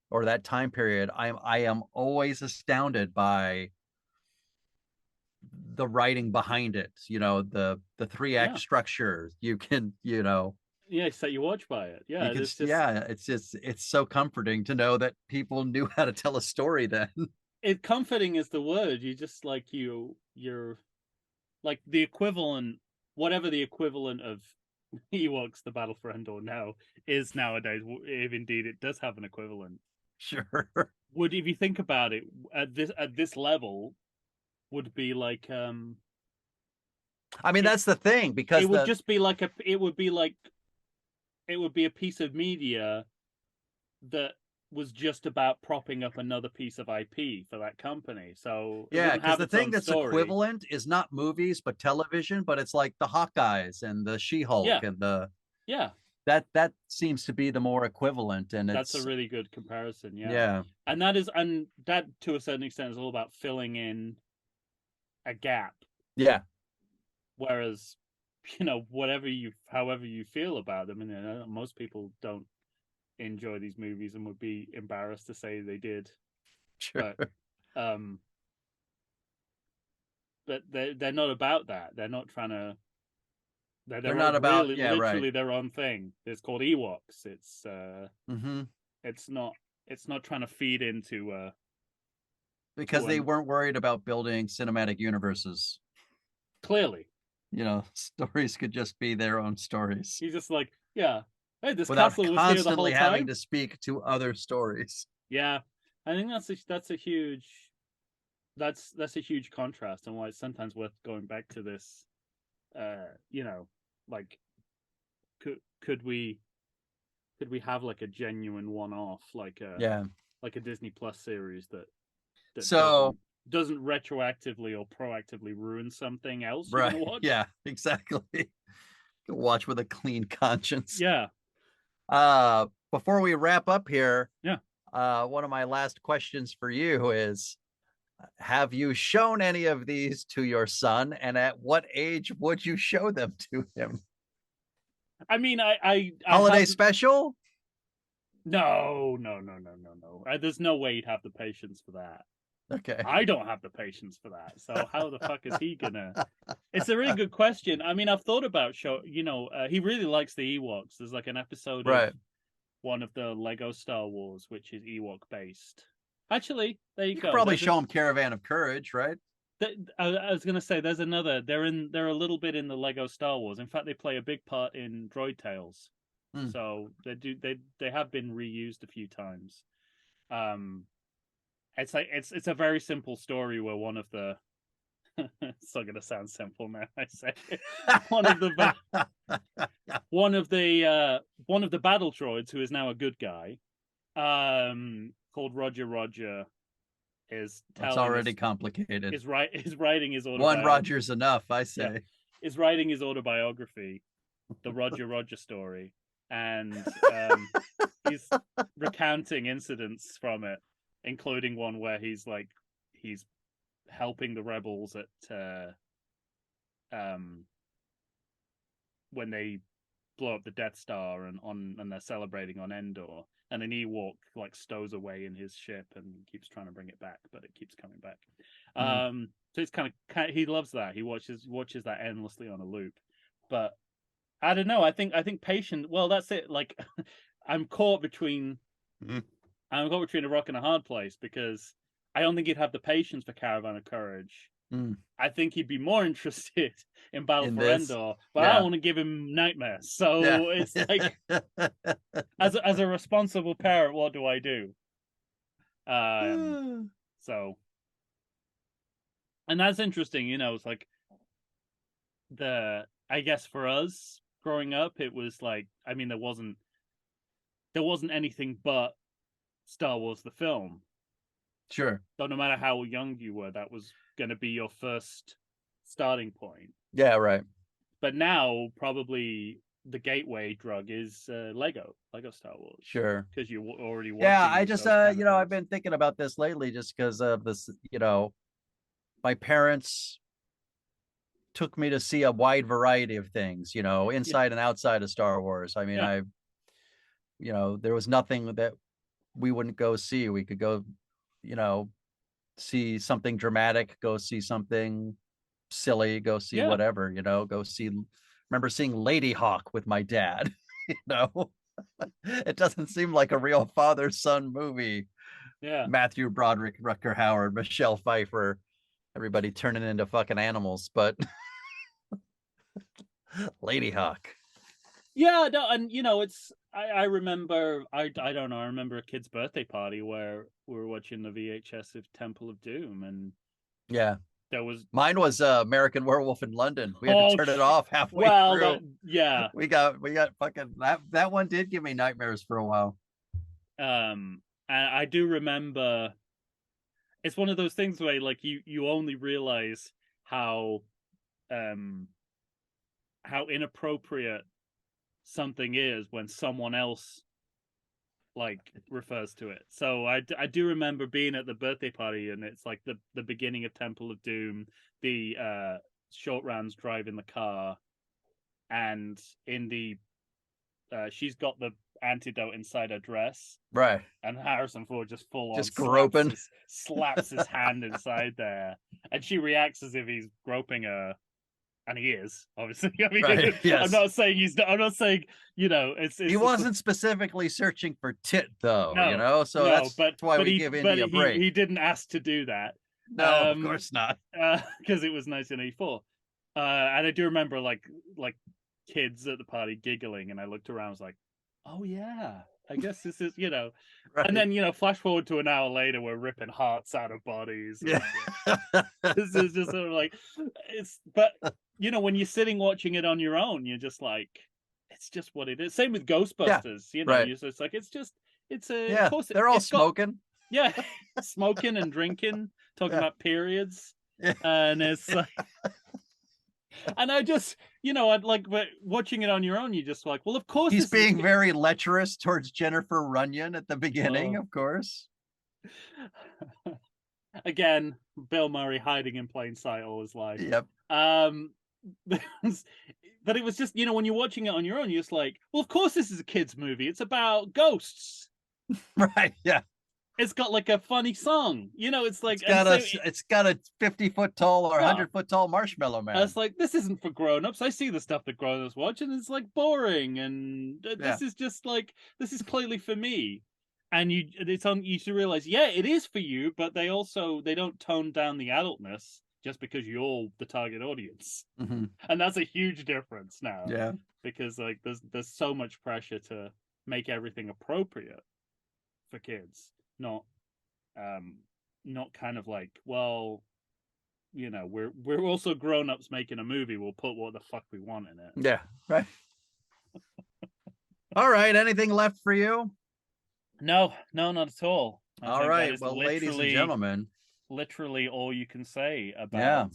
or that time period, I am always astounded by the writing behind it. The 3-act structure. You can, set your watch by it. Yeah, it's so comforting to know that people knew how to tell a story then. Comforting is the word. You just like you're like the equivalent. Whatever the equivalent of Ewoks, the Battle for Endor now is nowadays, if indeed it does have an equivalent. Sure. If you think about it, at this level, would be like. I mean, that's the thing, because it would just be like it would be a piece of media that was just about propping up another piece of IP for that company. So because the thing that's equivalent is not movies but television, but it's like the Hawkeyes and the She-Hulk and the that seems to be the more equivalent, and That's a it's really good comparison. Yeah. yeah, And that to a certain extent is all about filling in a gap. yeah, Whereas, however you feel about them, and most people don't enjoy these movies and would be embarrassed to say they did. sure. But um, but they're not about that. They're not trying to. They're They're their not own, about, really, yeah, right. literally their own thing. It's called Ewoks. Mm-hmm. It's not trying to feed into Because to they an weren't worried about building cinematic universes. clearly. Stories could just be their own stories He's just like, yeah, hey, this without castle was here the whole constantly having time. to speak to other stories. Yeah, I think that's a huge that's a huge contrast, and why it's sometimes worth going back to this. You know, like could could we could we have like a genuine one off, Yeah. like a Disney Plus series that So, doesn't retroactively or proactively ruin something else you're right. gonna watch? Yeah, exactly. Watch with a clean conscience. Yeah, Before we wrap up here, yeah. one of my last questions for you is, have you shown any of these to your son, and at what age would you show them to him? I mean, I Holiday have special? no. There's no way he'd have the patience for that. Okay. I don't have the patience for that. So how the fuck is he gonna? It's a really good question. I mean, I've thought about he really likes the Ewoks. There's like an episode of Right. one of the Lego Star Wars, which is Ewok based. Actually, there you You could go. probably show him Caravan of Courage, right? I was gonna say there's another. They're a little bit in the Lego Star Wars. In fact, they play a big part in Droid Tales. Hmm. So they have been reused a few times. Um, it's like it's a very simple story where one of the it's not gonna sound simple now. I say one of the one of the battle droids who is now a good guy, called Roger is It's telling already us complicated. is writing his One autobiography. Roger's enough, I Yeah, say. is writing his autobiography, the Roger story, and he's recounting incidents from it, including one where he's helping the rebels at when they blow up the Death Star and they're celebrating on Endor, and an Ewok like stows away in his ship and keeps trying to bring it back, but it keeps coming back. Hmm. So it's kind of he loves that. He watches that endlessly on a loop. But I don't know. I think patient. Well, that's it. Like I'm caught between Hmm. I'm caught between a rock and a hard place because I don't think he'd have the patience for Caravan of Courage. Hmm. I think he'd be more interested in Battle In for this, Endor, but I don't yeah, want to give him nightmares. yeah. So it's like, as a responsible parent, what do I do? Um, so, and that's interesting. It's like I guess for us growing up, it was like, I mean, there wasn't anything but Star Wars the film. Sure. So no matter how young you were, that was going to be your first starting point. Yeah, right. But now probably the gateway drug is Lego Star Wars, Sure. because you're already Yeah, I watching just those kind of I've things. been thinking about this lately just because of this, my parents took me to see a wide variety of things, Yeah, inside and outside of Star Wars. I mean, yeah, there was nothing that we wouldn't go see. We could go, you know, see something dramatic, go see something silly, go see yeah, whatever, go see. Remember seeing Lady Hawk with my dad, you know. It doesn't seem like a real father son movie. yeah. Matthew Broderick, Rucker Howard, Michelle Pfeiffer, everybody turning into fucking animals, but Lady Hawk. Yeah, no, and it's I remember I don't know, I remember a kid's birthday party where we were watching the VHS of Temple of Doom, and Yeah. there was Mine was American Werewolf in London. We had to oh turn it off halfway well, that through. yeah. We got fucking that one did give me nightmares for a while. And I do remember it's one of those things where like you only realize how um how inappropriate something is when someone else like refers to it. So I do remember being at the birthday party, and it's like the beginning of Temple of Doom, the short rounds driving the car, and in the she's got the antidote inside her dress, Right. and Harrison Ford just full on Just groping. slaps his hand inside there, and she reacts as if he's groping her, and he is, obviously. I mean, Right. Yes. I'm not saying it's he wasn't specifically searching for tit, though. no, so no, that's but why we he give but Indy a break. he didn't ask to do that. No, of course not. Because it was 1984. And I do remember like kids at the party giggling, and I looked around, I was like, oh yeah, I guess this is, Right. and then flash forward to an hour later, we're ripping hearts out of bodies. Yeah. This is just sort of like, but when you're sitting watching it on your own, you're just like, it's just what it is. Same with Ghostbusters. Right. It's like, it's a, yeah, of course they're all smoking. yeah, smoking and drinking, talking about periods. Yeah. And it's like, and I just, I'd like, but watching it on your own, you're just like, well, of course he's being very lecherous towards Jennifer Runyon at the beginning, of course. Again, Bill Murray hiding in plain sight all his life. Yep. But it was just, when you're watching it on your own, you're just like, well, of course this is a kid's movie. It's about ghosts. Right. Yeah. It's got like a funny song. It's like it's got a 50-foot tall or 100-foot tall marshmallow man. It's like, this isn't for grown-ups. I see the stuff that grown-ups watch, and it's like boring, and this is just like, this is clearly for me. And you should realize, yeah, it is for you, but they don't tone down the adultness just because you're the target audience. Mm-hmm. And that's a huge difference now. Yeah. Because like there's so much pressure to make everything appropriate for kids, not kind of like, well, we're also grown-ups making a movie, we'll put what the fuck we want in it. Yeah, right. All right, anything left for you? No, not at all. All right, well, ladies and gentlemen, literally all you can say about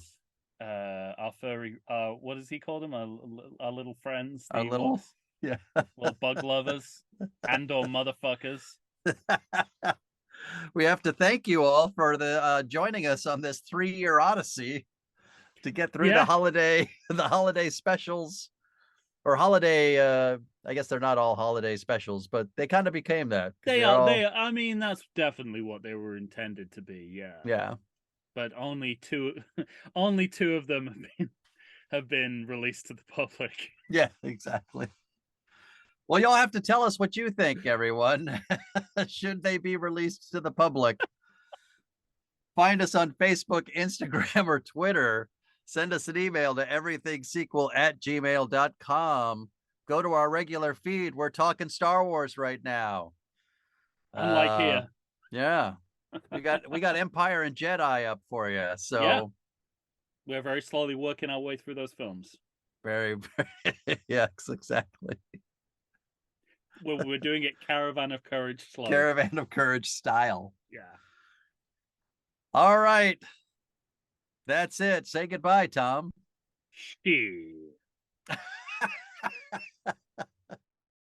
our furry, what does he call them? Our little friends, our little little bug lovers and or motherfuckers. We have to thank you all for the joining us on this 3-year odyssey to get through the holiday specials, or holiday. I guess they're not all holiday specials, but they kind of became that. They are. I mean, that's definitely what they were intended to be. Yeah. Yeah. But only two of them have been released to the public. Yeah, exactly. Well, you'll have to tell us what you think, everyone. Should they be released to the public? Find us on Facebook, Instagram, or Twitter. Send us an email to everythingsequel@gmail.com. Go to our regular feed. We're talking Star Wars right now. Unlike here. Yeah. We got Empire and Jedi up for you. So we're very slowly working our way through those films. Very, very yes, exactly. We're doing it Caravan of Courage slow. Caravan of Courage style. Yeah. All right. That's it. Say goodbye, Tom. Shit.